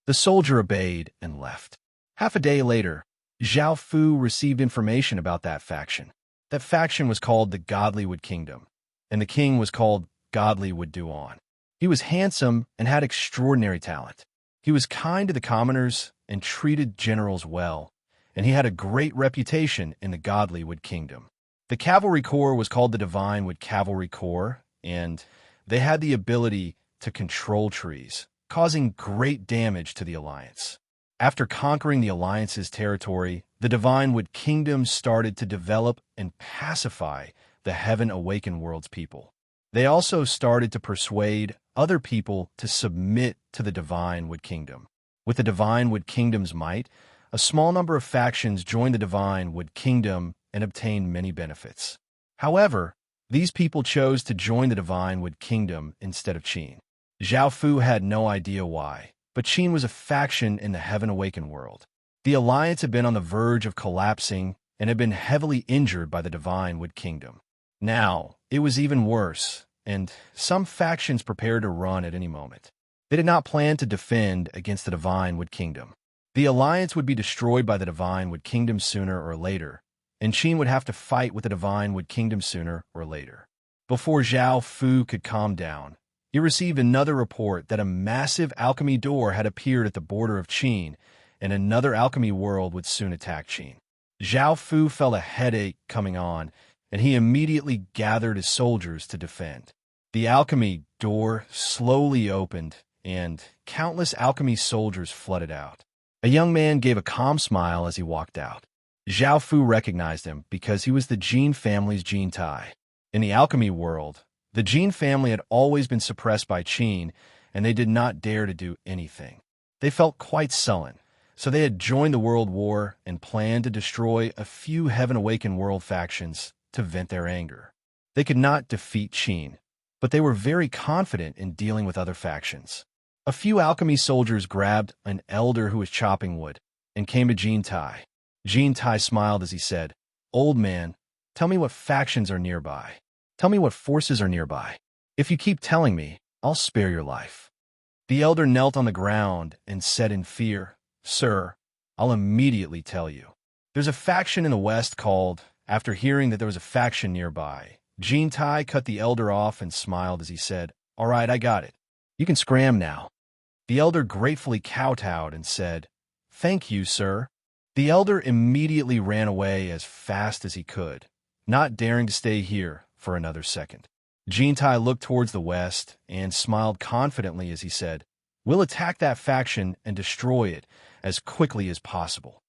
The soldier obeyed and left. Half a day later, Zhao Fu received information about that faction. That faction was called the Godlywood Kingdom, and the king was called Godlywood Duan. He was handsome and had extraordinary talent. He was kind to the commoners and treated generals well, and he had a great reputation in the Godlywood Kingdom. The Cavalry Corps was called the Divine Wood Cavalry Corps, and they had the ability to control trees, causing great damage to the Alliance. After conquering the Alliance's territory, the Divine Wood Kingdom started to develop and pacify the Heaven Awakened World's people. They also started to persuade other people to submit to the Divine Wood Kingdom. With the Divine Wood Kingdom's might, a small number of factions joined the Divine Wood Kingdom and obtained many benefits. However, these people chose to join the Divine Wood Kingdom instead of Qin. Zhao Fu had no idea why, but Qin was a faction in the Heaven Awakened World. The alliance had been on the verge of collapsing and had been heavily injured by the Divine Wood Kingdom. Now, it was even worse, and some factions prepared to run at any moment. They did not plan to defend against the Divine Wood Kingdom. The alliance would be destroyed by the Divine Wood Kingdom sooner or later, and Qin would have to fight with the Divine Wood Kingdom sooner or later. Before Zhao Fu could calm down, he received another report that a massive alchemy door had appeared at the border of Qin, and another alchemy world would soon attack Qin. Zhao Fu felt a headache coming on, and he immediately gathered his soldiers to defend. The alchemy door slowly opened, and countless alchemy soldiers flooded out. A young man gave a calm smile as he walked out. Zhao Fu recognized him because he was the Jin family's Jin Tai. In the alchemy world, the Jin family had always been suppressed by Qin, and they did not dare to do anything. They felt quite sullen, so they had joined the World War and planned to destroy a few Heaven Awakened World factions to vent their anger. They could not defeat Qin, but they were very confident in dealing with other factions. A few alchemy soldiers grabbed an elder who was chopping wood and came to Jin Tai. Jin Tai smiled as he said, "Old man, tell me what factions are nearby. Tell me what forces are nearby. If you keep telling me, I'll spare your life." The elder knelt on the ground and said in fear, "Sir, I'll immediately tell you. There's a faction in the west called..." After hearing that there was a faction nearby, Jin Tai cut the elder off and smiled as he said, "All right, I got it. You can scram now." The elder gratefully kowtowed and said, "Thank you, sir." The elder immediately ran away as fast as he could, not daring to stay here for another second. Jintai looked towards the west and smiled confidently as he said, "We'll attack that faction and destroy it as quickly as possible."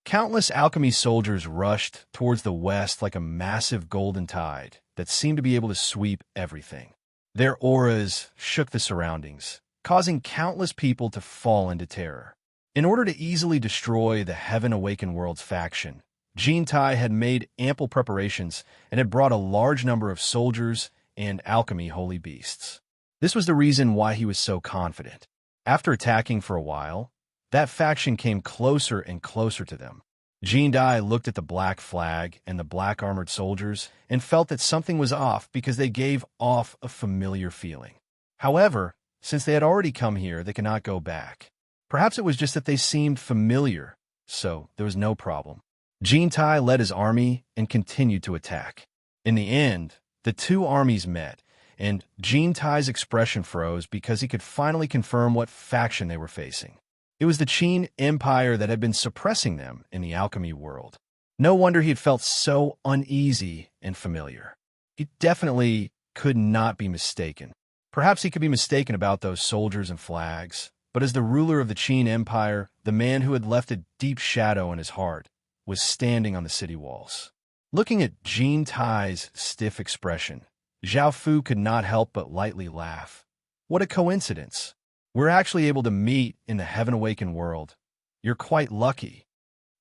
Countless alchemy soldiers rushed towards the west like a massive golden tide that seemed to be able to sweep everything. Their auras shook the surroundings, causing countless people to fall into terror. In order to easily destroy the Heaven Awakened World's faction, Jintai had made ample preparations and had brought a large number of soldiers and alchemy holy beasts. This was the reason why he was so confident. After attacking for a while, that faction came closer and closer to them. Jintai looked at the black flag and the black armored soldiers and felt that something was off because they gave off a familiar feeling. However, since they had already come here, they could not go back. Perhaps it was just that they seemed familiar, so there was no problem. Jintai led his army and continued to attack. In the end, the two armies met, and Jintai's expression froze because he could finally confirm what faction they were facing. It was the Qin Empire that had been suppressing them in the alchemy world. No wonder he had felt so uneasy and familiar. He definitely could not be mistaken. Perhaps he could be mistaken about those soldiers and flags, but as the ruler of the Qin Empire, the man who had left a deep shadow in his heart was standing on the city walls. Looking at Jintai's stiff expression, Zhao Fu could not help but lightly laugh. What a coincidence. We're actually able to meet in the Heaven Awakened world. You're quite lucky.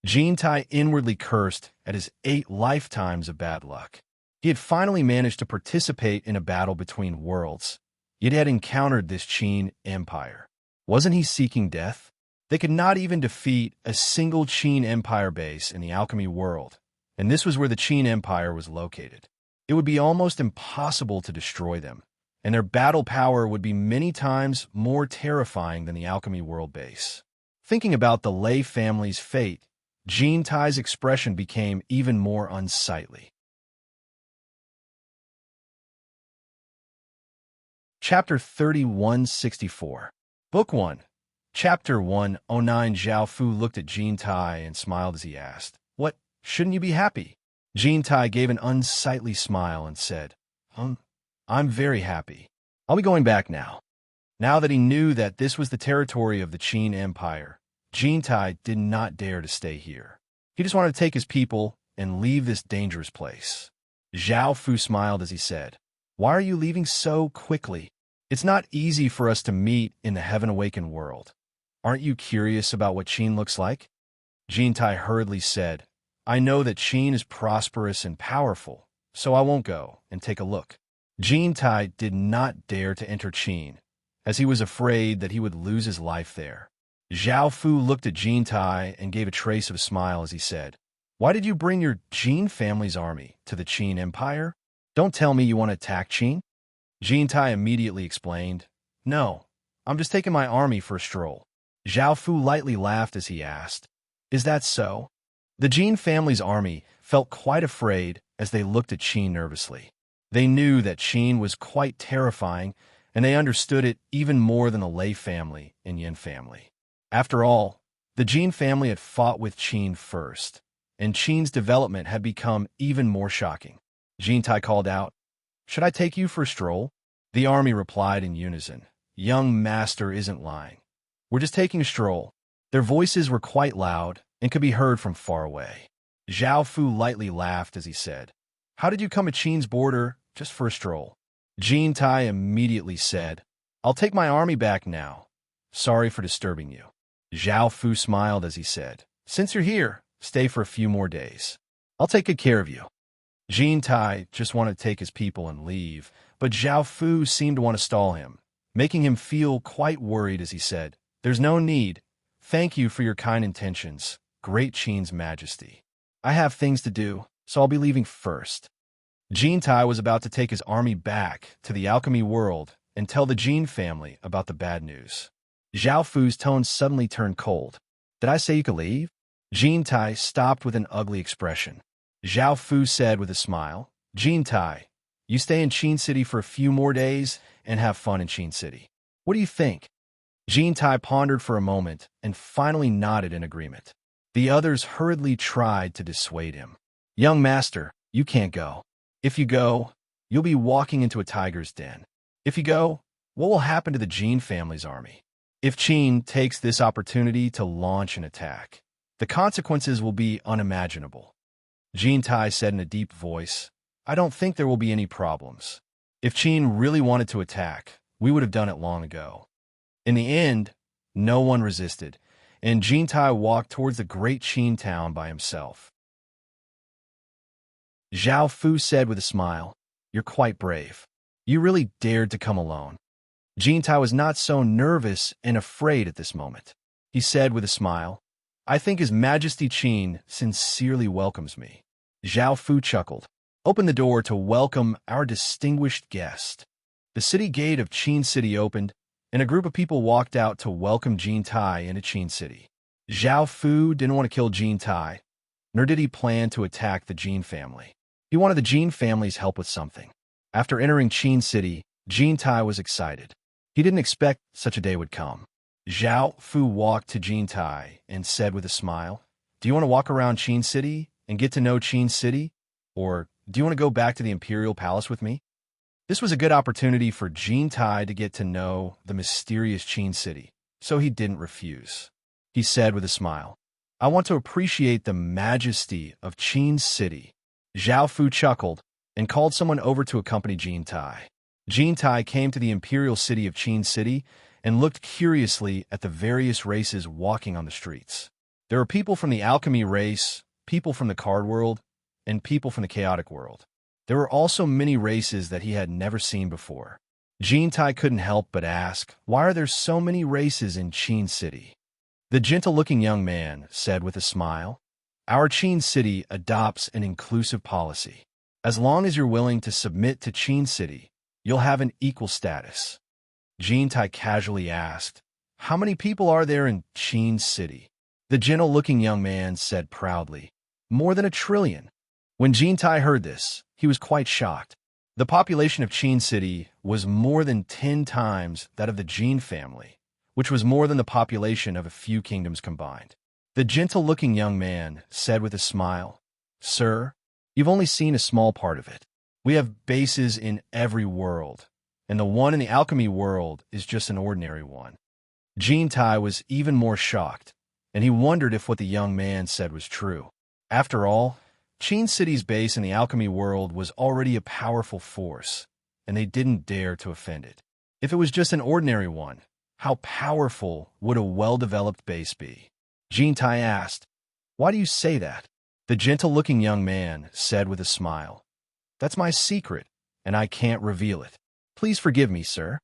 Jintai inwardly cursed at his 8 lifetimes of bad luck. He had finally managed to participate in a battle between worlds, yet had encountered this Qin Empire. Wasn't he seeking death? They could not even defeat a single Qin Empire base in the alchemy world, and this was where the Qin Empire was located. It would be almost impossible to destroy them, and their battle power would be many times more terrifying than the alchemy world base. Thinking about the Lei family's fate, Jintai's expression became even more unsightly. Chapter 3164. Book 1. Chapter 109. Zhao Fu looked at Jintai and smiled as he asked, "What, shouldn't you be happy?" Jintai gave an unsightly smile and said, I'm very happy. I'll be going back now." Now that he knew that this was the territory of the Qin Empire, Jintai did not dare to stay here. He just wanted to take his people and leave this dangerous place. Zhao Fu smiled as he said, "Why are you leaving so quickly? It's not easy for us to meet in the Heaven Awakened world. Aren't you curious about what Qin looks like?" Jintai hurriedly said, "I know that Qin is prosperous and powerful, so I won't go and take a look." Jintai did not dare to enter Qin, as he was afraid that he would lose his life there. Zhao Fu looked at Jintai and gave a trace of a smile as he said, "Why did you bring your Qin family's army to the Qin Empire? Don't tell me you want to attack Qin?" Jintai immediately explained, "No, I'm just taking my army for a stroll." Zhao Fu lightly laughed as he asked, "Is that so?" The Qin family's army felt quite afraid as they looked at Qin nervously. They knew that Qin was quite terrifying, and they understood it even more than the Lei family and Yin family. After all, the Qin family had fought with Qin first, and Qin's development had become even more shocking. Jintai called out, "Should I take you for a stroll?" The army replied in unison, "Young master isn't lying. We're just taking a stroll." Their voices were quite loud and could be heard from far away. Zhao Fu lightly laughed as he said, "How did you come at Qin's border just for a stroll?" Jintai immediately said, "I'll take my army back now. Sorry for disturbing you." Zhao Fu smiled as he said, "Since you're here, stay for a few more days. I'll take good care of you." Jintai just wanted to take his people and leave, but Zhao Fu seemed to want to stall him, making him feel quite worried as he said, "There's no need. Thank you for your kind intentions, great Qin's majesty. I have things to do, so I'll be leaving first." Jintai was about to take his army back to the alchemy world and tell the Qin family about the bad news. Zhao Fu's tone suddenly turned cold. "Did I say you could leave?" Jintai stopped with an ugly expression. Zhao Fu said with a smile, "Jintai, you stay in Qin City for a few more days, and have fun in Qin City. What do you think? Jintai pondered for a moment and finally nodded in agreement. The others hurriedly tried to dissuade him. Young master, you can't go. If you go, you'll be walking into a tiger's den. If you go, what will happen to the Jin family's army? If Qin takes this opportunity to launch an attack, the consequences will be unimaginable. Jintai said in a deep voice, I don't think there will be any problems. If Qin really wanted to attack, we would have done it long ago. In the end, no one resisted, and Jintai walked towards the great Qin town by himself. Zhao Fu said with a smile, You're quite brave. You really dared to come alone. Jintai was not so nervous and afraid at this moment. He said with a smile, I think His Majesty Qin sincerely welcomes me. Zhao Fu chuckled. Open the door to welcome our distinguished guest. The city gate of Qin City opened, and a group of people walked out to welcome Jintai into Qin City. Zhao Fu didn't want to kill Jintai, nor did he plan to attack the Jin family. He wanted the Jin family's help with something. After entering Qin City, Jintai was excited. He didn't expect such a day would come. Zhao Fu walked to Jintai and said with a smile, Do you want to walk around Qin City and get to know Qin City? Or do you want to go back to the Imperial Palace with me? This was a good opportunity for Jintai to get to know the mysterious Qin City, so he didn't refuse. He said with a smile, I want to appreciate the majesty of Qin City. Zhao Fu chuckled and called someone over to accompany Jintai. Jintai came to the imperial city of Qin City and looked curiously at the various races walking on the streets. There were people from the alchemy race, people from the card world, and people from the chaotic world. There were also many races that he had never seen before. Jintai couldn't help but ask, Why are there so many races in Qin City? The gentle-looking young man said with a smile, Our Qin City adopts an inclusive policy. As long as you're willing to submit to Qin City, you'll have an equal status. Jintai casually asked, How many people are there in Qin City? The gentle-looking young man said proudly, More than 1 trillion. When Jintai heard this, he was quite shocked. The population of Qin City was more than 10 times that of the Jin family, which was more than the population of a few kingdoms combined. The gentle-looking young man said with a smile, Sir, you've only seen a small part of it. We have bases in every world, and the one in the alchemy world is just an ordinary one. Jintai was even more shocked, and he wondered if what the young man said was true. After all, Qin City's base in the alchemy world was already a powerful force, and they didn't dare to offend it. If it was just an ordinary one, how powerful would a well-developed base be? Jintai asked, Why do you say that? The gentle-looking young man said with a smile, That's my secret, and I can't reveal it. Please forgive me, sir.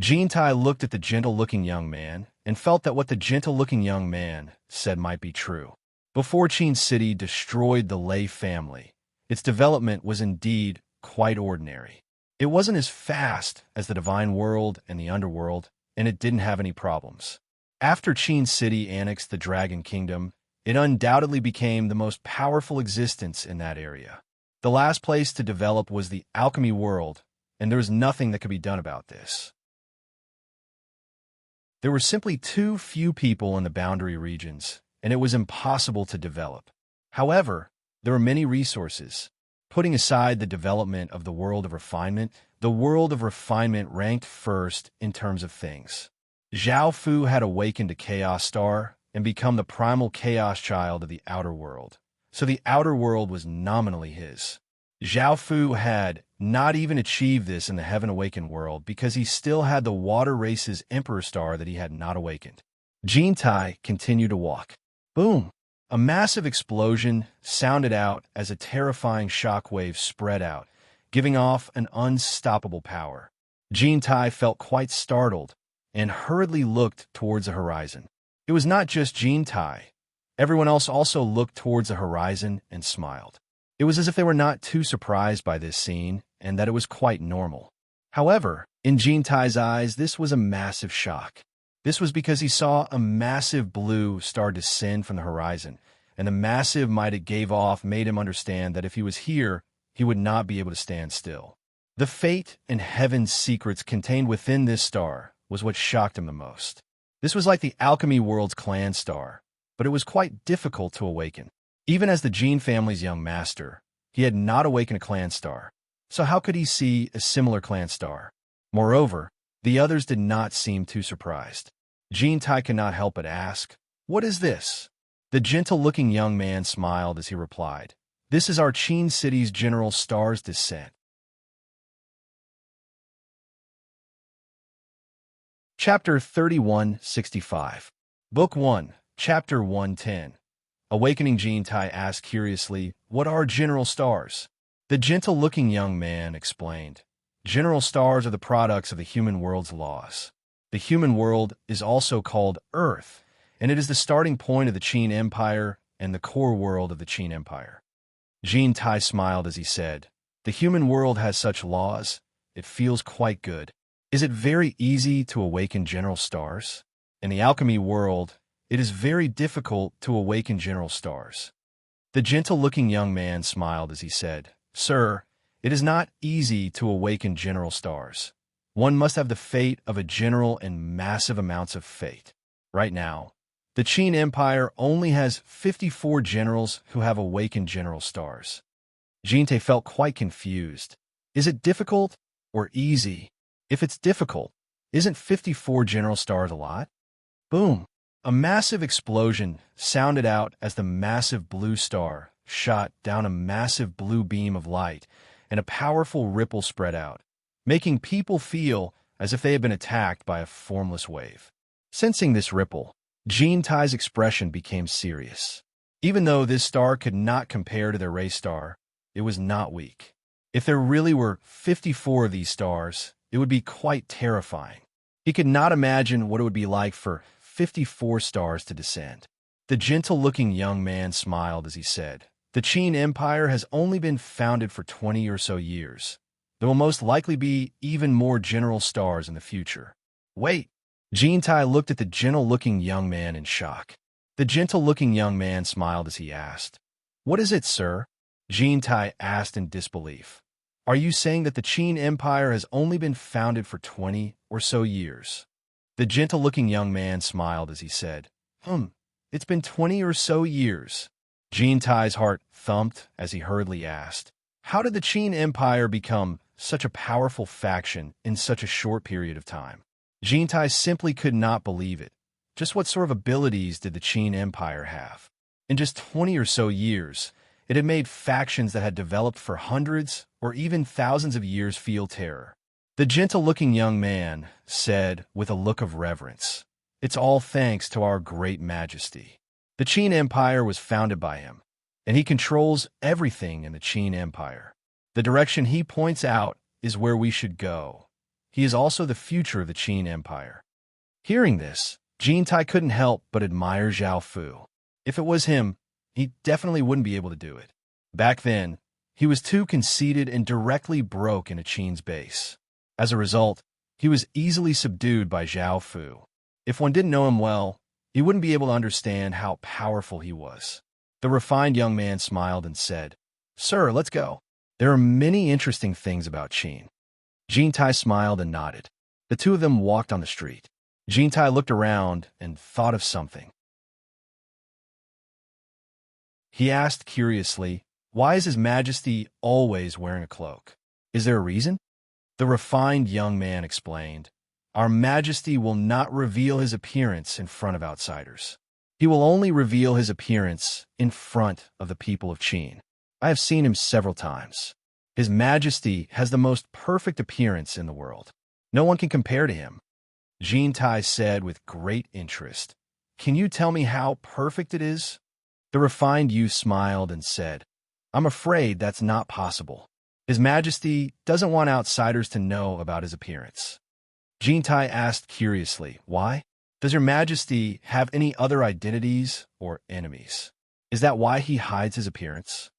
Jintai looked at the gentle-looking young man and felt that what the gentle-looking young man said might be true. Before Qin City destroyed the Lei family, its development was indeed quite ordinary. It wasn't as fast as the divine world and the underworld, and it didn't have any problems. After Qin City annexed the Dragon Kingdom, it undoubtedly became the most powerful existence in that area. The last place to develop was the alchemy world, and there was nothing that could be done about this. There were simply too few people in the boundary regions, and it was impossible to develop. However, there were many resources. Putting aside the development of the world of refinement, the world of refinement ranked first in terms of things. Zhao Fu had awakened a Chaos Star and become the primal Chaos Child of the outer world, so the outer world was nominally his. Zhao Fu had not even achieved this in the Heaven Awakened world because he still had the Water Race's Emperor Star that he had not awakened. Jintai continued to walk. Boom! A massive explosion sounded out as a terrifying shockwave spread out, giving off an unstoppable power. Jintai felt quite startled and hurriedly looked towards the horizon. It was not just Jintai. Everyone else also looked towards the horizon and smiled. It was as if they were not too surprised by this scene and that it was quite normal. However, in Jintai's eyes, this was a massive shock. This was because he saw a massive blue star descend from the horizon, and the massive might it gave off made him understand that if he was here, he would not be able to stand still. The fate and heaven's secrets contained within this star was what shocked him the most. This was like the alchemy world's clan star, but it was quite difficult to awaken. Even as the Gene family's young master, he had not awakened a clan star, so how could he see a similar clan star? Moreover, the others did not seem too surprised. Gene Tai could not help but ask, "What is this?" The gentle-looking young man smiled as he replied, "This is our Qin city's general star's descent." Chapter 3165. Book 1, Chapter 110. Awakening. Gene Tai asked curiously, "What are general stars?" The gentle-looking young man explained, "General stars are the products of the human world's laws. The human world is also called Earth, and it is the starting point of the Qin Empire and the core world of the Qin Empire." Gene Tai smiled as he said, "The human world has such laws. It feels quite good. Is it very easy to awaken general stars? In the alchemy world, it is very difficult to awaken general stars." The gentle-looking young man smiled as he said, "Sir, it is not easy to awaken general stars. One must have the fate of a general and massive amounts of fate. Right now, the Qin Empire only has 54 generals who have awakened general stars." Gene Tai felt quite confused. Is it difficult or easy? If it's difficult, isn't 54 general stars a lot? Boom! A massive explosion sounded out as the massive blue star shot down a massive blue beam of light, and a powerful ripple spread out, making people feel as if they had been attacked by a formless wave. Sensing this ripple, Gene Tai's expression became serious. Even though this star could not compare to their race star, it was not weak. If there really were 54 of these stars, it would be quite terrifying. He could not imagine what it would be like for 54 stars to descend. The gentle-looking young man smiled as he said, "The Qin Empire has only been founded for 20 or so years. There will most likely be even more general stars in the future." Wait! Gene Tai looked at the gentle-looking young man in shock. The gentle-looking young man smiled as he asked, "What is it, sir?" Gene Tai asked in disbelief. "Are you saying that the Qin Empire has only been founded for 20 or so years?" The gentle-looking young man smiled as he said, It's been 20 or so years." Gene Tai's heart thumped as he hurriedly asked, "How did the Qin Empire become such a powerful faction in such a short period of time?" Gene Tai simply could not believe it. Just what sort of abilities did the Qin Empire have? In just 20 or so years, it had made factions that had developed for hundreds or even thousands of years feel terror. The gentle-looking young man said with a look of reverence, "It's all thanks to our great majesty. The Qin Empire was founded by him, and he controls everything in the Qin Empire. The direction he points out is where we should go. He is also the future of the Qin Empire." Hearing this, Gene Tai couldn't help but admire Zhao Fu. If it was him, he definitely wouldn't be able to do it. Back then, he was too conceited and directly broke into Qin's base. As a result, he was easily subdued by Zhao Fu. If one didn't know him well, he wouldn't be able to understand how powerful he was. The refined young man smiled and said, "Sir, let's go. There are many interesting things about Qin." Gene Tai smiled and nodded. The two of them walked on the street. Gene Tai looked around and thought of something. He asked curiously, "Why is His Majesty always wearing a cloak? Is there a reason?" The refined young man explained, "Our Majesty will not reveal his appearance in front of outsiders. He will only reveal his appearance in front of the people of Qin. I have seen him several times. His Majesty has the most perfect appearance in the world. No one can compare to him." Gene Tai said with great interest, "Can you tell me how perfect it is?" The refined youth smiled and said, "I'm afraid that's not possible. His Majesty doesn't want outsiders to know about his appearance." Gene Tai asked curiously, "Why? Does Your Majesty have any other identities or enemies? Is that why he hides his appearance?"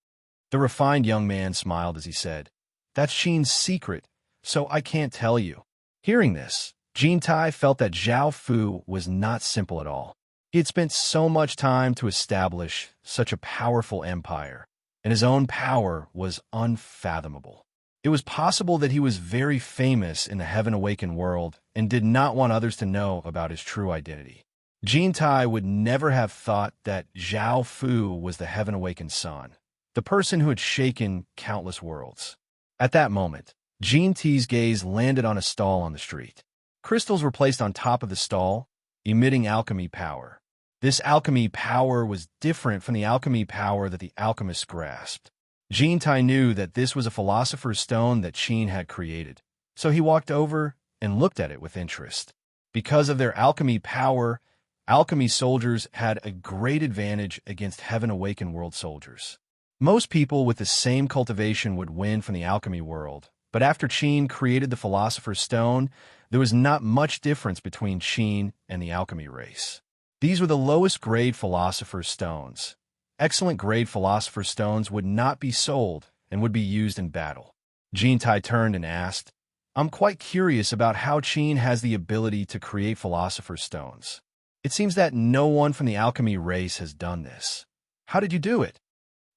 The refined young man smiled as he said, "That's Qin's secret, so I can't tell you." Hearing this, Gene Tai felt that Zhao Fu was not simple at all. He had spent so much time to establish such a powerful empire, and his own power was unfathomable. It was possible that he was very famous in the heaven-awakened world and did not want others to know about his true identity. Jin Tai would never have thought that Zhao Fu was the heaven-awakened son, the person who had shaken countless worlds. At that moment, Jin Tai's gaze landed on a stall on the street. Crystals were placed on top of the stall, emitting alchemy power. This alchemy power was different from the alchemy power that the alchemists grasped. Jin Tai knew that this was a philosopher's stone that Qin had created, so he walked over and looked at it with interest. Because of their alchemy power, alchemy soldiers had a great advantage against heaven-awakened world soldiers. Most people with the same cultivation would win from the alchemy world, but after Qin created the philosopher's stone, there was not much difference between Qin and the alchemy race. These were the lowest grade philosopher's stones. Excellent grade philosopher's stones would not be sold and would be used in battle. Jin Tai turned and asked, "I'm quite curious about how Qin has the ability to create philosopher's stones. It seems that no one from the alchemy race has done this. How did you do it?"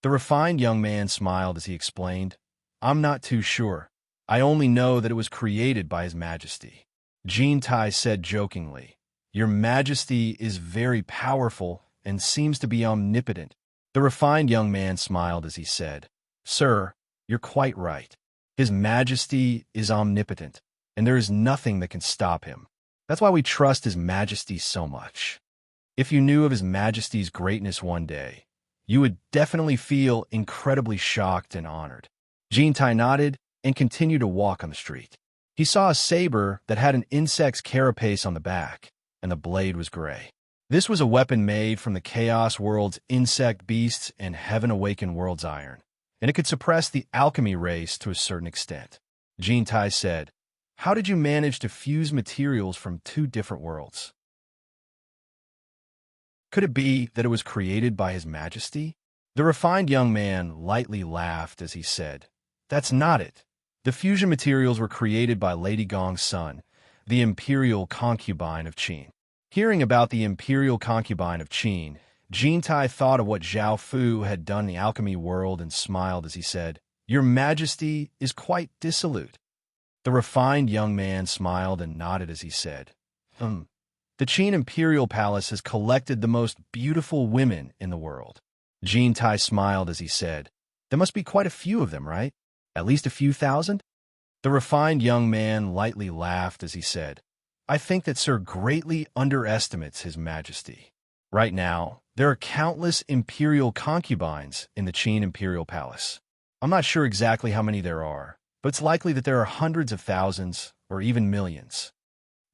The refined young man smiled as he explained, "I'm not too sure. I only know that it was created by His Majesty." Jin Tai said jokingly, "Your Majesty is very powerful and seems to be omnipotent." The refined young man smiled as he said, "Sir, you're quite right. His Majesty is omnipotent, and there is nothing that can stop him. That's why we trust His Majesty so much. If you knew of His Majesty's greatness one day, you would definitely feel incredibly shocked and honored." Jin Tai nodded and continued to walk on the street. He saw a saber that had an insect's carapace on the back, and the blade was gray. This was a weapon made from the Chaos World's insect beasts and Heaven-awakened world's iron, and it could suppress the alchemy race to a certain extent. Jin Tai said, "How did you manage to fuse materials from two different worlds? Could it be that it was created by His Majesty?" The refined young man lightly laughed as he said, "That's not it. The fusion materials were created by Lady Gong's son, the imperial concubine of Qin." Hearing about the imperial concubine of Qin, Jin Tai thought of what Zhao Fu had done in the alchemy world and smiled as he said, "Your Majesty is quite dissolute." The refined young man smiled and nodded as he said, The Qin Imperial Palace has collected the most beautiful women in the world." Jin Tai smiled as he said, "There must be quite a few of them, right? At least a few thousand?" The refined young man lightly laughed as he said, "I think that Sir greatly underestimates His Majesty. Right now, there are countless imperial concubines in the Qin Imperial Palace. I'm not sure exactly how many there are, but it's likely that there are hundreds of thousands or even millions."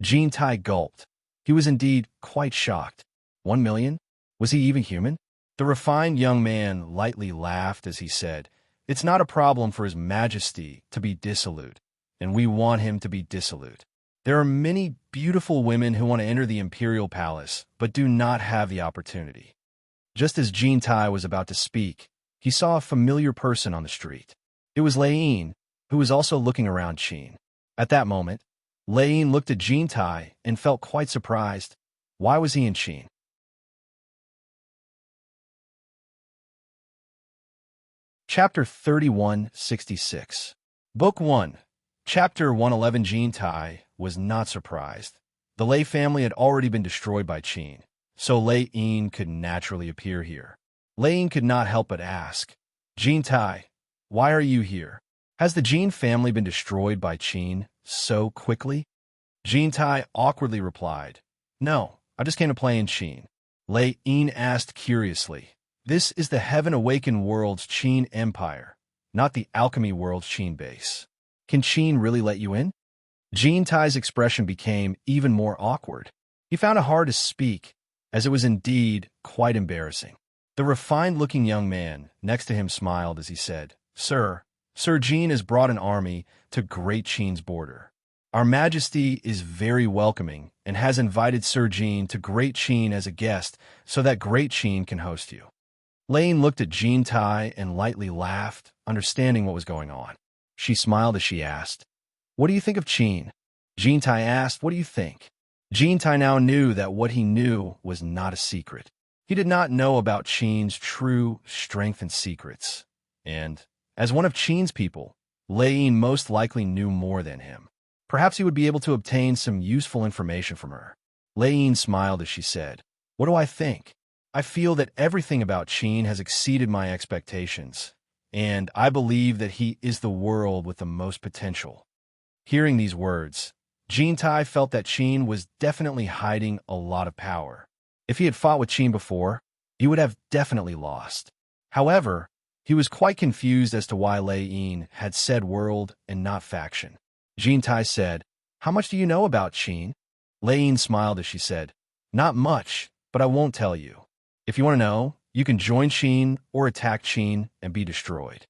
Jin Tai gulped. He was indeed quite shocked. 1 million? Was he even human? The refined young man lightly laughed as he said, "It's not a problem for His Majesty to be dissolute, and we want him to be dissolute. There are many beautiful women who want to enter the Imperial Palace, but do not have the opportunity." Just as Jin Tai was about to speak, he saw a familiar person on the street. It was Lei Yin, who was also looking around Qin. At that moment, Lei Yin looked at Jin Tai and felt quite surprised. Why was he in Qin? Chapter 3166. Book 1. Chapter 111. Jin Tai was not surprised. The Lei family had already been destroyed by Qin, so Lei Yin could naturally appear here. Lei Yin could not help but ask, "Jin Tai, why are you here? Has the Jin family been destroyed by Qin so quickly?" Jin Tai awkwardly replied, "No, I just came to play in Qin." Lei Yin asked curiously, "This is the Heaven-awakened world's Qin Empire, not the alchemy world's Qin base. Can Qin really let you in?" Jin Tai's expression became even more awkward. He found it hard to speak, as it was indeed quite embarrassing. The refined-looking young man next to him smiled as he said, Sir Jin has brought an army to Great Qin's border. Our Majesty is very welcoming and has invited Sir Jin to Great Qin as a guest so that Great Qin can host you." Lane looked at Jin Tai and lightly laughed, understanding what was going on. She smiled as she asked, "What do you think of Qin?" Jin Tai asked, "What do you think?" Jin Tai now knew that what he knew was not a secret. He did not know about Qin's true strength and secrets. And, as one of Qin's people, Lei most likely knew more than him. Perhaps he would be able to obtain some useful information from her. Lei smiled as she said, "What do I think? I feel that everything about Qin has exceeded my expectations, and I believe that he is the world with the most potential." Hearing these words, Jintai felt that Qin was definitely hiding a lot of power. If he had fought with Qin before, he would have definitely lost. However, he was quite confused as to why Lei Yin had said world and not faction. Jintai said, "How much do you know about Qin?" Lei Yin smiled as she said, "Not much, but I won't tell you. If you want to know, you can join Qin or attack Qin and be destroyed."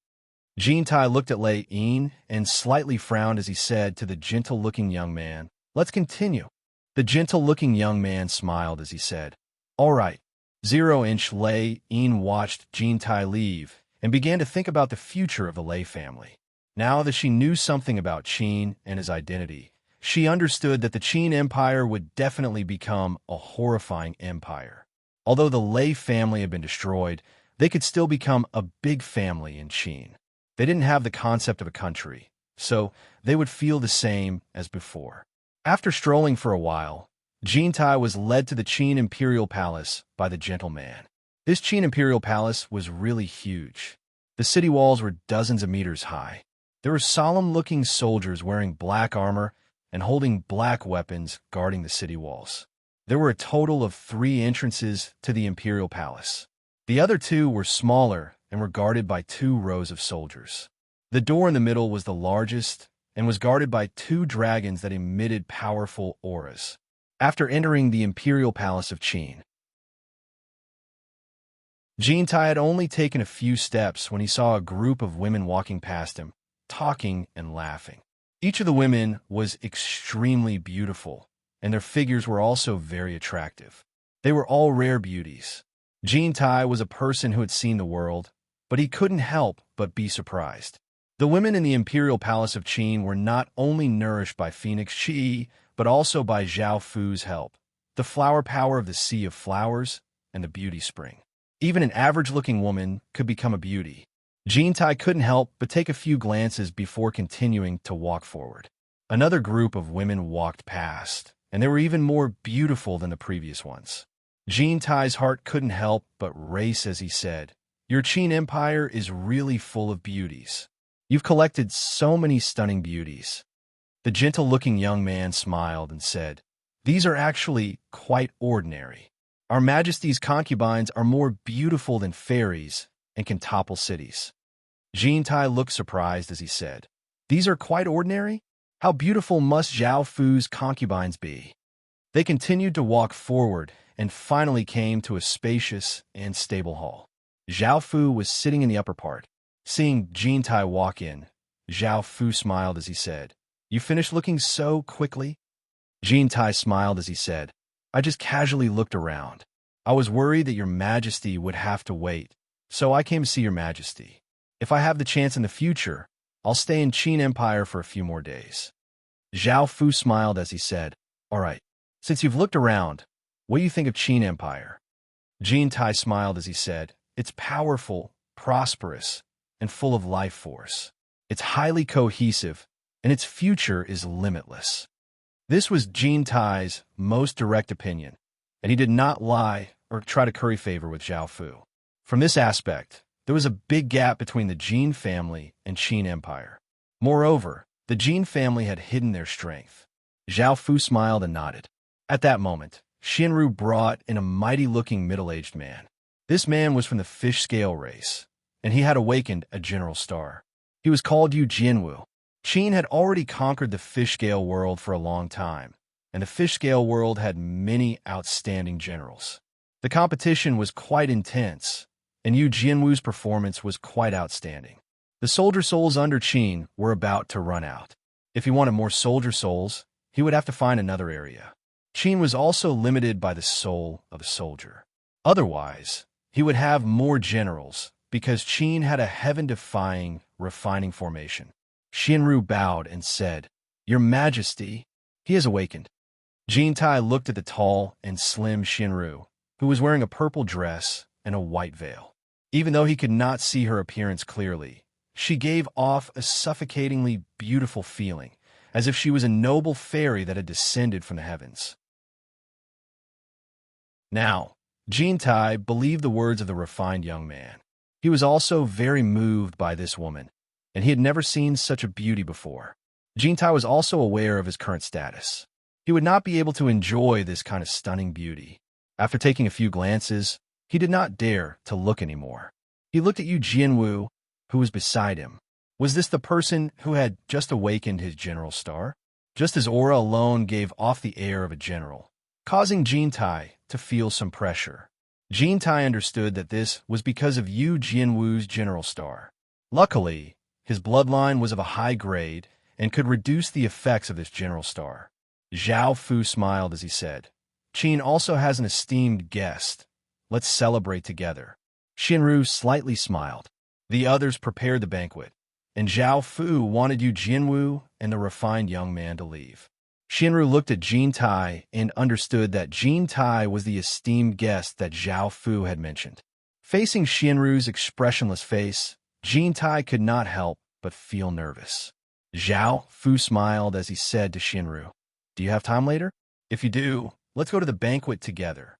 Jintai looked at Lei Yin and slightly frowned as he said to the gentle-looking young man, "Let's continue." The gentle-looking young man smiled as he said, "All right." 0-inch Lei Yin watched Jintai leave and began to think about the future of the Lei family. Now that she knew something about Qin and his identity, she understood that the Qin Empire would definitely become a horrifying empire. Although the Lei family had been destroyed, they could still become a big family in Qin. They didn't have the concept of a country, so they would feel the same as before. After strolling for a while, Jintai was led to the Qin Imperial Palace by the gentleman. This Qin Imperial Palace was really huge. The city walls were dozens of meters high. There were solemn-looking soldiers wearing black armor and holding black weapons guarding the city walls. There were a total of 3 entrances to the Imperial Palace. The other 2 were smaller and were guarded by 2 rows of soldiers. The door in the middle was the largest and was guarded by 2 dragons that emitted powerful auras. After entering the Imperial Palace of Qin, Jintai had only taken a few steps when he saw a group of women walking past him, talking and laughing. Each of the women was extremely beautiful, and their figures were also very attractive. They were all rare beauties. Jintai was a person who had seen the world, but he couldn't help but be surprised. The women in the Imperial Palace of Qin were not only nourished by Phoenix Qi, but also by Zhao Fu's help, the flower power of the Sea of Flowers and the Beauty Spring. Even an average-looking woman could become a beauty. Jintai couldn't help but take a few glances before continuing to walk forward. Another group of women walked past, and they were even more beautiful than the previous ones. Jintai's heart couldn't help but race as he said, "Your Qin Empire is really full of beauties. You've collected so many stunning beauties." The gentle-looking young man smiled and said, "These are actually quite ordinary. Our Majesty's concubines are more beautiful than fairies and can topple cities." Jintai looked surprised as he said, "These are quite ordinary? How beautiful must Zhao Fu's concubines be?" They continued to walk forward and finally came to a spacious and stable hall. Zhao Fu was sitting in the upper part. Seeing Jintai walk in, Zhao Fu smiled as he said, "You finished looking so quickly?" Jintai smiled as he said, "I just casually looked around. I was worried that your Majesty would have to wait, so I came to see your Majesty. If I have the chance in the future, I'll stay in Qin Empire for a few more days." Zhao Fu smiled as he said, "All right, since you've looked around, what do you think of Qin Empire?" Jintai smiled as he said, "It's powerful, prosperous, and full of life force. It's highly cohesive, and its future is limitless." This was Jintai's most direct opinion, and he did not lie or try to curry favor with Zhao Fu. From this aspect, there was a big gap between the Jin family and Qin Empire. Moreover, the Jin family had hidden their strength. Zhao Fu smiled and nodded. At that moment, Shinru brought in a mighty-looking middle-aged man. This man was from the fish scale race, and he had awakened a general star. He was called Yu Jianwu. Qin had already conquered the fish scale world for a long time, and the fish scale world had many outstanding generals. The competition was quite intense, and Yu Jianwu's performance was quite outstanding. The soldier souls under Qin were about to run out. If he wanted more soldier souls, he would have to find another area. Qin was also limited by the soul of a soldier. Otherwise, he would have more generals, because Qin had a heaven-defying, refining formation. Shinru bowed and said, "Your Majesty, he has awakened." Jintai looked at the tall and slim Shinru, who was wearing a purple dress and a white veil. Even though he could not see her appearance clearly, She gave off a suffocatingly beautiful feeling, as if she was a noble fairy that had descended from the heavens. Now, Jintai believed the words of the refined young man. He was also very moved by this woman, and he had never seen such a beauty before. Jintai was also aware of his current status. He would not be able to enjoy this kind of stunning beauty. After taking a few glances, he did not dare to look anymore. He looked at Yu Jianwu, who was beside him. Was this the person who had just awakened his general star? Just his aura alone gave off the air of a general, causing Jintai to feel some pressure. Jintai understood that this was because of Yu Jianwu's general star. Luckily, his bloodline was of a high grade and could reduce the effects of this general star. Zhao Fu smiled as he said, "Qin also has an esteemed guest. Let's celebrate together." Xinru slightly smiled. The others prepared the banquet, and Zhao Fu wanted Yu Jianwu and the refined young man to leave. Xinru looked at Jintai and understood that Jintai was the esteemed guest that Zhao Fu had mentioned. Facing Xinru's expressionless face, Jintai could not help but feel nervous. Zhao Fu smiled as he said to Xinru, "Do you have time later? If you do, let's go to the banquet together."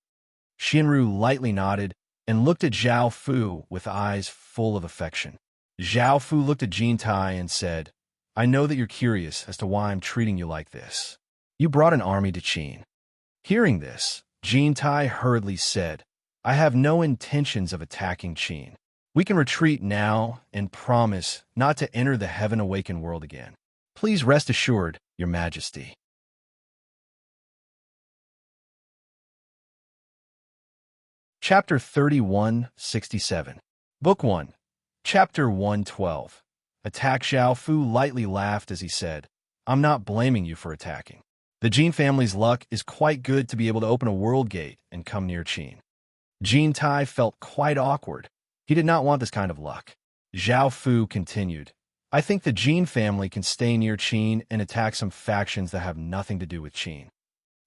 Xinru lightly nodded and looked at Zhao Fu with eyes full of affection. Zhao Fu looked at Jintai and said, "I know that you're curious as to why I'm treating you like this. You brought an army to Qin." Hearing this, Jintai hurriedly said, "I have no intentions of attacking Qin. We can retreat now and promise not to enter the heaven-awakened world again. Please rest assured, Your Majesty." Chapter 3167. Book 1. Chapter 112. Attack. Zhao Fu lightly laughed as he said, "I'm not blaming you for attacking. The Jin family's luck is quite good to be able to open a world gate and come near Qin." Jintai felt quite awkward. He did not want this kind of luck. Zhao Fu continued, "I think the Jin family can stay near Qin and attack some factions that have nothing to do with Qin."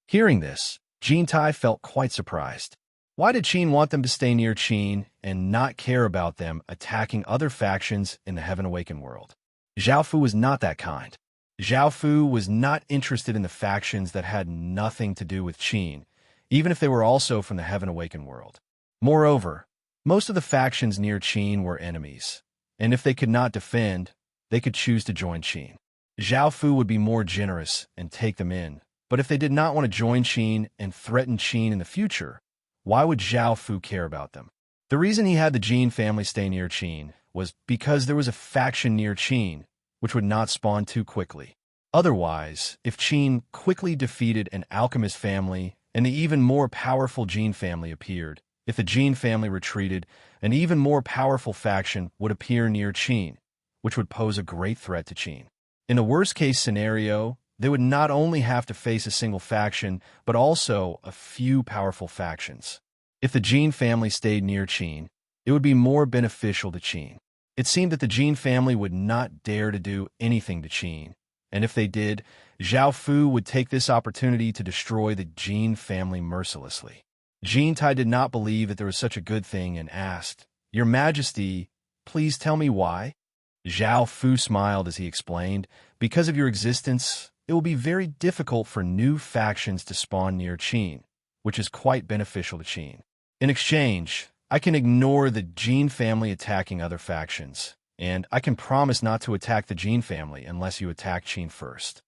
Hearing this, Jintai felt quite surprised. Why did Qin want them to stay near Qin and not care about them attacking other factions in the Heaven-Awakened world? Zhao Fu was not that kind. Zhao Fu was not interested in the factions that had nothing to do with Qin, even if they were also from the Heaven-Awakened world. Moreover, most of the factions near Qin were enemies, and if they could not defend, they could choose to join Qin. Zhao Fu would be more generous and take them in, but if they did not want to join Qin and threaten Qin in the future, why would Zhao Fu care about them? The reason he had the Jin family stay near Qin was because there was a faction near Qin which would not spawn too quickly. Otherwise, if Qin quickly defeated an alchemist family and the even more powerful Jin family appeared, if the Jin family retreated, an even more powerful faction would appear near Qin, which would pose a great threat to Qin. In the worst-case scenario, they would not only have to face a single faction, but also a few powerful factions. If the Jin family stayed near Qin, it would be more beneficial to Qin. It seemed that the Jin family would not dare to do anything to Qin, and if they did, Zhao Fu would take this opportunity to destroy the Jin family mercilessly. Jintai did not believe that there was such a good thing and asked, "Your Majesty, please tell me why?" Zhao Fu smiled as he explained, "Because of your existence, it will be very difficult for new factions to spawn near Qin, which is quite beneficial to Qin. In exchange, I can ignore the Jin family attacking other factions, and I can promise not to attack the Jin family unless you attack Qin first."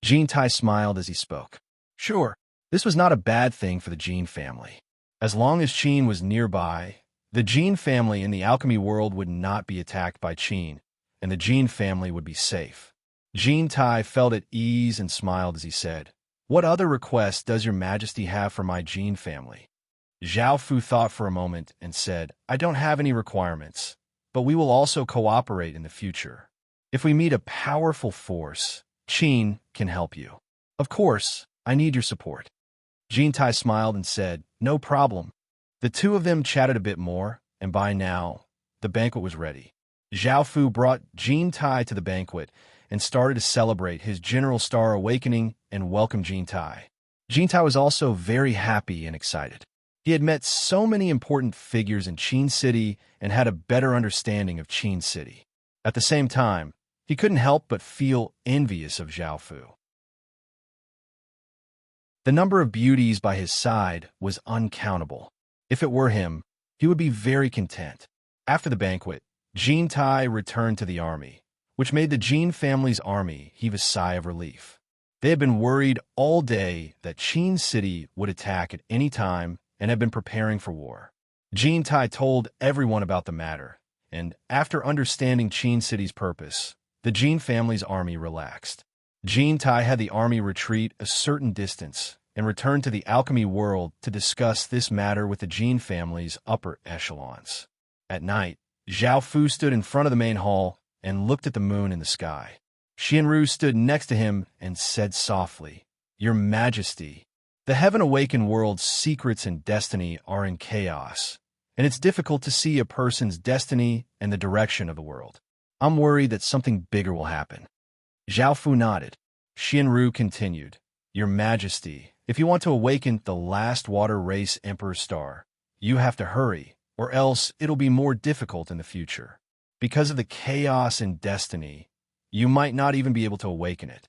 Jintai smiled as he spoke. Sure, this was not a bad thing for the Jin family. As long as Qin was nearby, the Jin family in the alchemy world would not be attacked by Qin, and the Jin family would be safe. Jintai felt at ease and smiled as he said, "What other requests does your Majesty have for my Jin family?" Zhao Fu thought for a moment and said, "I don't have any requirements, but we will also cooperate in the future. If we meet a powerful force, Qin can help you. Of course, I need your support." Jintai smiled and said, "No problem." The two of them chatted a bit more, and by now, the banquet was ready. Zhao Fu brought Jintai to the banquet and started to celebrate his general star awakening and welcome Jintai. Jintai was also very happy and excited. He had met so many important figures in Qin City and had a better understanding of Qin City. At the same time, he couldn't help but feel envious of Zhao Fu. The number of beauties by his side was uncountable. If it were him, he would be very content. After the banquet, Jin Tai returned to the army, which made the Jin family's army heave a sigh of relief. They had been worried all day that Qin City would attack at any time and had been preparing for war. Jin Tai told everyone about the matter, and after understanding Qin City's purpose, the Jin family's army relaxed. Jin Tai had the army retreat a certain distance and returned to the alchemy world to discuss this matter with the Jin family's upper echelons. At night, Zhao Fu stood in front of the main hall and looked at the moon in the sky. Xianru stood next to him and said softly, "Your Majesty, the heaven-awakened world's secrets and destiny are in chaos, and it's difficult to see a person's destiny and the direction of the world. I'm worried that something bigger will happen." Zhao Fu nodded. Xianru continued, "Your Majesty, if you want to awaken the last water race Emperor Star, you have to hurry, or else it'll be more difficult in the future. Because of the chaos and destiny, you might not even be able to awaken it."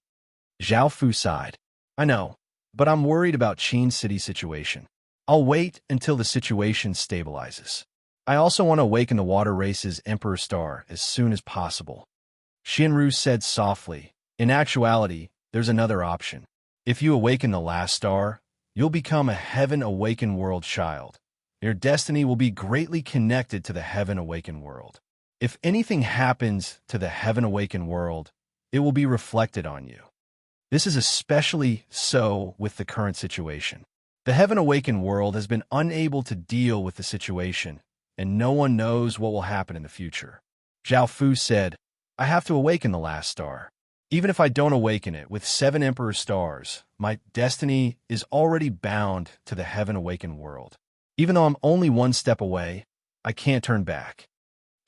Zhao Fu sighed. "I know, but I'm worried about Qin City's situation. I'll wait until the situation stabilizes. I also want to awaken the water race's Emperor Star as soon as possible." Xianru said softly, "In actuality, there's another option. If you awaken the last star, you'll become a heaven-awakened world child. Your destiny will be greatly connected to the heaven-awakened world. If anything happens to the heaven-awakened world, it will be reflected on you. This is especially so with the current situation. The heaven-awakened world has been unable to deal with the situation, and no one knows what will happen in the future." Zhao Fu said, "I have to awaken the last star. Even if I don't awaken it with 7 Emperor Stars, my destiny is already bound to the heaven-awakened world. Even though I'm only one step away, I can't turn back."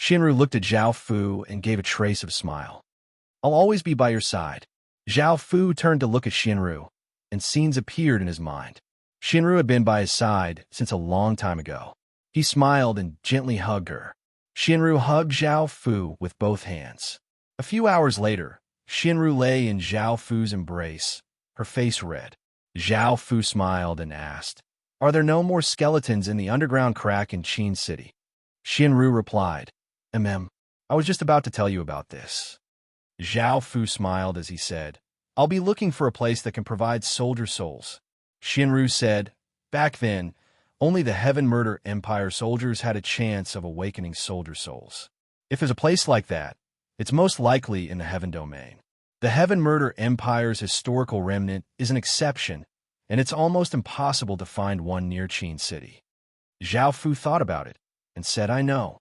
Xianru looked at Zhao Fu and gave a trace of smile. "I'll always be by your side." Zhao Fu turned to look at Xianru, and scenes appeared in his mind. Xianru had been by his side since a long time ago. He smiled and gently hugged her. Xianru hugged Zhao Fu with both hands. A few hours later, Xianru lay in Zhao Fu's embrace, her face red. Zhao Fu smiled and asked, "Are there no more skeletons in the underground crack in Qin City?" Xianru replied, I was just about to tell you about this." Zhao Fu smiled as he said, "I'll be looking for a place that can provide soldier souls." Xianru said, "Back then, only the Heaven Murder Empire soldiers had a chance of awakening soldier souls. If there's a place like that, it's most likely in the Heaven Domain. The Heaven Murder Empire's historical remnant is an exception, and it's almost impossible to find one near Qin City." Zhao Fu thought about it and said, "I know.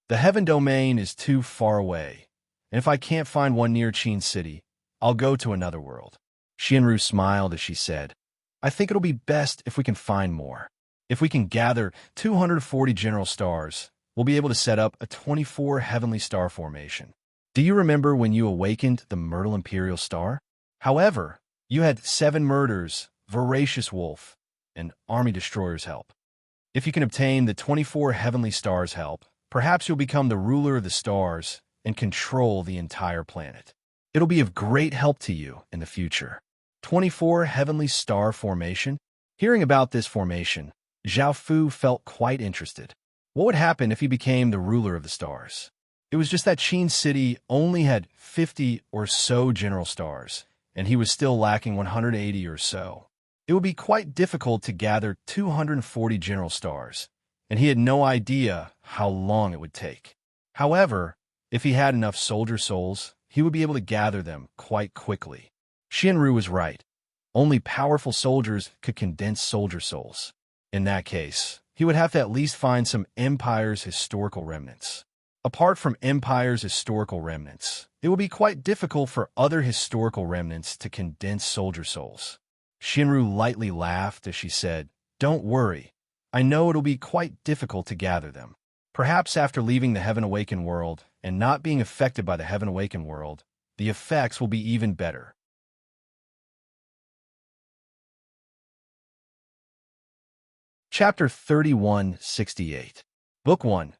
The Heaven Domain is too far away, and if I can't find one near Qin City, I'll go to another world." Xianru smiled as she said, "I think it'll be best if we can find more. If we can gather 240 general stars, we'll be able to set up a 24 heavenly star formation. Do you remember when you awakened the Myrtle Imperial Star? However, you had 7 murders, Voracious Wolf, and Army Destroyer's help. If you can obtain the 24 heavenly stars' help, perhaps you'll become the ruler of the stars and control the entire planet. It'll be of great help to you in the future." 24 heavenly star formation? Hearing about this formation, Zhao Fu felt quite interested. What would happen if he became the ruler of the stars? It was just that Qin City only had 50 or so general stars, and he was still lacking 180 or so. It would be quite difficult to gather 240 general stars, and he had no idea how long it would take. However, if he had enough soldier souls, he would be able to gather them quite quickly. Xianru was right. Only powerful soldiers could condense soldier souls. In that case, he would have to at least find some Empire's historical remnants. Apart from Empire's historical remnants, it would be quite difficult for other historical remnants to condense soldier souls. Xianru lightly laughed as she said, "Don't worry. I know it'll be quite difficult to gather them. Perhaps after leaving the Heaven Awakened world and not being affected by the Heaven Awakened world, the effects will be even better." Chapter 3168. Book 1,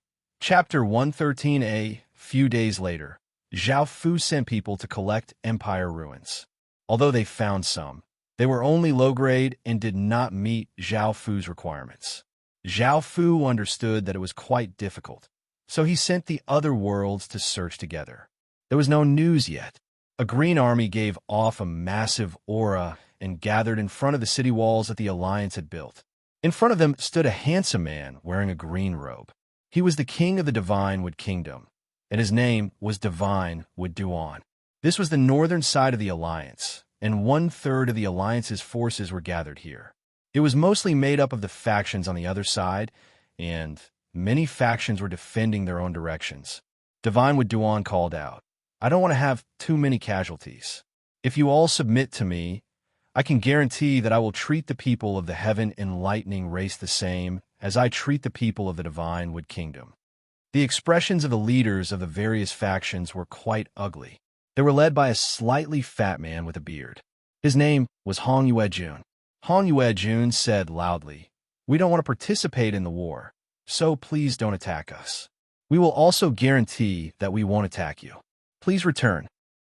Chapter 113a. Few days later, Zhao Fu sent people to collect empire ruins. Although they found some, they were only low-grade and did not meet Zhao Fu's requirements. Zhao Fu understood that it was quite difficult, so he sent the other worlds to search together. There was no news yet. A green army gave off a massive aura and gathered in front of the city walls that the Alliance had built. In front of them stood a handsome man wearing a green robe. He was the king of the Divine Wood Kingdom, and his name was Divine Wood Duan. This was the northern side of the Alliance, and 1/3 of the Alliance's forces were gathered here. It was mostly made up of the factions on the other side, and many factions were defending their own directions. Divine Wood Duan called out, "I don't want to have too many casualties. If you all submit to me, I can guarantee that I will treat the people of the Heaven and Lightning race the same as I treat the people of the Divine Wood Kingdom." The expressions of the leaders of the various factions were quite ugly. They were led by a slightly fat man with a beard. His name was Hong Yuejun. Hong Yuejun said loudly, "We don't want to participate in the war, so please don't attack us. We will also guarantee that we won't attack you. Please return."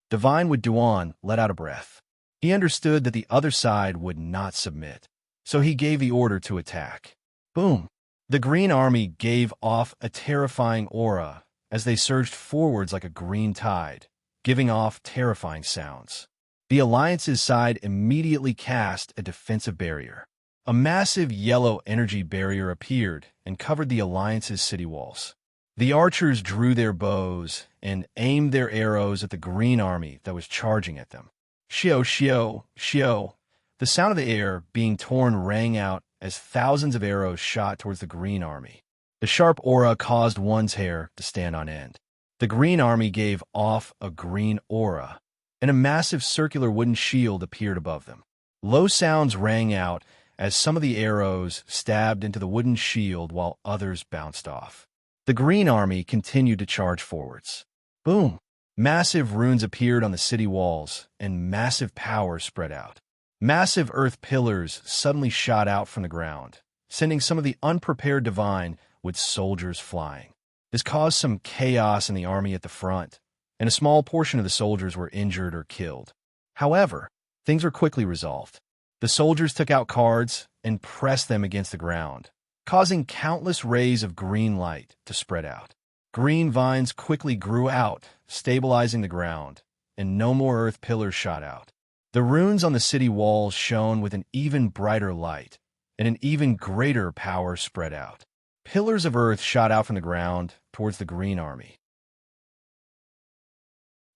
Divine Wood Duan let out a breath. He understood that the other side would not submit, so he gave the order to attack. Boom! The Green Army gave off a terrifying aura as they surged forwards like a green tide, giving off terrifying sounds. The Alliance's side immediately cast a defensive barrier. A massive yellow energy barrier appeared and covered the Alliance's city walls. The archers drew their bows and aimed their arrows at the Green Army that was charging at them. Shio, shio, shio. The sound of the air being torn rang out as thousands of arrows shot towards the Green Army. The sharp aura caused one's hair to stand on end. The Green Army gave off a green aura, and a massive circular wooden shield appeared above them. Low sounds rang out as some of the arrows stabbed into the wooden shield while others bounced off. The Green Army continued to charge forwards. Boom! Massive runes appeared on the city walls, and massive power spread out. Massive earth pillars suddenly shot out from the ground, sending some of the unprepared Divine with soldiers flying. This caused some chaos in the army at the front, and a small portion of the soldiers were injured or killed. However, things were quickly resolved. The soldiers took out cards and pressed them against the ground, causing countless rays of green light to spread out. Green vines quickly grew out, stabilizing the ground, and no more earth pillars shot out. The runes on the city walls shone with an even brighter light, and an even greater power spread out. Pillars of earth shot out from the ground towards the Green Army.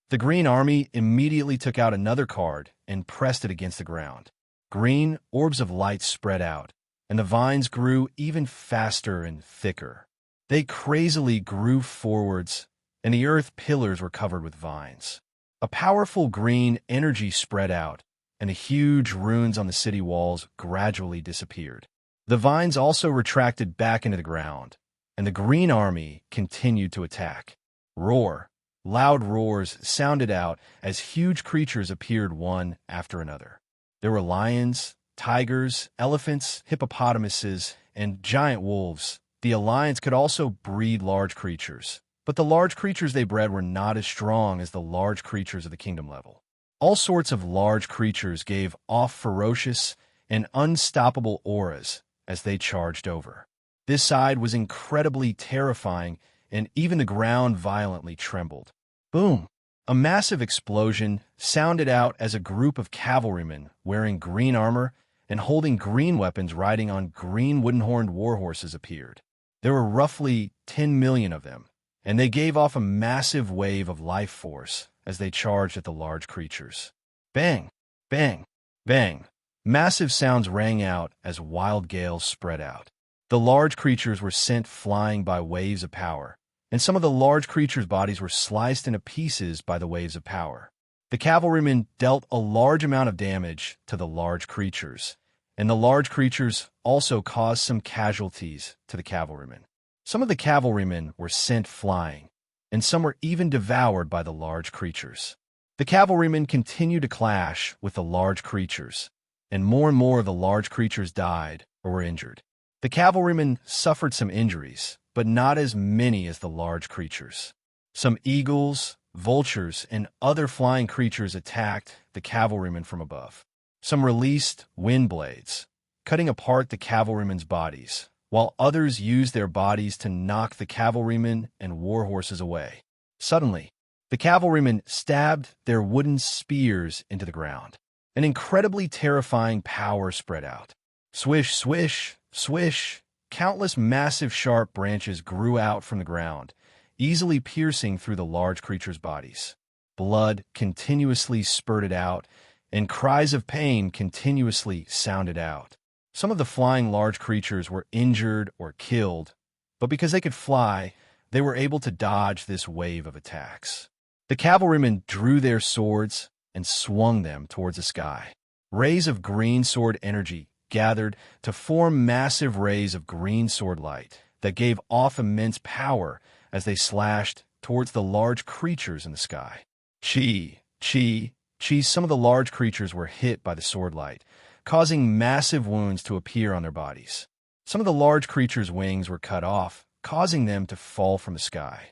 The Green Army immediately took out another card and pressed it against the ground. Green orbs of light spread out, and the vines grew even faster and thicker. They crazily grew forwards, and the earth pillars were covered with vines. A powerful green energy spread out, and the huge runes on the city walls gradually disappeared. The vines also retracted back into the ground, and the Green Army continued to attack. Roar! Loud roars sounded out as huge creatures appeared one after another. There were lions, tigers, elephants, hippopotamuses, and giant wolves. The Alliance could also breed large creatures, but the large creatures they bred were not as strong as the large creatures of the kingdom level. All sorts of large creatures gave off ferocious and unstoppable auras as they charged over. This side was incredibly terrifying, and even the ground violently trembled. Boom! A massive explosion sounded out as a group of cavalrymen wearing green armor and holding green weapons riding on green wooden-horned warhorses appeared. There were roughly 10 million of them, and they gave off a massive wave of life force as they charged at the large creatures. Bang! Bang! Bang! Massive sounds rang out as wild gales spread out. The large creatures were sent flying by waves of power, and some of the large creatures' bodies were sliced into pieces by the waves of power. The cavalrymen dealt a large amount of damage to the large creatures, and the large creatures also caused some casualties to the cavalrymen. Some of the cavalrymen were sent flying, and some were even devoured by the large creatures. The cavalrymen continued to clash with the large creatures, and more of the large creatures died or were injured. The cavalrymen suffered some injuries, but not as many as the large creatures. Some eagles, vultures, and other flying creatures attacked the cavalrymen from above. Some released wind blades, cutting apart the cavalrymen's bodies, while others used their bodies to knock the cavalrymen and war horses away. Suddenly, the cavalrymen stabbed their wooden spears into the ground. An incredibly terrifying power spread out. Swish, swish, swish. Countless massive sharp branches grew out from the ground, easily piercing through the large creatures' bodies. Blood continuously spurted out, and cries of pain continuously sounded out. Some of the flying large creatures were injured or killed, but because they could fly, they were able to dodge this wave of attacks. The cavalrymen drew their swords and swung them towards the sky. Rays of green sword energy gathered to form massive rays of green sword light that gave off immense power as they slashed towards the large creatures in the sky. Chi, chi, chi. Some of the large creatures were hit by the sword light, causing massive wounds to appear on their bodies. Some of the large creatures' wings were cut off, causing them to fall from the sky.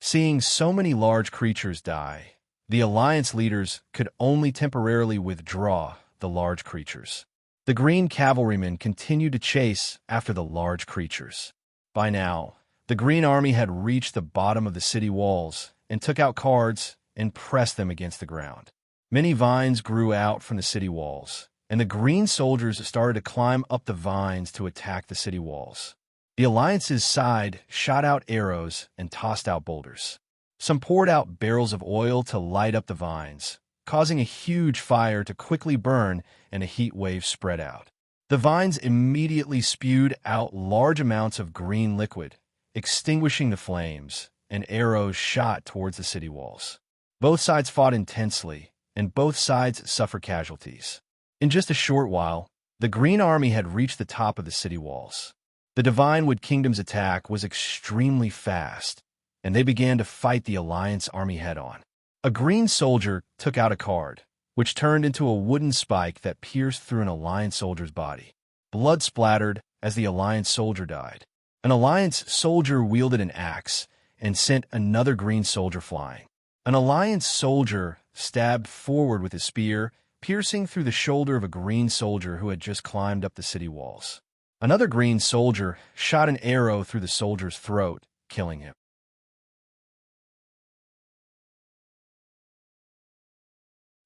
Seeing so many large creatures die, the alliance leaders could only temporarily withdraw the large creatures. The green cavalrymen continued to chase after the large creatures. By now, the green army had reached the bottom of the city walls and took out cards and pressed them against the ground. Many vines grew out from the city walls, and the green soldiers started to climb up the vines to attack the city walls. The alliance's side shot out arrows and tossed out boulders. Some poured out barrels of oil to light up the vines, causing a huge fire to quickly burn and a heat wave spread out. The vines immediately spewed out large amounts of green liquid, extinguishing the flames, and arrows shot towards the city walls. Both sides fought intensely, and both sides suffered casualties. In just a short while, the green army had reached the top of the city walls. The Divine Wood Kingdom's attack was extremely fast, and they began to fight the Alliance army head-on. A green soldier took out a card, which turned into a wooden spike that pierced through an Alliance soldier's body. Blood splattered as the Alliance soldier died. An Alliance soldier wielded an axe and sent another green soldier flying. An Alliance soldier stabbed forward with his spear, piercing through the shoulder of a green soldier who had just climbed up the city walls. Another green soldier shot an arrow through the soldier's throat, killing him.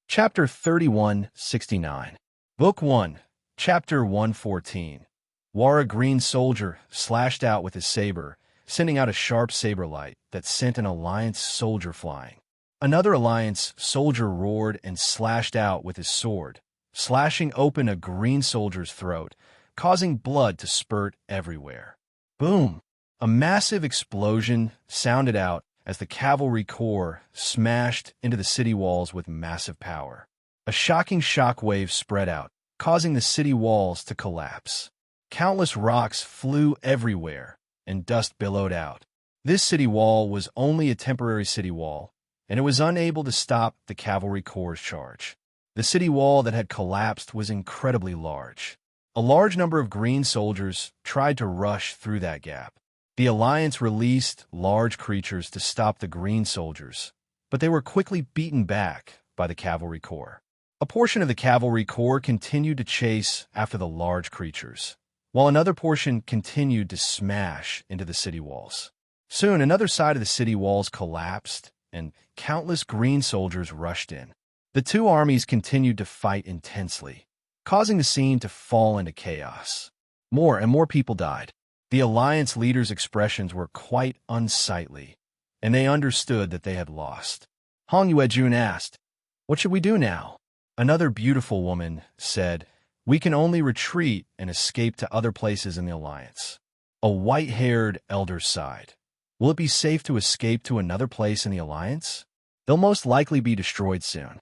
Chapter 3169. Book 1, Chapter 114. War. A green soldier slashed out with his saber, sending out a sharp saber light that sent an Alliance soldier flying. Another Alliance soldier roared and slashed out with his sword, slashing open a green soldier's throat, causing blood to spurt everywhere. Boom! A massive explosion sounded out as the cavalry corps smashed into the city walls with massive power. A shocking shock wave spread out, causing the city walls to collapse. Countless rocks flew everywhere, and dust billowed out. This city wall was only a temporary city wall, and it was unable to stop the cavalry corps' charge. The city wall that had collapsed was incredibly large. A large number of green soldiers tried to rush through that gap. The Alliance released large creatures to stop the green soldiers, but they were quickly beaten back by the cavalry corps. A portion of the cavalry corps continued to chase after the large creatures, while another portion continued to smash into the city walls. Soon, another side of the city walls collapsed, and countless green soldiers rushed in. The two armies continued to fight intensely, causing the scene to fall into chaos. More and more people died. The Alliance leaders' expressions were quite unsightly, and they understood that they had lost. Hong Yuejun asked, "What should we do now?" Another beautiful woman said, "We can only retreat and escape to other places in the Alliance." A white-haired elder sighed. "Will it be safe to escape to another place in the Alliance? They'll most likely be destroyed soon."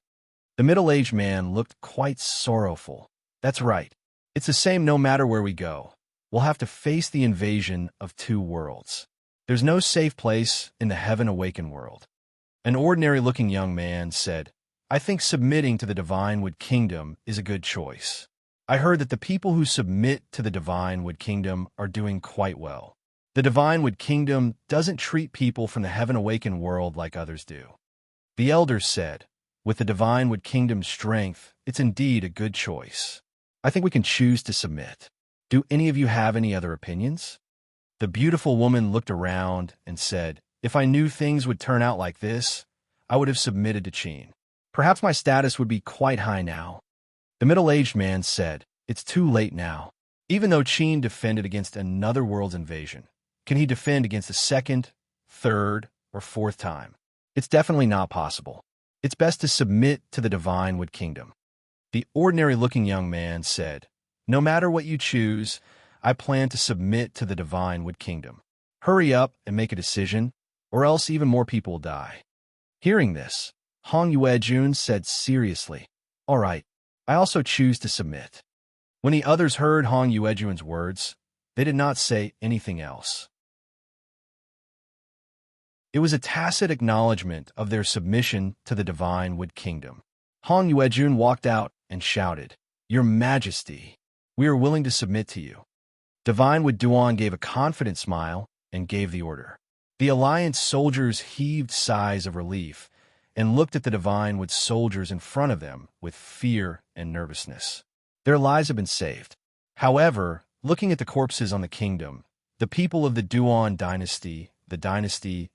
The middle-aged man looked quite sorrowful. "That's right. It's the same no matter where we go. We'll have to face the invasion of two worlds. There's no safe place in the Heaven-Awakened world." An ordinary-looking young man said, "I think submitting to the Divine Wood Kingdom is a good choice. I heard that the people who submit to the Divine Wood Kingdom are doing quite well. The Divine Wood Kingdom doesn't treat people from the Heaven-Awakened world like others do. The elders said, with the Divine Wood Kingdom's strength, it's indeed a good choice. I think we can choose to submit. Do any of you have any other opinions? The beautiful woman looked around and said, if I knew things would turn out like this, I would have submitted to Qin. Perhaps my status would be quite high now. The middle-aged man said, it's too late now. Even though Qin defended against another world's invasion, can he defend against a second, third, or fourth time? It's definitely not possible. It's best to submit to the Divine Wood Kingdom. The ordinary-looking young man said, no matter what you choose, I plan to submit to the Divine Wood Kingdom. Hurry up and make a decision, or else even more people will die. Hearing this, Hong Yuejun said seriously, all right, I also choose to submit. When the others heard Hong Yuejun's words, they did not say anything else. It was a tacit acknowledgement of their submission to the Divine Wood Kingdom. Hong Yuejun walked out and shouted, Your Majesty, we are willing to submit to you. Divine Wood Duan gave a confident smile and gave the order. The Alliance soldiers heaved sighs of relief and looked at the Divine Wood soldiers in front of them with fear and nervousness. Their lives had been saved. However, looking at the corpses on the kingdom, the people of the Duan dynasty,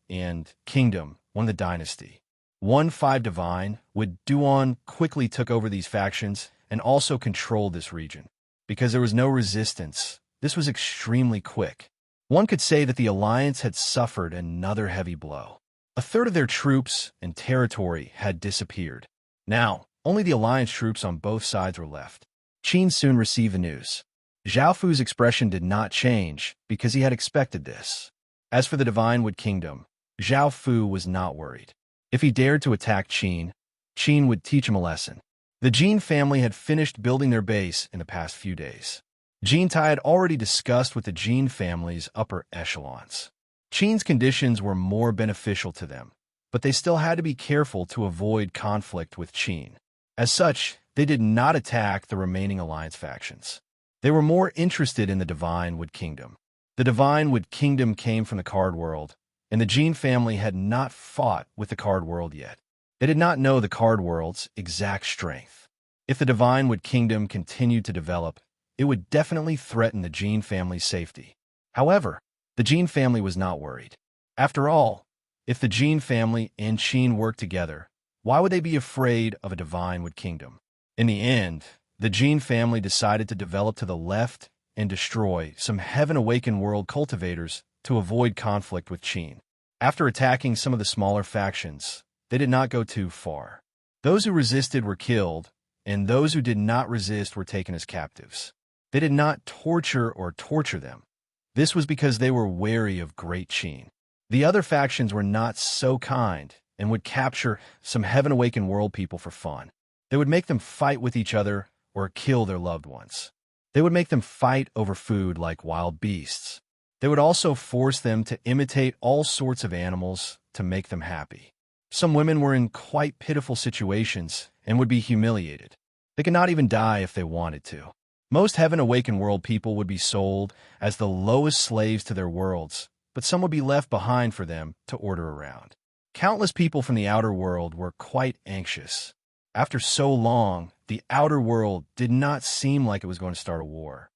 and kingdom won the dynasty. 1-5 Divine Wood Duan quickly took over these factions and also controlled this region. Because there was no resistance, this was extremely quick. One could say that the Alliance had suffered another heavy blow. A third of their troops and territory had disappeared. Now, only the Alliance troops on both sides were left. Qin soon received the news. Zhao Fu's expression did not change because he had expected this. As for the Divine Wood Kingdom, Zhao Fu was not worried. If he dared to attack Qin, Qin would teach him a lesson. The Jin family had finished building their base in the past few days. Jin Tai had already discussed with the Jin family's upper echelons. Qin's conditions were more beneficial to them, but they still had to be careful to avoid conflict with Qin. As such, they did not attack the remaining alliance factions. They were more interested in the Divine Wood Kingdom. The Divine Wood Kingdom came from the Card World, and the Jin family had not fought with the Card World yet. They did not know the Card World's exact strength. If the Divine Wood Kingdom continued to develop, it would definitely threaten the Jin family's safety. However, the Jin family was not worried. After all, if the Jin family and Qin worked together, why would they be afraid of a Divine Wood Kingdom? In the end, the Jin family decided to develop to the left and destroy some Heaven-Awakened World cultivators to avoid conflict with Qin. After attacking some of the smaller factions, they did not go too far. Those who resisted were killed, and those who did not resist were taken as captives. They did not torture them. This was because they were wary of Great Qin. The other factions were not so kind and would capture some Heaven-Awakened World people for fun. They would make them fight with each other or kill their loved ones. They would make them fight over food like wild beasts. They would also force them to imitate all sorts of animals to make them happy. Some women were in quite pitiful situations and would be humiliated. They could not even die if they wanted to. Most Heaven-Awakened World people would be sold as the lowest slaves to their worlds, but some would be left behind for them to order around. Countless people from the outer world were quite anxious. After so long, the outer world did not seem like it was going to start a war.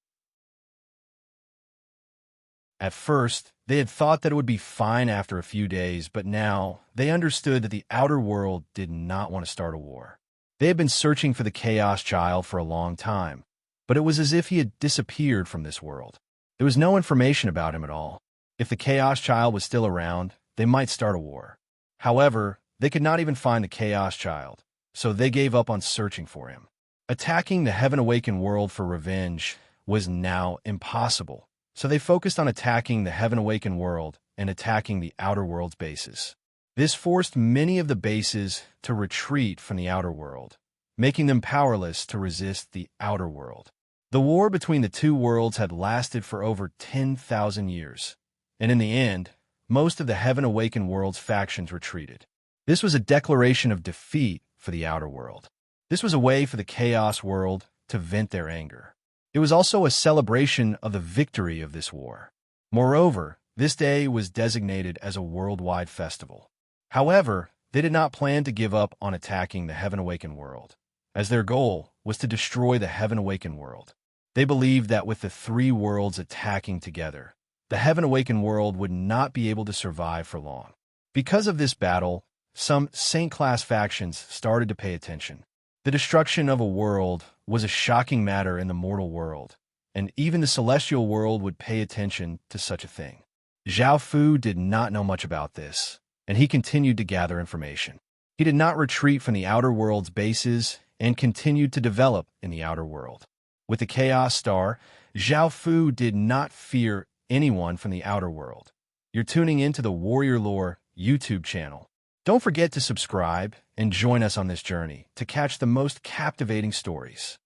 At first, they had thought that it would be fine after a few days, but now they understood that the outer world did not want to start a war. They had been searching for the Chaos Child for a long time, but it was as if he had disappeared from this world. There was no information about him at all. If the Chaos Child was still around, they might start a war. However, they could not even find the Chaos Child, so they gave up on searching for him. Attacking the Heaven-Awakened World for revenge was now impossible, so they focused on attacking the Heaven-Awakened World and attacking the Outer World's bases. This forced many of the bases to retreat from the Outer World, making them powerless to resist the Outer World. The war between the two worlds had lasted for over 10,000 years, and in the end, most of the Heaven-Awakened World's factions retreated. This was a declaration of defeat for the Outer World. This was a way for the Chaos World to vent their anger. It was also a celebration of the victory of this war. Moreover, this day was designated as a worldwide festival. However, they did not plan to give up on attacking the Heaven-Awakened world, as their goal was to destroy the Heaven-Awakened world. They believed that with the three worlds attacking together, the Heaven-Awakened world would not be able to survive for long. Because of this battle, some Saint-class factions started to pay attention. The destruction of a world was a shocking matter in the mortal world, and even the celestial world would pay attention to such a thing. Zhao Fu did not know much about this, and he continued to gather information. He did not retreat from the outer world's bases and continued to develop in the outer world. With the Chaos Star, Zhao Fu did not fear anyone from the outer world. You're tuning into the Warrior Lore YouTube channel. Don't forget to subscribe and join us on this journey to catch the most captivating stories.